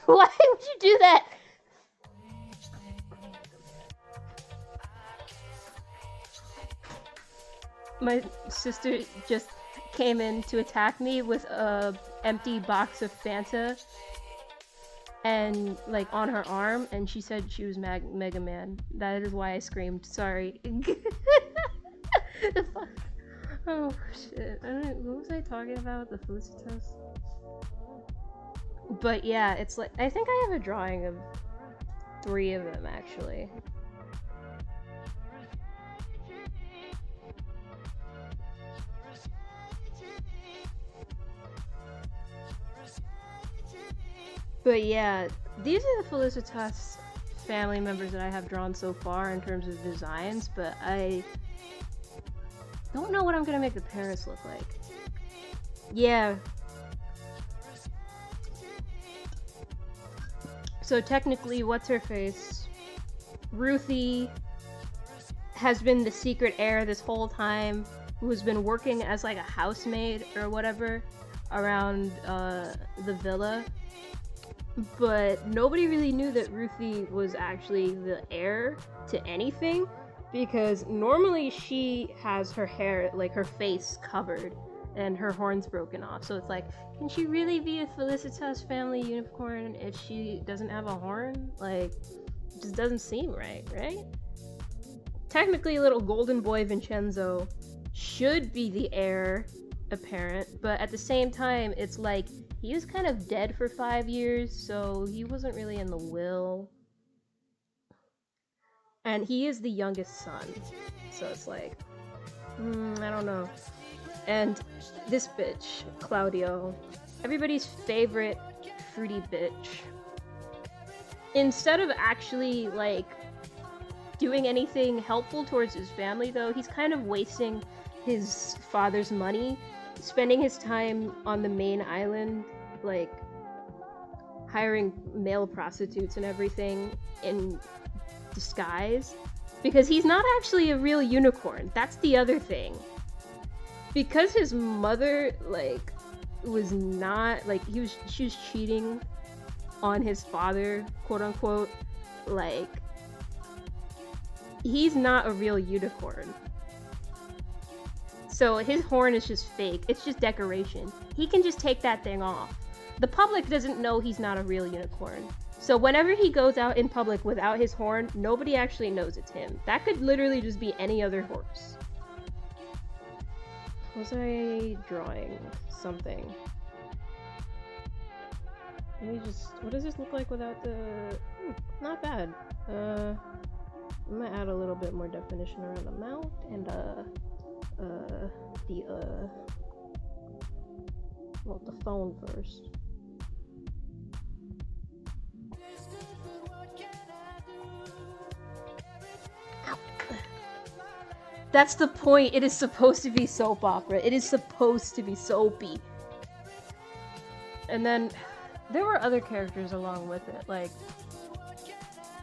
Why would you do that? My sister just came in to attack me with a empty box of Fanta and, like, on her arm, and she said she was Mega Man. That is why I screamed. Sorry. Oh shit! What was I talking about? The Felicitas? But yeah, it's like, I think I have a drawing of 3 of them actually. But yeah, these are the Felicitas family members that I have drawn so far in terms of designs, but I don't know what I'm gonna make the parents look like. Yeah. So technically, what's her face? Ruthie has been the secret heir this whole time, who has been working as, like, a housemaid or whatever around the villa. But nobody really knew that Ruthie was actually the heir to anything, because normally she has her hair, like, her face covered and her horns broken off. So it's like, can she really be a Felicitas family unicorn if she doesn't have a horn? Like, it just doesn't seem right? Technically, little golden boy Vincenzo should be the heir apparent, but at the same time, it's like, he was kind of dead for 5 years, so he wasn't really in the will. And he is the youngest son, so it's like, I don't know. And this bitch, Claudio, everybody's favorite fruity bitch. Instead of actually, like, doing anything helpful towards his family, though, he's kind of wasting his father's money, spending his time on the main island, like, hiring male prostitutes and everything in disguise, because he's not actually a real unicorn. That's the other thing. Because his mother, like, was not, like, she was cheating on his father, quote unquote, like, he's not a real unicorn. So his horn is just fake. It's just decoration. He can just take that thing off. the public doesn't know he's not a real unicorn. So whenever he goes out in public without his horn, nobody actually knows it's him. That could literally just be any other horse. Was I drawing something? Let me just... What does this look like without the... not bad. I'm gonna add a little bit more definition around the mouth and well, the phone first. Ow. That's the point. It is supposed to be soap opera. It is supposed to be soapy. And then there were other characters along with it, like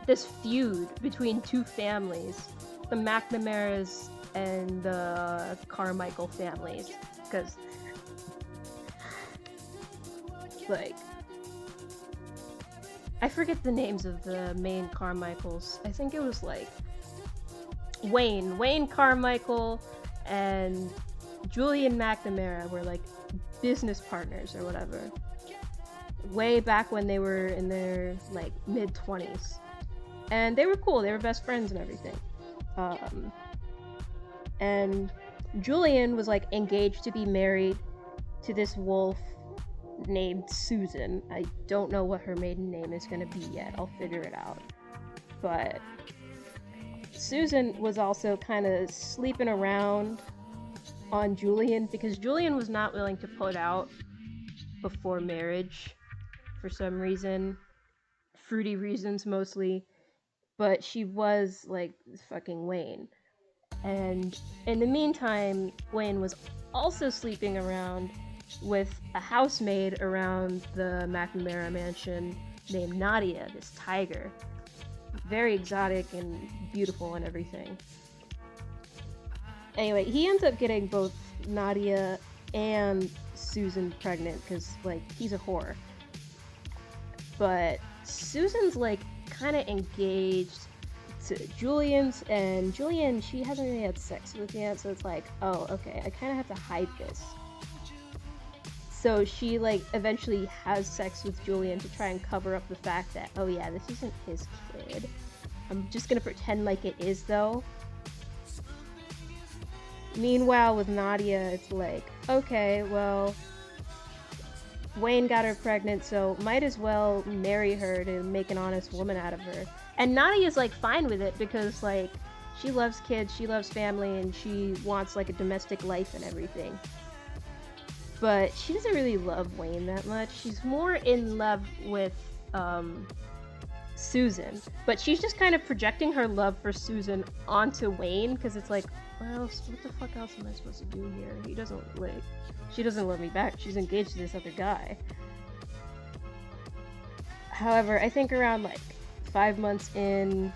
this feud between two families, the McNamara's and the Carmichael families, because like I forget the names of the main Carmichaels. I think it was like Wayne Carmichael and Julian McNamara were like business partners or whatever, way back when they were in their like mid-20s. And they were cool, they were best friends and everything. And Julian was like engaged to be married to this wolf named Susan. I don't know what her maiden name is gonna be yet, I'll figure it out. But Susan was also kind of sleeping around on Julian because Julian was not willing to put out before marriage for some reason. Fruity reasons mostly. But she was like fucking Wayne. And in the meantime, Wayne was also sleeping around with a housemaid around the McNamara mansion named Nadia, this tiger. Very exotic and beautiful and everything. Anyway, he ends up getting both Nadia and Susan pregnant because, like, he's a whore. But Susan's, like, kind of engaged to Julian's, and Julian, she hasn't really had sex with yet, so it's like, oh, okay, I kind of have to hide this. So she, like, eventually has sex with Julian to try and cover up the fact that, oh yeah, this isn't his kid. I'm just gonna pretend like it is, though. Meanwhile, with Nadia, it's like, okay, well, Wayne got her pregnant, so might as well marry her to make an honest woman out of her. And Nadia's, like, fine with it because, like, she loves kids, she loves family, and she wants, like, a domestic life and everything. But she doesn't really love Wayne that much. She's more in love with, Susan. But she's just kind of projecting her love for Susan onto Wayne, because it's like, well, what the fuck else am I supposed to do here? He doesn't, like, she doesn't love me back. She's engaged to this other guy. However, I think around, like, 5 months in,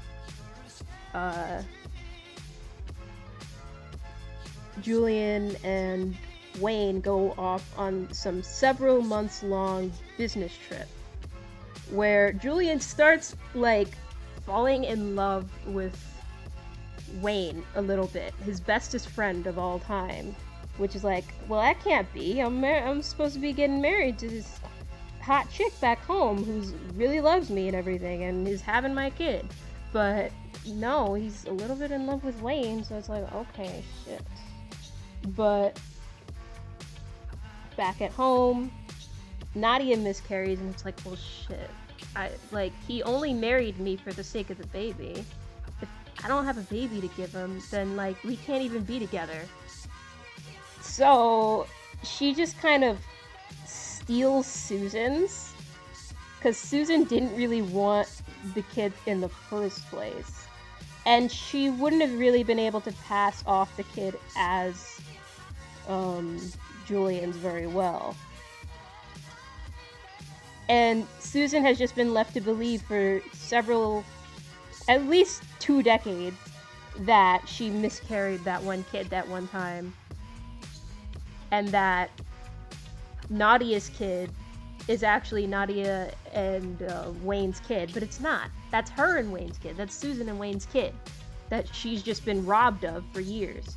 Julian and Wayne go off on some several months long business trip where Julian starts, like, falling in love with Wayne a little bit, his bestest friend of all time, which is like, well, that can't be. I'm supposed to be getting married to this hot chick back home who really loves me and everything and is having my kid. But no, he's a little bit in love with Wayne, so it's like, okay, shit. But back at home, Nadia miscarries, and it's like, well, shit. He only married me for the sake of the baby. If I don't have a baby to give him, then, like, we can't even be together. So she just kind of steals Susan's, because Susan didn't really want the kid in the first place. And she wouldn't have really been able to pass off the kid as Julian's very well. And Susan has just been left to believe for at least 2 decades, that she miscarried that one kid that one time. And that Nadia's kid is actually Nadia and Wayne's kid, but it's not. That's her and Wayne's kid. That's Susan and Wayne's kid that she's just been robbed of for years,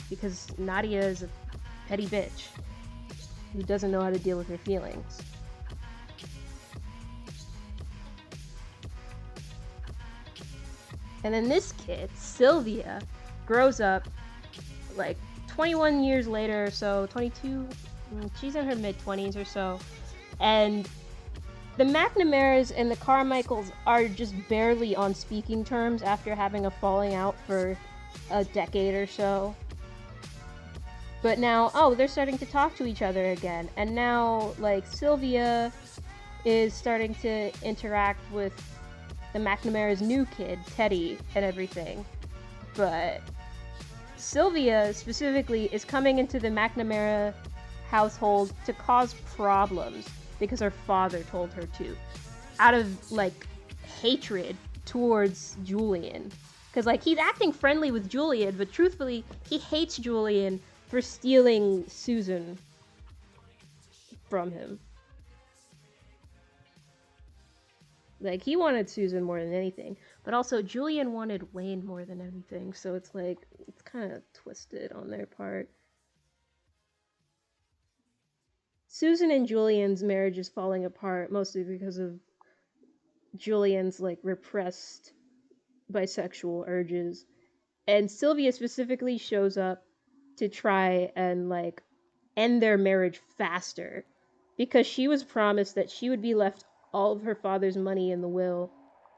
because Nadia is a petty bitch who doesn't know how to deal with her feelings. And then this kid, Sylvia, grows up like 21 years later or so, 22, she's in her mid-20s or so, and the McNamaras and the Carmichaels are just barely on speaking terms after having a falling out for a decade or so. But now, they're starting to talk to each other again, and now, like, Sylvia is starting to interact with the McNamara's new kid, Teddy, and everything. But Sylvia, specifically, is coming into the McNamara household to cause problems because her father told her to. Out of, like, hatred towards Julian. Because, like, he's acting friendly with Julian, but truthfully, he hates Julian for stealing Susan from him. Like, he wanted Susan more than anything. But also, Julian wanted Wayne more than anything. So it's like, it's kind of twisted on their part. Susan and Julian's marriage is falling apart, mostly because of Julian's, like, repressed bisexual urges. And Sylvia specifically shows up to try and, like, end their marriage faster. Because she was promised that she would be left all of her father's money in the will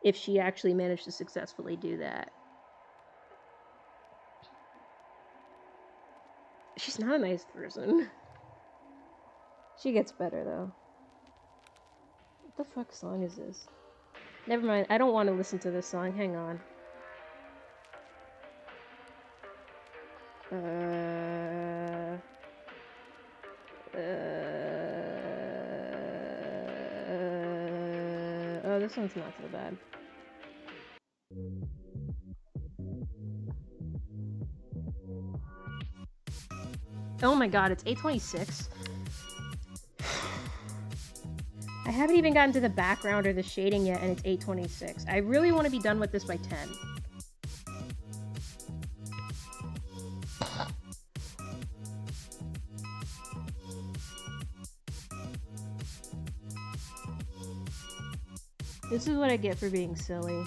if she actually managed to successfully do that. She's not a nice person. She gets better, though. What the fuck song is this? Never mind, I don't want to listen to this song. Hang on. Oh, this one's not so bad. Oh my god, it's 8:26. I haven't even gotten to the background or the shading yet, and it's 8:26. I really want to be done with this by 10. This is what I get for being silly.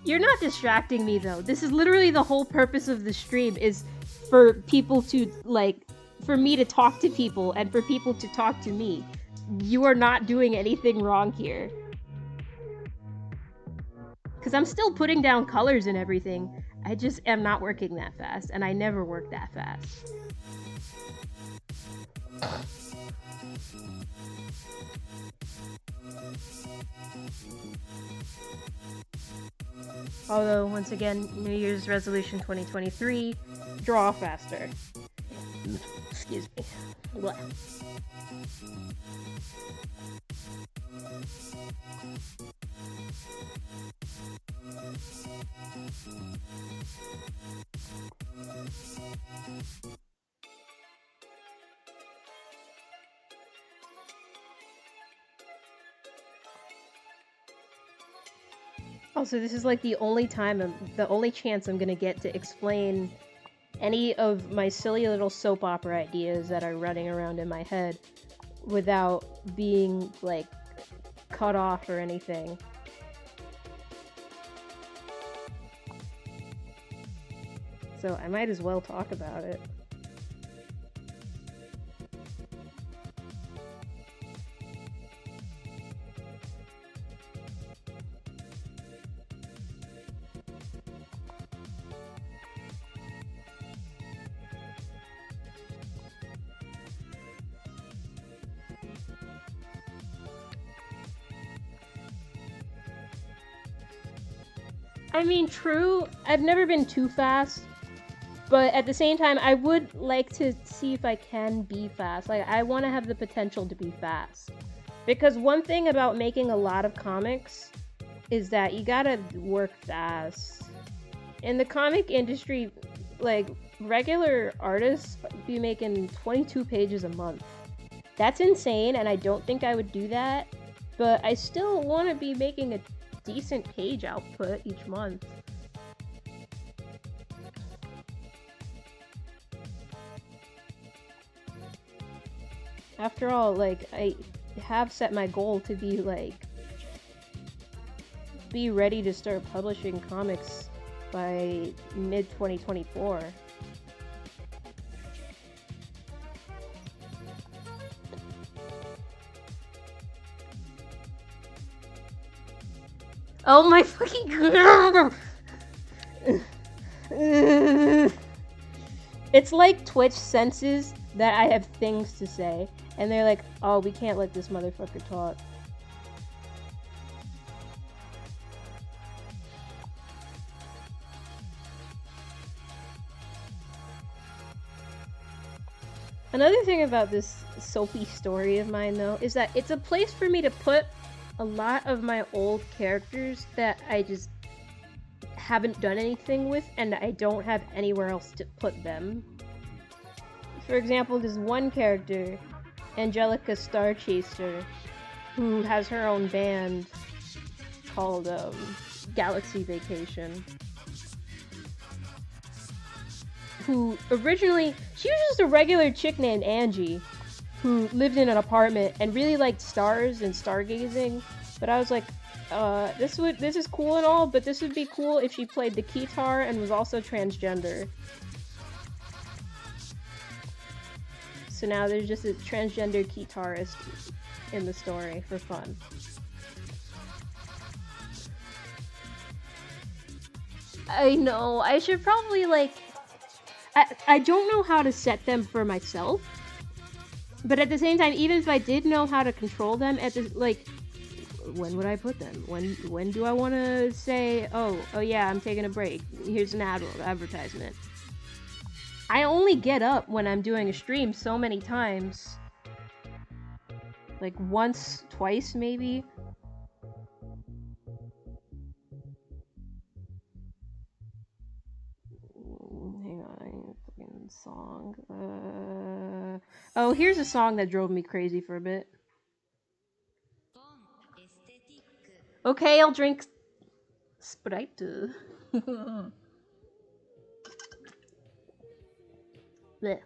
You're not distracting me, though. This is literally the whole purpose of the stream, is for people to, like, for me to talk to people and for people to talk to me. You are not doing anything wrong here. Because I'm still putting down colors and everything. I just am not working that fast, and I never work that fast. Although, once again, New Year's resolution 2023, draw faster. Excuse me. Blah. Also, this is like the only chance I'm gonna get to explain any of my silly little soap opera ideas that are running around in my head without being, like, cut off or anything. So I might as well talk about it. I mean, true, I've never been too fast, But at the same time, I would like to see if I can be fast. Like, I want to have the potential to be fast. Because one thing about making a lot of comics is that you gotta work fast. In the comic industry, like, regular artists be making 22 pages a month. That's insane, and I don't think I would do that. But I still want to be making a decent page output each month. After all, like, I have set my goal to be, like, be ready to start publishing comics by mid-2024. Oh my fucking god! It's like Twitch senses that I have things to say, and they're like, oh, we can't let this motherfucker talk. Another thing about this soapy story of mine, though, is that it's a place for me to put a lot of my old characters that I just haven't done anything with, and I don't have anywhere else to put them. For example, there's one character, Angelica Starchaser, who has her own band called Galaxy Vacation. Who originally, she was just a regular chick named Angie, who lived in an apartment and really liked stars and stargazing. But I was like, this is cool and all, but this would be cool if she played the guitar and was also transgender. So now there's just a transgender guitarist in the story for fun. I know, I should probably, like, I don't know how to set them for myself, but at the same time, even if I did know how to control them, at the, like, when would I put them? When do I want to say, oh yeah, I'm taking a break, here's an advertisement. I only get up when I'm doing a stream so many times. Like, once, twice, maybe. Hang on, I need a fucking song. Oh, here's a song that drove me crazy for a bit. Okay, I'll drink Sprite. Blech.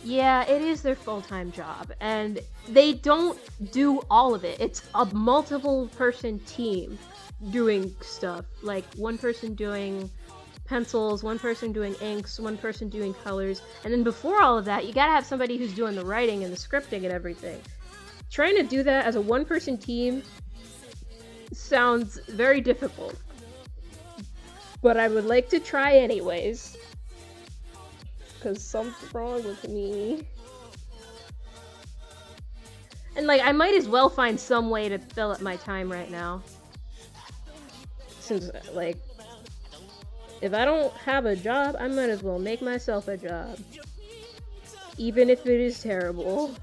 Yeah, it is their full-time job, and they don't do all of it. It's a multiple-person team doing stuff. Like, one person doing pencils, one person doing inks, one person doing colors, and then before all of that, you gotta have somebody who's doing the writing and the scripting and everything. Trying to do that as a one-person team sounds very difficult, but I would like to try anyways, because something's wrong with me. And, like, I might as well find some way to fill up my time right now, since, like, if I don't have a job, I might as well make myself a job, even if it is terrible.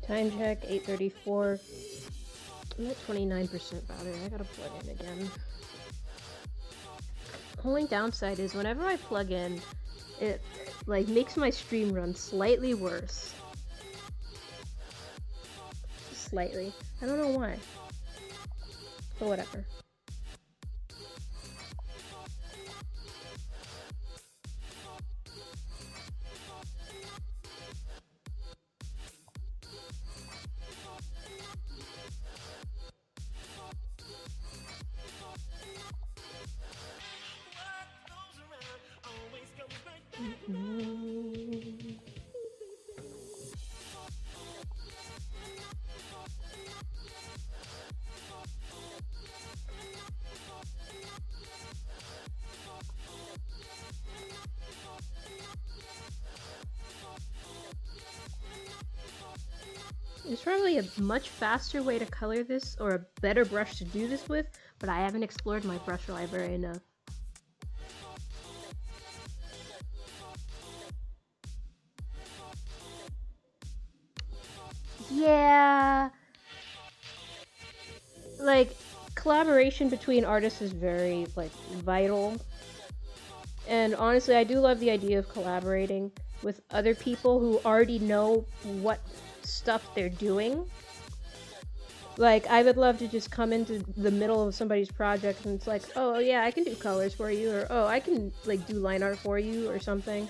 Time check, 8:34. I'm at 29% battery. I gotta plug in again. Only downside is whenever I plug in, like, makes my stream run slightly worse. Slightly. I don't know why. But whatever. There's probably a much faster way to color this, or a better brush to do this with, but I haven't explored my brush library enough. Yeah, like, collaboration between artists is very, like, vital. And honestly, I do love the idea of collaborating with other people who already know what stuff they're doing. Like, I would love to just come into the middle of somebody's project and it's like, oh yeah, I can do colors for you, or oh, I can, like, do line art for you, or something.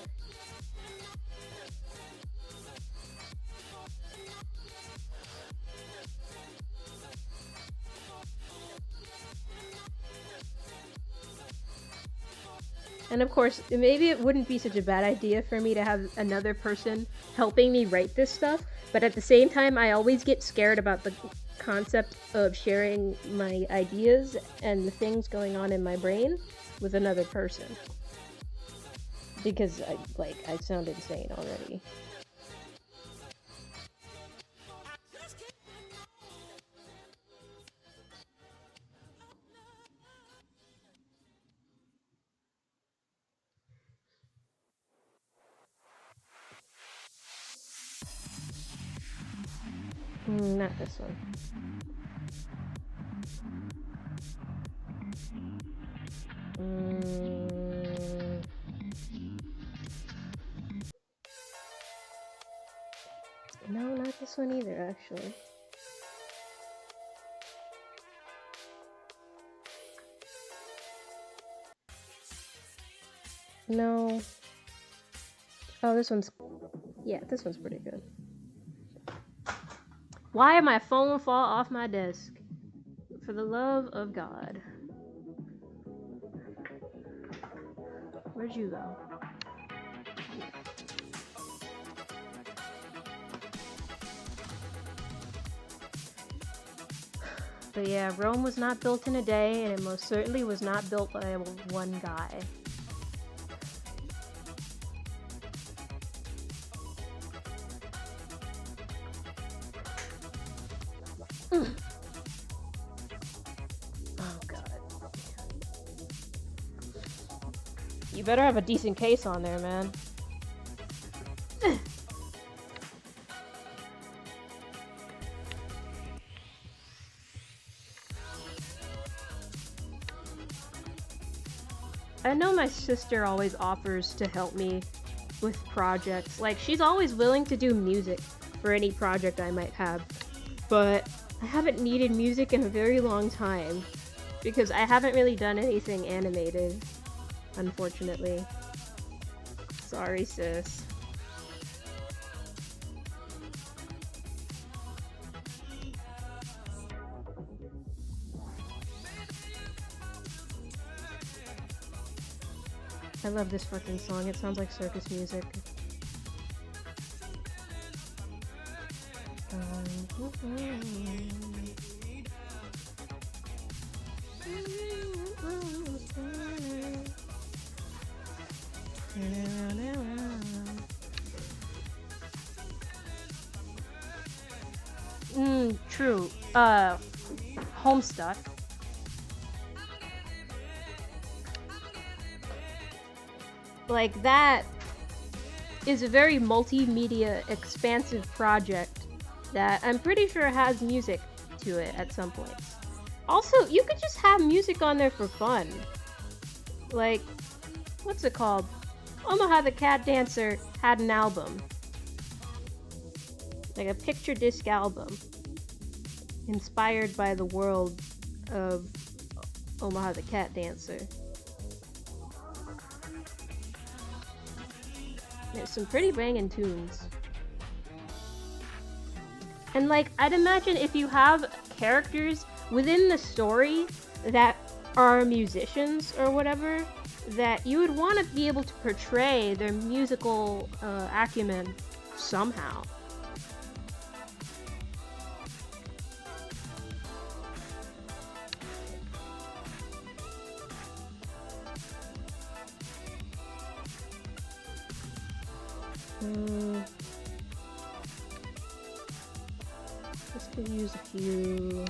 And of course, maybe it wouldn't be such a bad idea for me to have another person helping me write this stuff, but at the same time, I always get scared about the concept of sharing my ideas and the things going on in my brain with another person. Because, I sound insane already. Not this one. No, not this one either, actually. No. Oh, this one's... Yeah, this one's pretty good. Why did my phone fall off my desk? For the love of God. Where'd you go? But yeah, Rome was not built in a day, and it most certainly was not built by one guy. Oh god. You better have a decent case on there, man. I know my sister always offers to help me with projects. Like, she's always willing to do music for any project I might have. But I haven't needed music in a very long time because I haven't really done anything animated, unfortunately. Sorry, sis. I love this fucking song. It sounds like circus music. True. Homestuck. Like, that is a very multimedia expansive project that I'm pretty sure has music to it at some points. Also, you could just have music on there for fun. Like, what's it called? Omaha the Cat Dancer had an album. Like a picture disc album. Inspired by the world of Omaha the Cat Dancer. There's some pretty banging tunes. And like, I'd imagine if you have characters within the story that are musicians or whatever, that you would want to be able to portray their musical acumen somehow. This could use a few.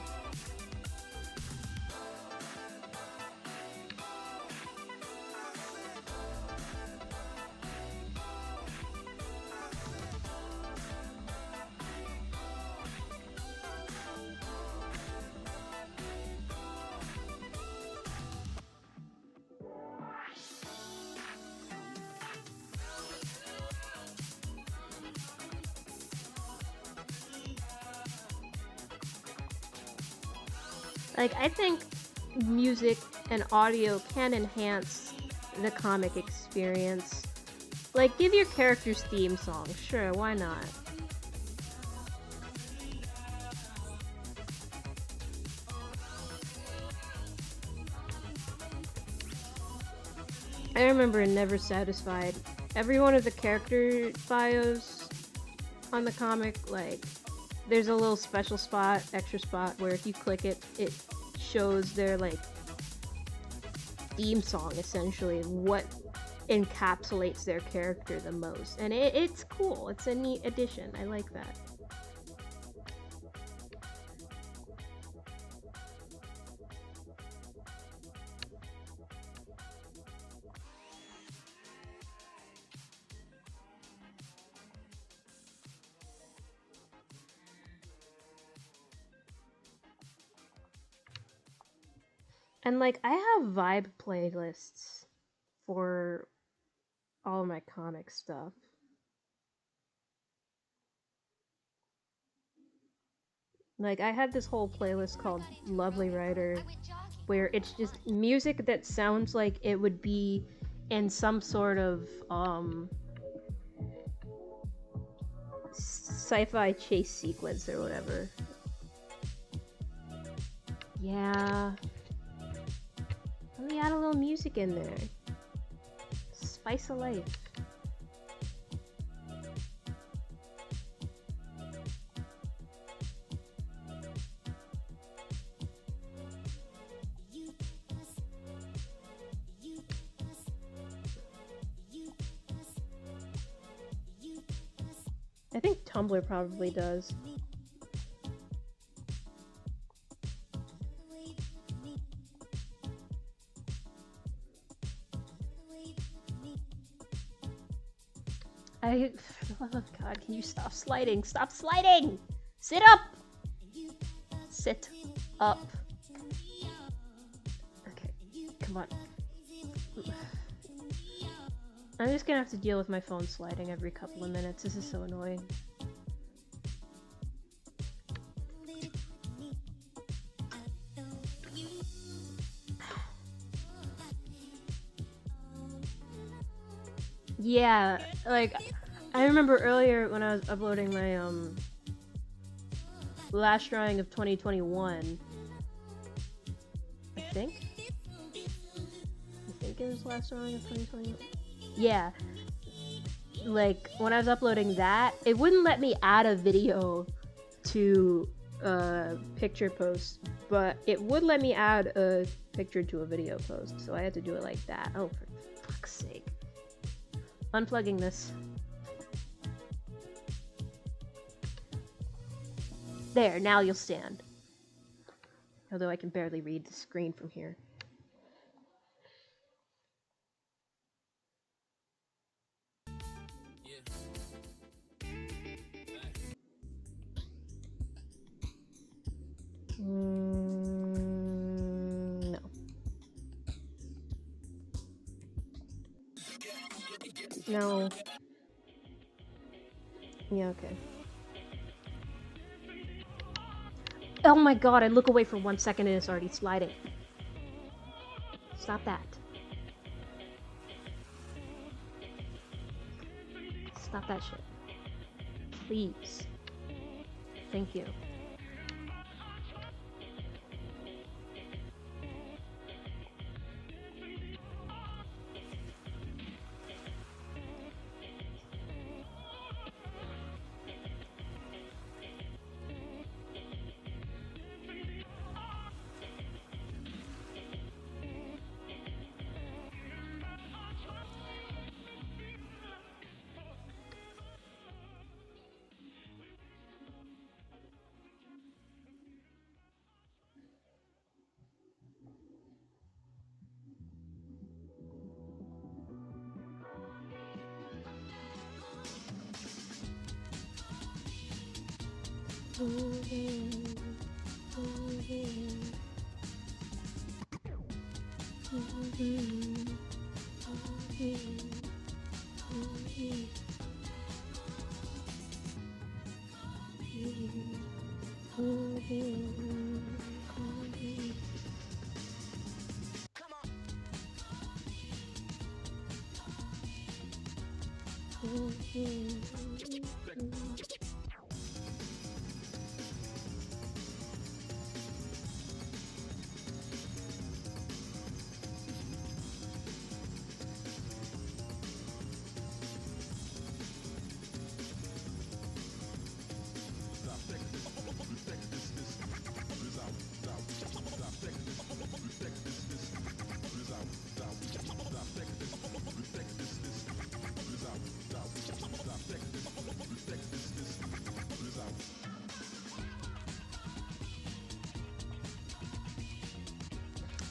Like, I think music and audio can enhance the comic experience. Like, give your characters theme songs, sure, why not? I remember in Never Satisfied, every one of the character bios on the comic, like, there's a little special spot, extra spot, where if you click it, it shows their, like, theme song, essentially, what encapsulates their character the most. And it's cool. It's a neat addition. I like that. And like, I have vibe playlists for all my comic stuff. Like, I had this whole playlist called Lovely Writer, where it's just music that sounds like it would be in some sort of sci-fi chase sequence or whatever. Yeah. Let me add a little music in there. Spice of life. I think Tumblr probably does. For the love of God, can you stop sliding? Stop sliding! Sit up! Sit up. Okay, come on. I'm just gonna have to deal with my phone sliding every couple of minutes. This is so annoying. Yeah, like, I remember earlier when I was uploading my, last drawing of 2021, I think it was last drawing of 2021. Yeah, like, when I was uploading that, it wouldn't let me add a video to a picture post, but it would let me add a picture to a video post, so I had to do it like that. Oh, for fuck's sake. Unplugging this. There, now you'll stand. Although I can barely read the screen from here. No. No. Yeah, okay. Oh my god, I look away for 1 second and it's already sliding. Stop that. Stop that shit. Please. Thank you.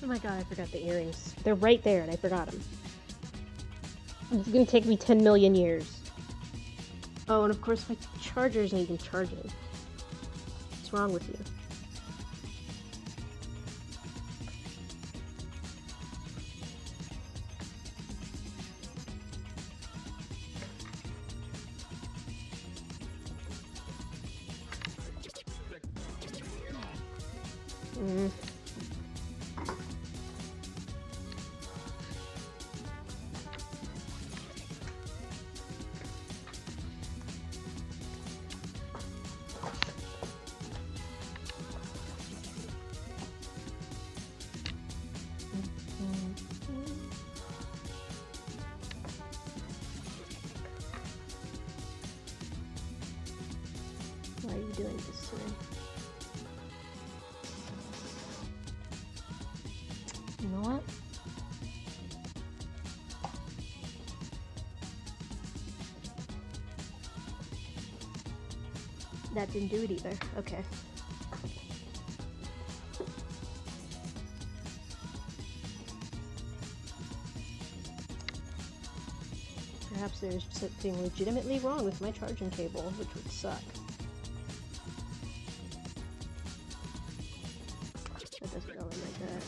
Oh my god, I forgot the earrings. They're right there and I forgot them. It's gonna take me 10 million years. Oh, and of course my charger isn't even charging. What's wrong with you? Why are you doing this to me? You know what? That didn't do it either. Okay. Perhaps there's something legitimately wrong with my charging cable, which would suck. That doesn't go in like that.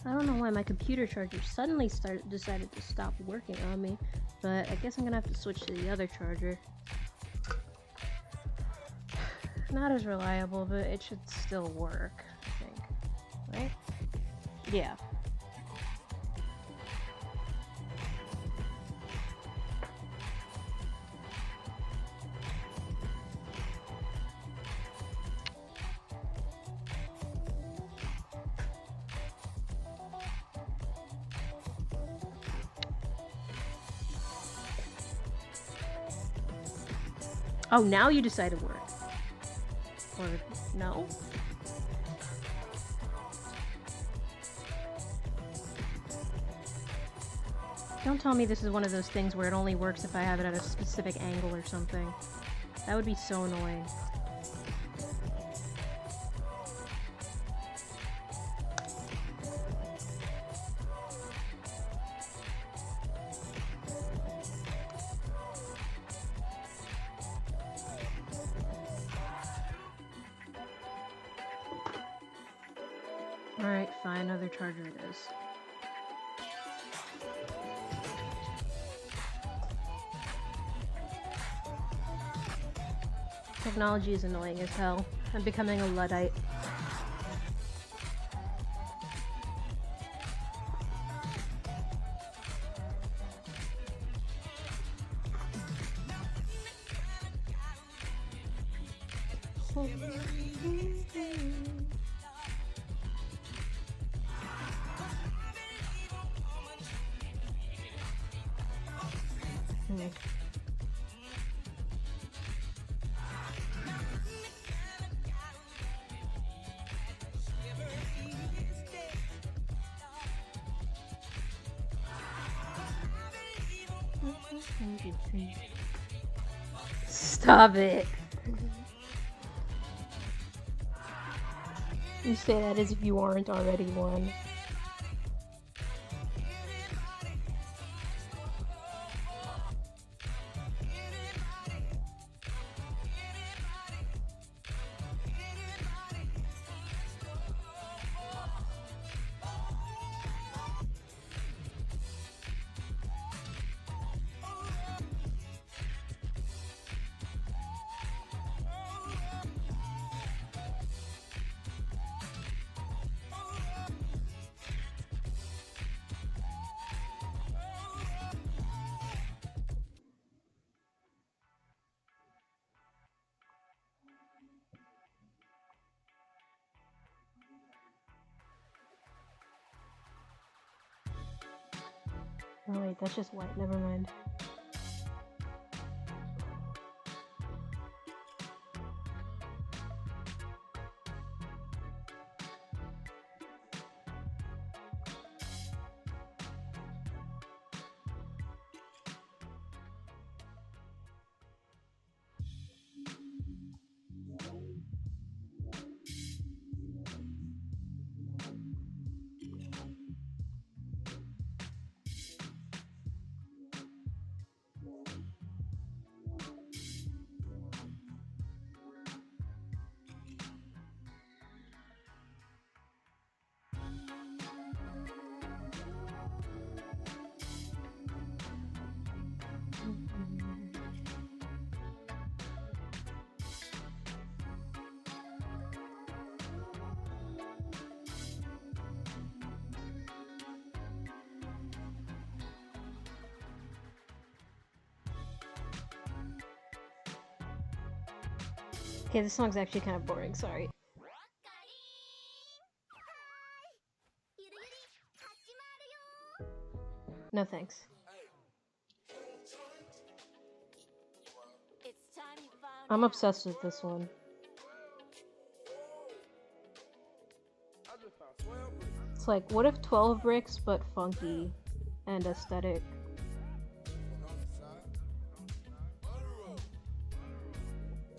I don't know why my computer charger suddenly decided to stop working on me, but I guess I'm gonna have to switch to the other charger. Not as reliable, but it should still work, I think. Right? Yeah. Oh, now you decide to work. Or no? Don't tell me this is one of those things where it only works if I have it at a specific angle or something. That would be so annoying. Alright, fine, another charger it is. Technology is annoying as hell. I'm becoming a Luddite. Stop it. You say that as if you aren't already one. Oh wait, that's just white, never mind. Okay, this song's actually kind of boring, sorry. No thanks. I'm obsessed with this one. It's like, what if 12 bricks but funky and aesthetic?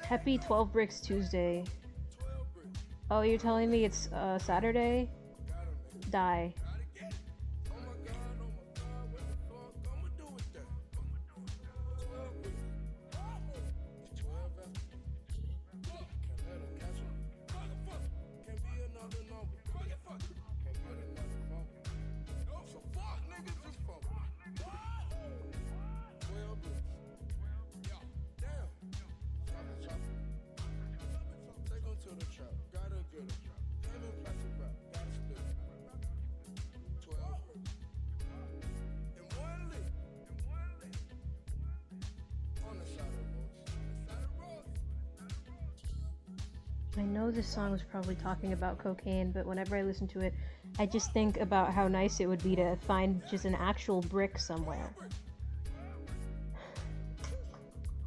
Happy 12 Bricks Tuesday. Oh, you're telling me it's Saturday? Die. I know this song was probably talking about cocaine, but whenever I listen to it, I just think about how nice it would be to find just an actual brick somewhere.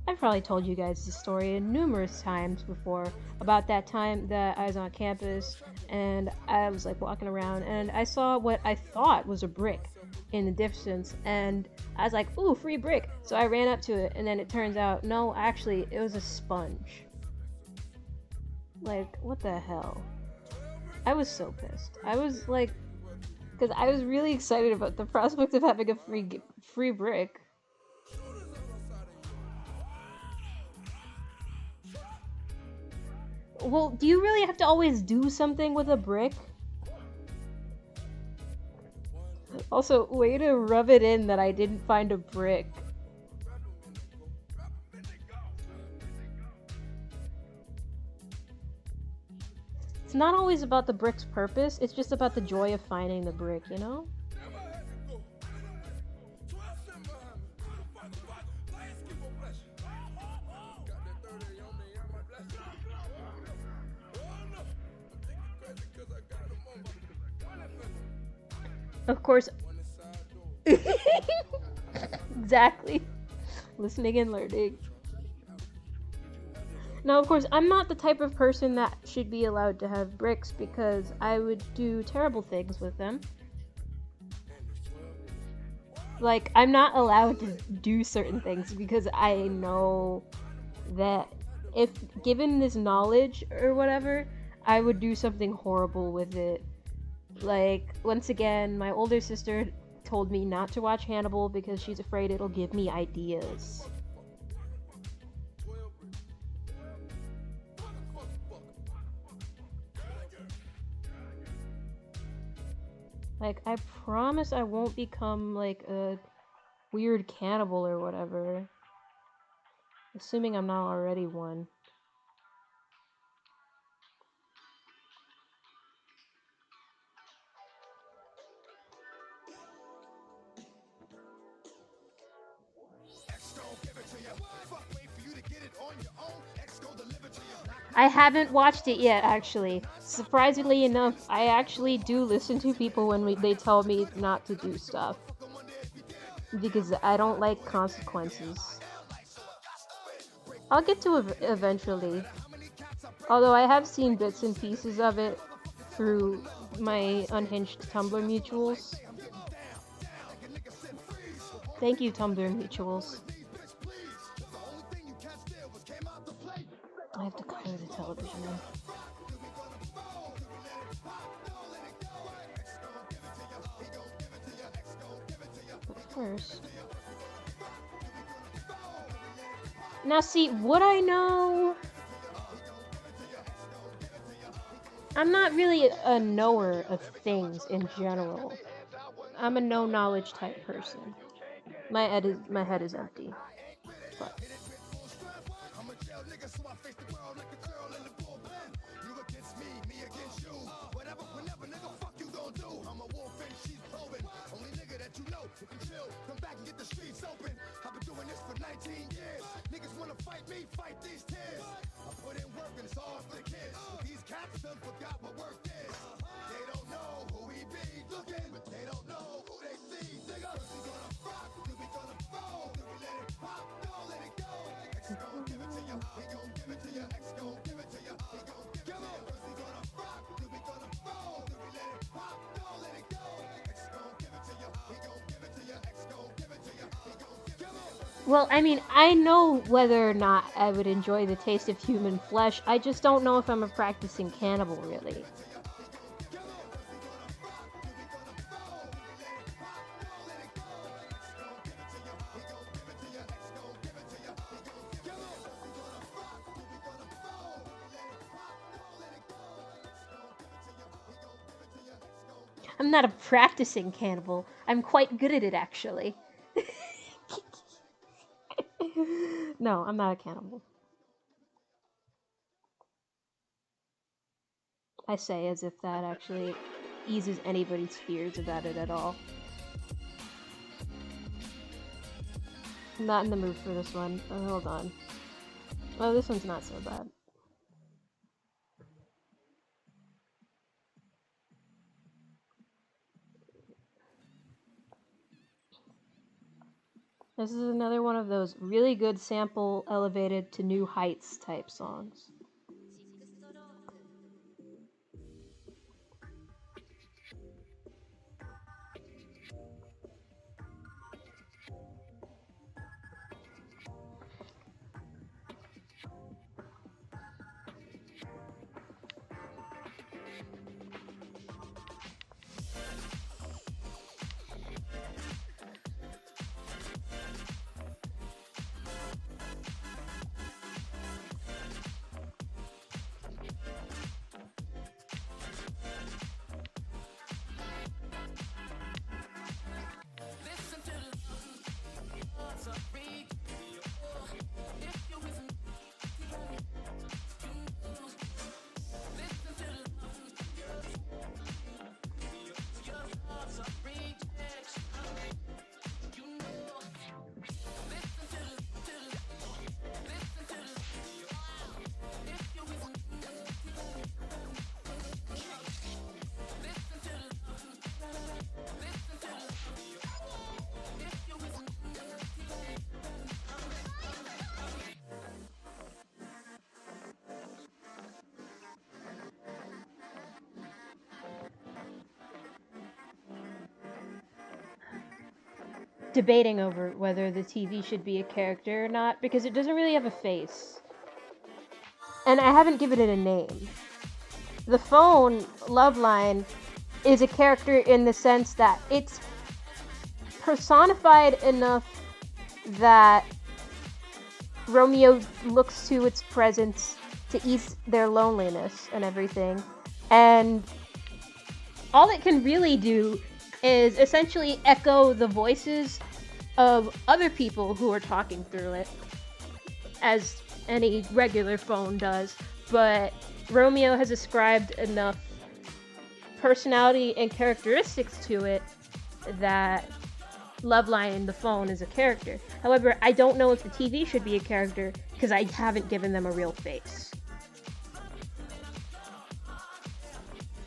I've probably told you guys this story numerous times before about that time that I was on campus and I was like walking around and I saw what I thought was a brick in the distance and I was like, ooh, free brick. So I ran up to it and then it turns out, no, actually, it was a sponge. Like, what the hell? I was so pissed. I was like, because I was really excited about the prospect of having a free brick. Well, do you really have to always do something with a brick? Also, way to rub it in that I didn't find a brick. It's not always about the brick's purpose, it's just about the joy of finding the brick, you know? Of course. Exactly. Listening and learning. Now, of course, I'm not the type of person that should be allowed to have bricks because I would do terrible things with them. Like, I'm not allowed to do certain things because I know that if given this knowledge or whatever, I would do something horrible with it. Like, once again, my older sister told me not to watch Hannibal because she's afraid it'll give me ideas. Like, I promise I won't become, like, a weird cannibal or whatever. Assuming I'm not already one. I haven't watched it yet, actually. Surprisingly enough, I actually do listen to people when they tell me not to do stuff. Because I don't like consequences. I'll get to it eventually. Although I have seen bits and pieces of it through my unhinged Tumblr mutuals. Thank you, Tumblr mutuals. I have to cover the television now. But first... Now see, would I know? I'm not really a knower of things in general. I'm a no-knowledge type person. My head is empty. But... Well, I mean, I know whether or not I would enjoy the taste of human flesh. I just don't know if I'm a practicing cannibal, really. I'm not a practicing cannibal. I'm quite good at it, actually. No, I'm not a cannibal. I say as if that actually eases anybody's fears about it at all. I'm not in the mood for this one. Oh, hold on. Oh, this one's not so bad. This is another one of those really good sample elevated to new heights type songs. Debating over whether the TV should be a character or not because it doesn't really have a face. And I haven't given it a name. The phone, Loveline, is a character in the sense that it's personified enough that Romeo looks to its presence to ease their loneliness and everything. And all it can really do is essentially echo the voices of other people who are talking through it, as any regular phone does. But Romeo has ascribed enough personality and characteristics to it that Loveline, the phone, is a character. However, I don't know if the TV should be a character because I haven't given them a real face.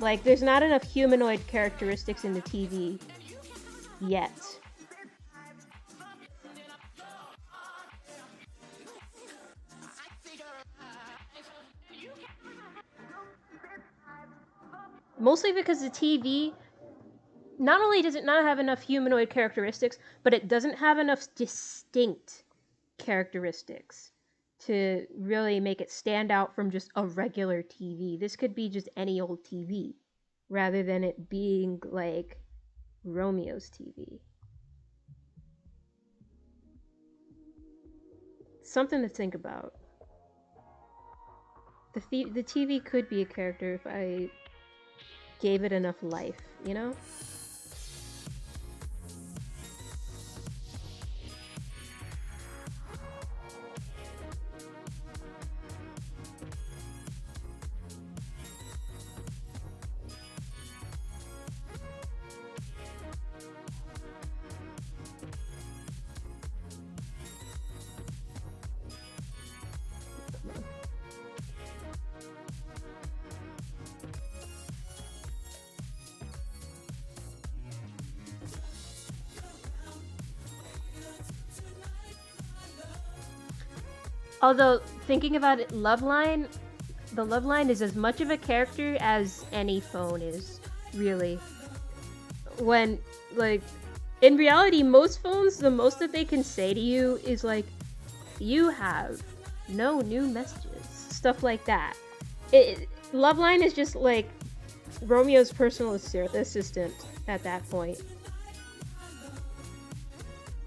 Like, there's not enough humanoid characteristics in the TV yet. Mostly because the TV, not only does it not have enough humanoid characteristics, but it doesn't have enough distinct characteristics to really make it stand out from just a regular TV. This could be just any old TV, rather than it being like Romeo's TV. Something to think about. The TV could be a character if I gave it enough life, you know? Although, thinking about it, Loveline, the Loveline is as much of a character as any phone is, really. When, like, in reality, most phones, the most that they can say to you is like, you have no new messages. Stuff like that. Loveline is just like Romeo's personal assistant at that point.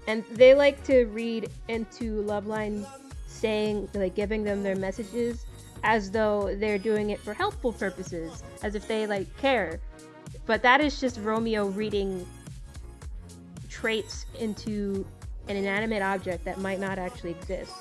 And they like to read into Loveline saying, like, giving them their messages as though they're doing it for helpful purposes, as if they, like, care. But that is just Romeo reading traits into an inanimate object that might not actually exist.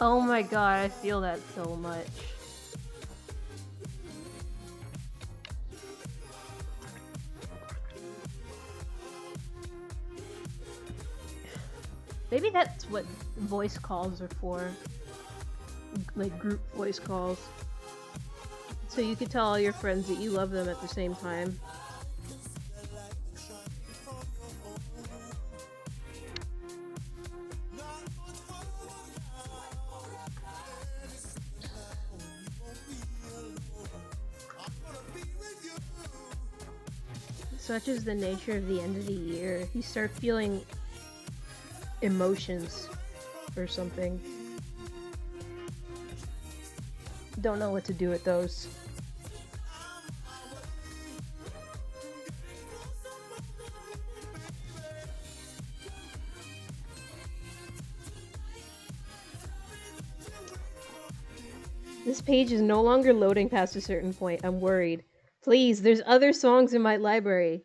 Oh my god, I feel that so much. Maybe that's what voice calls are for. Like group voice calls. So you could tell all your friends that you love them at the same time. Such is the nature of the end of the year. You start feeling emotions or something. Don't know what to do with those. This page is no longer loading past a certain point. I'm worried. Please, there's other songs in my library.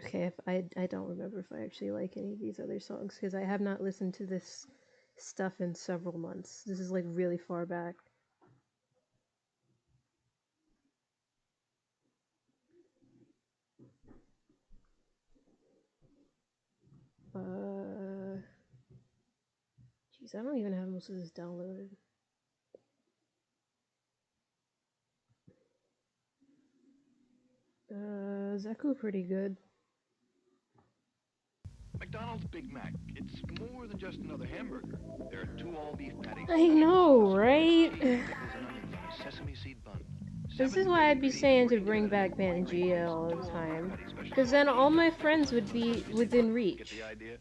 Okay, if I don't remember if I actually like any of these other songs because I have not listened to this stuff in several months. This is like really far back. Jeez, I don't even have most of this downloaded. Zeku pretty good. McDonald's Big Mac. It's more than just another hamburger. There are 2 all-beef patties. I know, right? Sesame seed bun. This is why I'd be saying to bring back Pangea all the time. Because then all my friends would be within reach. Get the idea?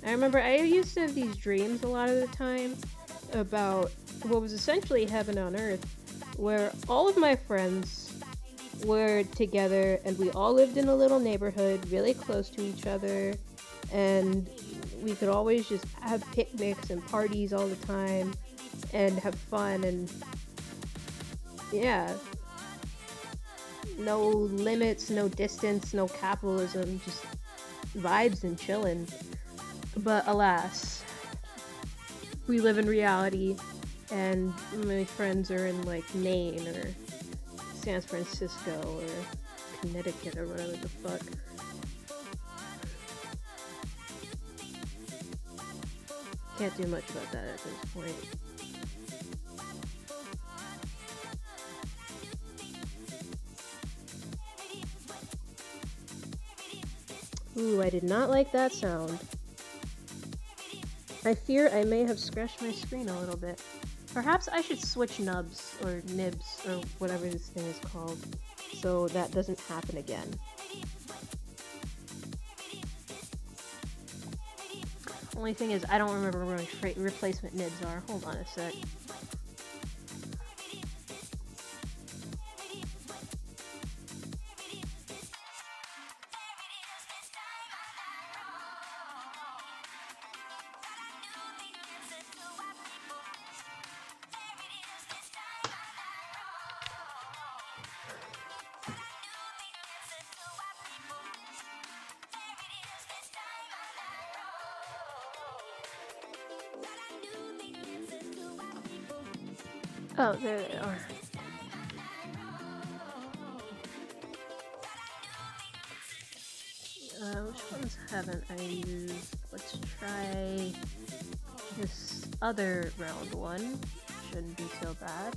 I remember I used to have these dreams a lot of the time about what was essentially heaven on earth, where all of my friends were together and we all lived in a little neighborhood really close to each other, and we could always just have picnics and parties all the time and have fun, and yeah, no limits, no distance, no capitalism, just vibes and chillin'. But alas, we live in reality, and my friends are in like Maine or San Francisco or Connecticut or whatever the fuck. Can't do much about that at this point. Ooh, I did not like that sound. I fear I may have scratched my screen a little bit. Perhaps I should switch nubs, or nibs, or whatever this thing is called, so that doesn't happen again. Only thing is, I don't remember where my replacement nibs are. Hold on a sec. Oh, there they are. Which ones haven't I used? Let's try this other round one. Shouldn't be so bad.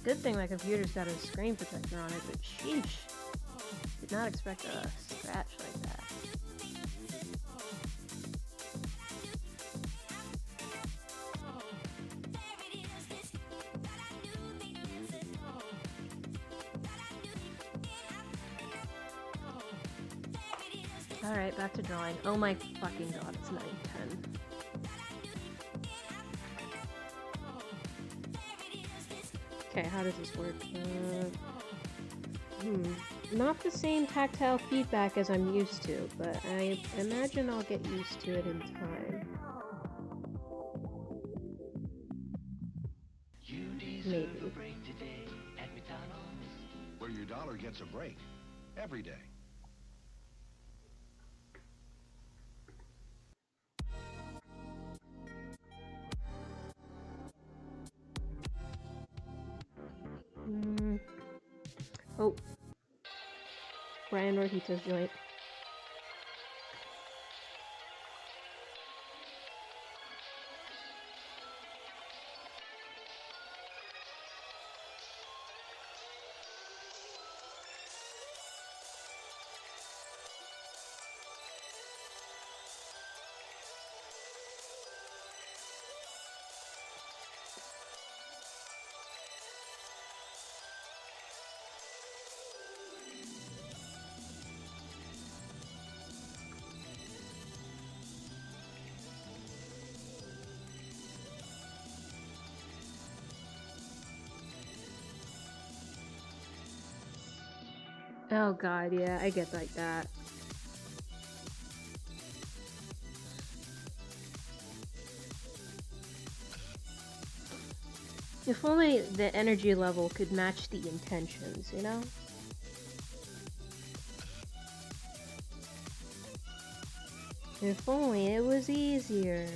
Good thing my computer's got a screen protector on it, but sheesh. Did not expect a scratch like that. Alright, back to drawing. Oh my fucking god, it's 9:10. Okay, how does this work? Not the same tactile feedback as I'm used to, but I imagine I'll get used to it in time. Maybe. Where your dollar gets a break. Every day. Oh. Brian Rojita's joint. Oh god, yeah, I get like that. If only the energy level could match the intentions, you know? If only it was easier.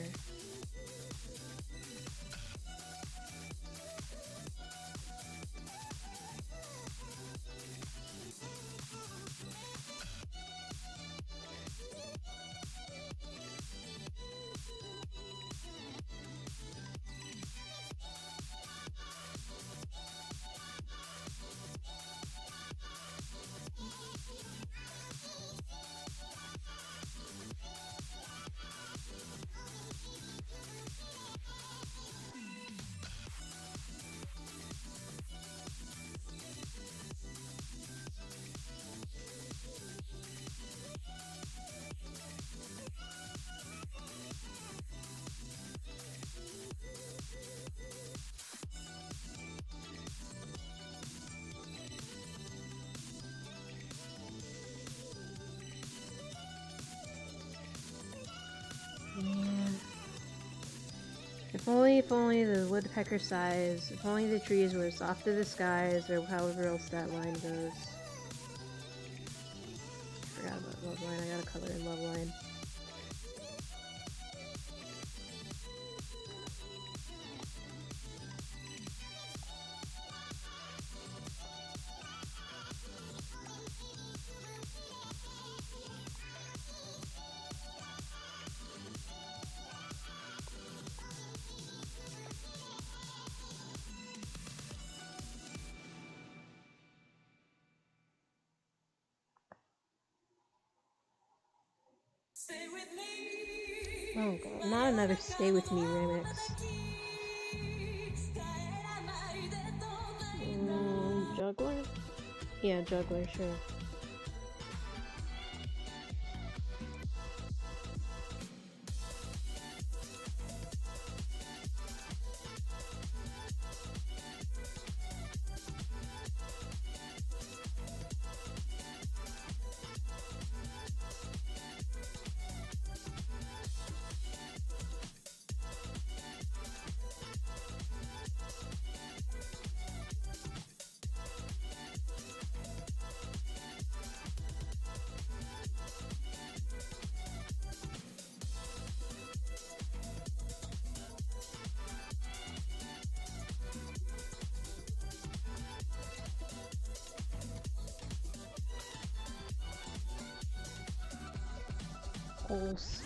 If only the woodpecker size, if only the trees were soft to the skies, or however else that line goes. I forgot about love line, I gotta color in love line. Oh god, not another Stay With Me remix. Juggler? Yeah, Juggler, sure. Holes.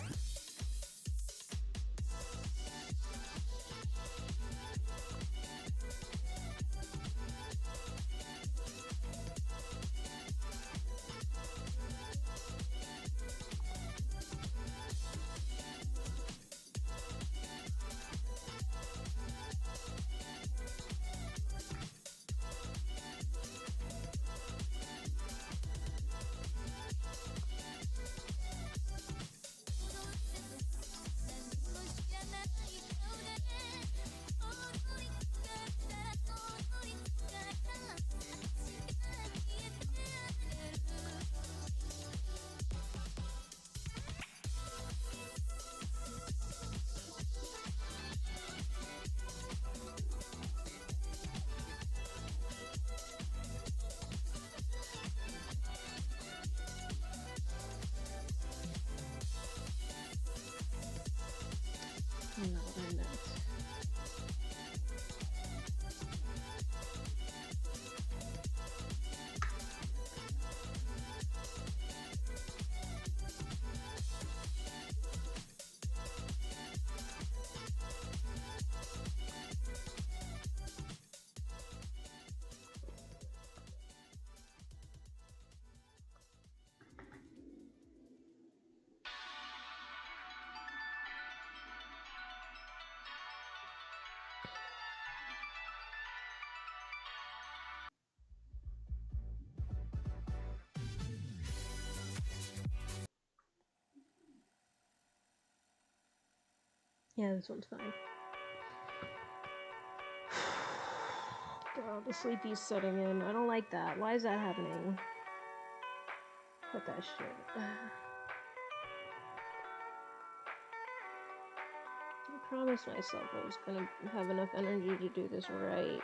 Yeah, this one's fine. God, the sleepy's setting in. I don't like that. Why is that happening? Cut that shit. I promised myself I was gonna have enough energy to do this right.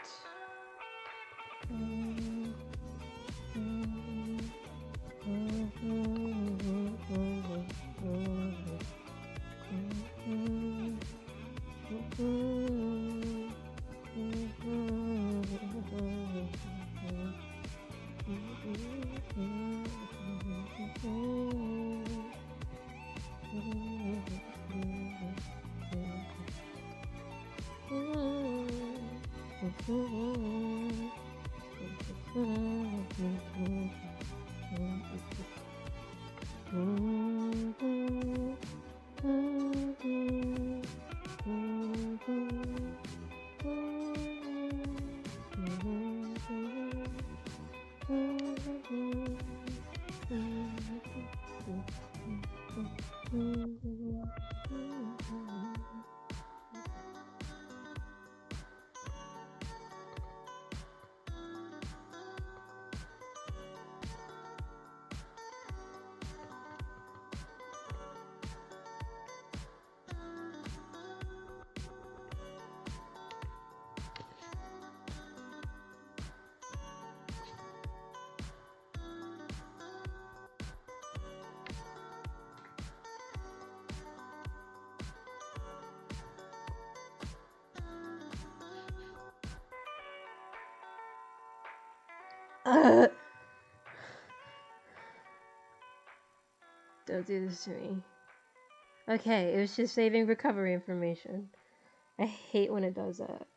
Don't do this to me. Okay, it was just saving recovery information. I hate when it does that.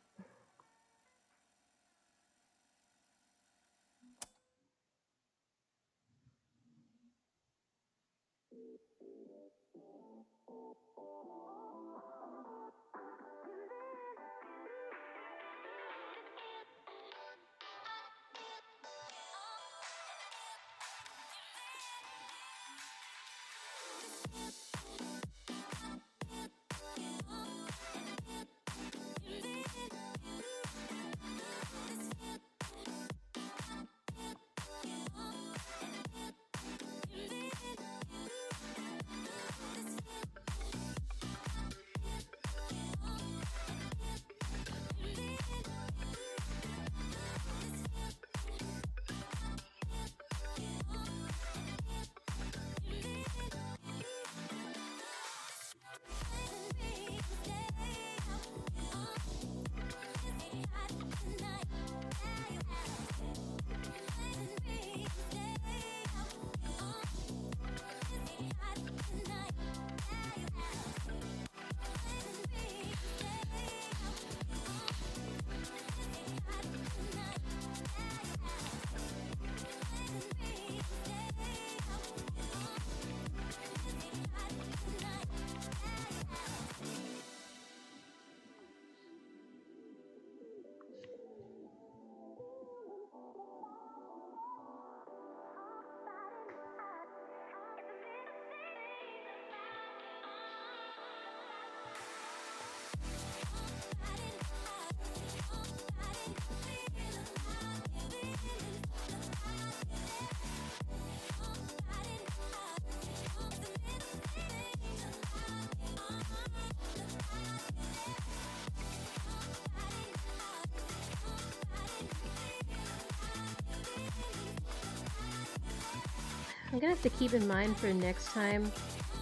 I'm gonna have to keep in mind for next time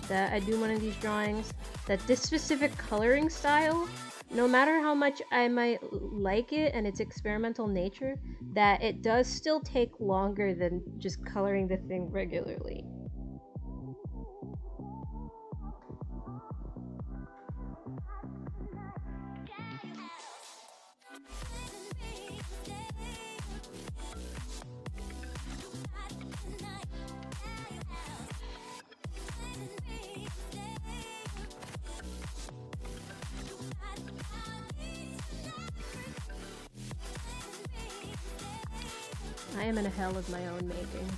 that I do one of these drawings that this specific coloring style, no matter how much I might like it and its experimental nature, that it does still take longer than just coloring the thing regularly. I am in a hell of my own making.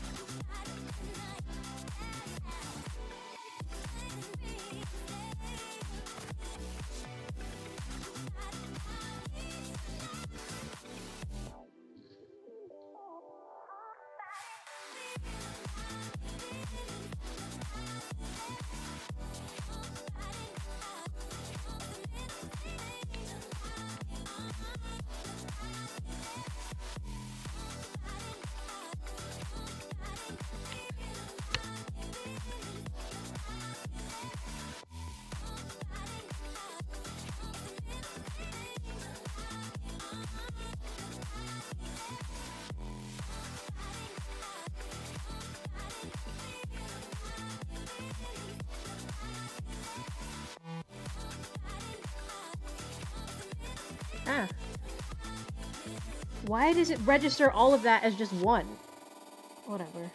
Ah. Why does it register all of that as just one? Whatever.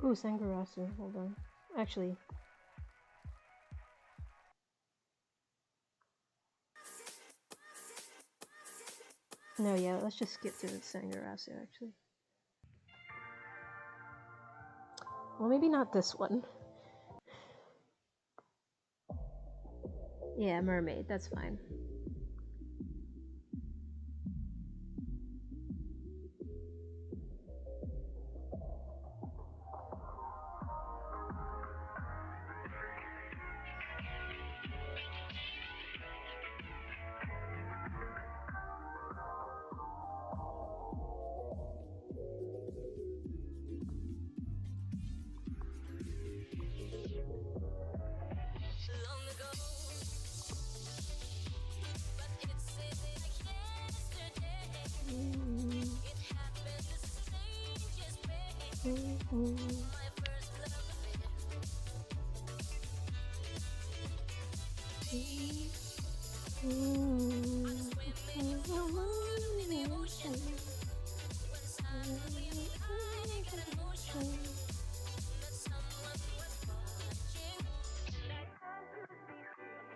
Ooh, Sangarasu. Hold on. Actually. No, yeah, let's just skip to Sangarasu, actually. Well, maybe not this one. Yeah, mermaid, that's fine.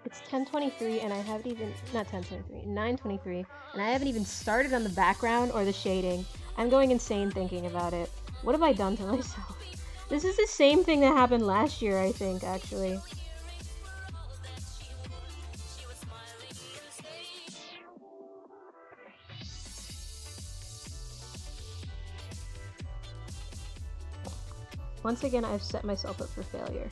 It's 10:23 and I haven't even, not 10:23, 9:23, and I haven't even started on the background or the shading. I'm going insane thinking about it. What have I done to myself? This is the same thing that happened last year, I think, actually. Once again, I've set myself up for failure.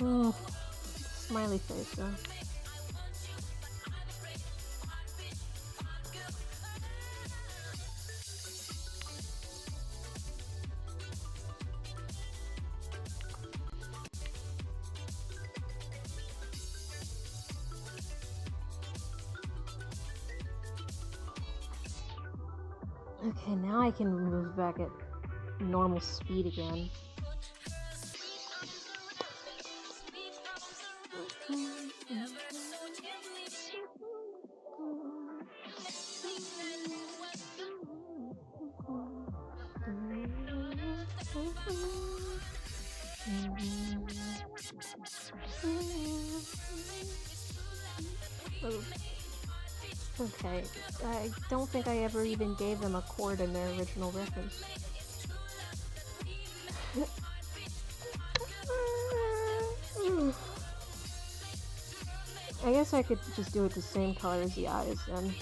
Oh, smiley face though. Okay, now I can move back at normal speed again. Okay, I don't think I ever even gave them a chord in their original reference. I guess I could just do it the same color as the eyes then.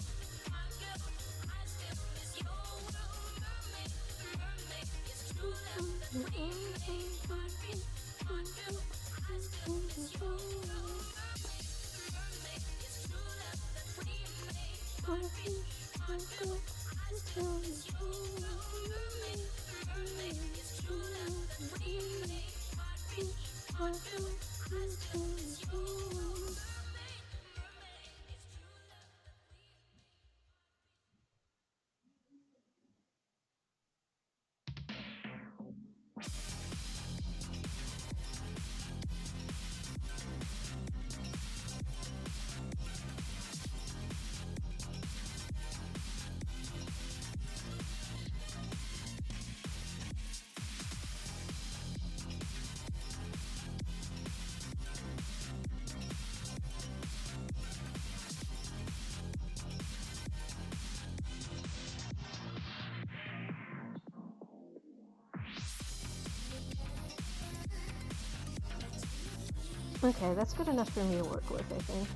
Okay, that's good enough for me to work with, I think.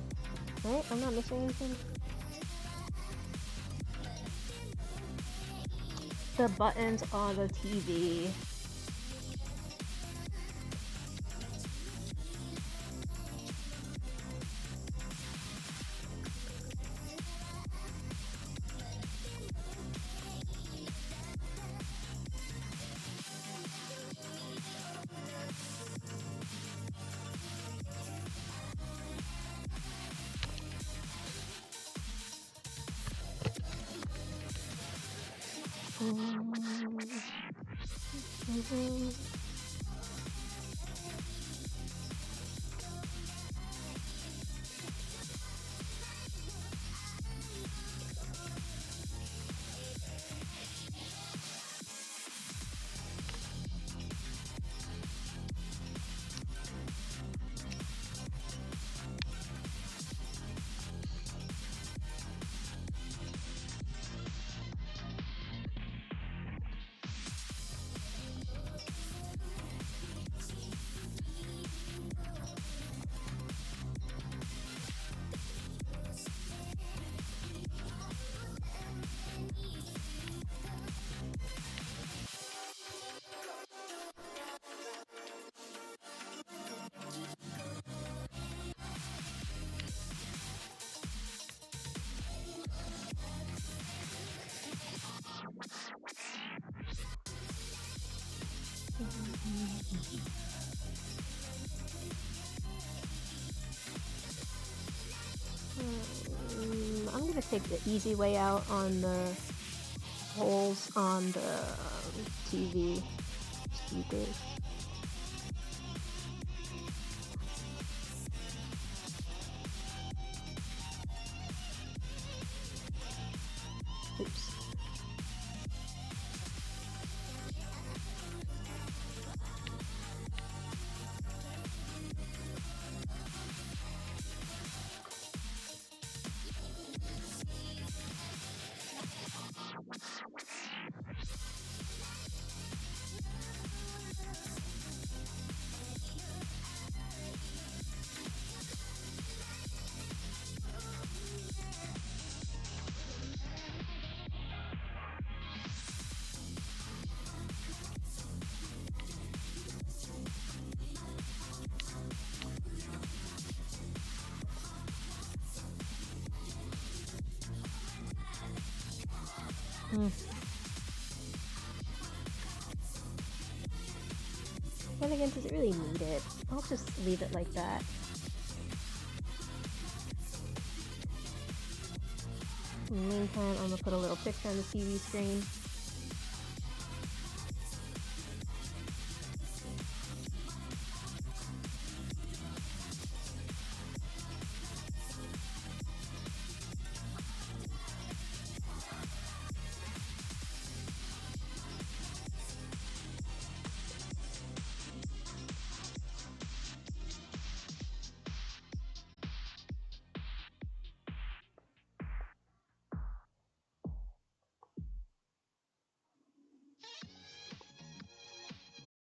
Right? I'm not missing anything? The buttons on the TV. I'm gonna take the easy way out on the holes on the TV speakers. Oops. Then again, does it really need it? I'll just leave it like that. In the meantime, I'm gonna put a little picture on the TV screen.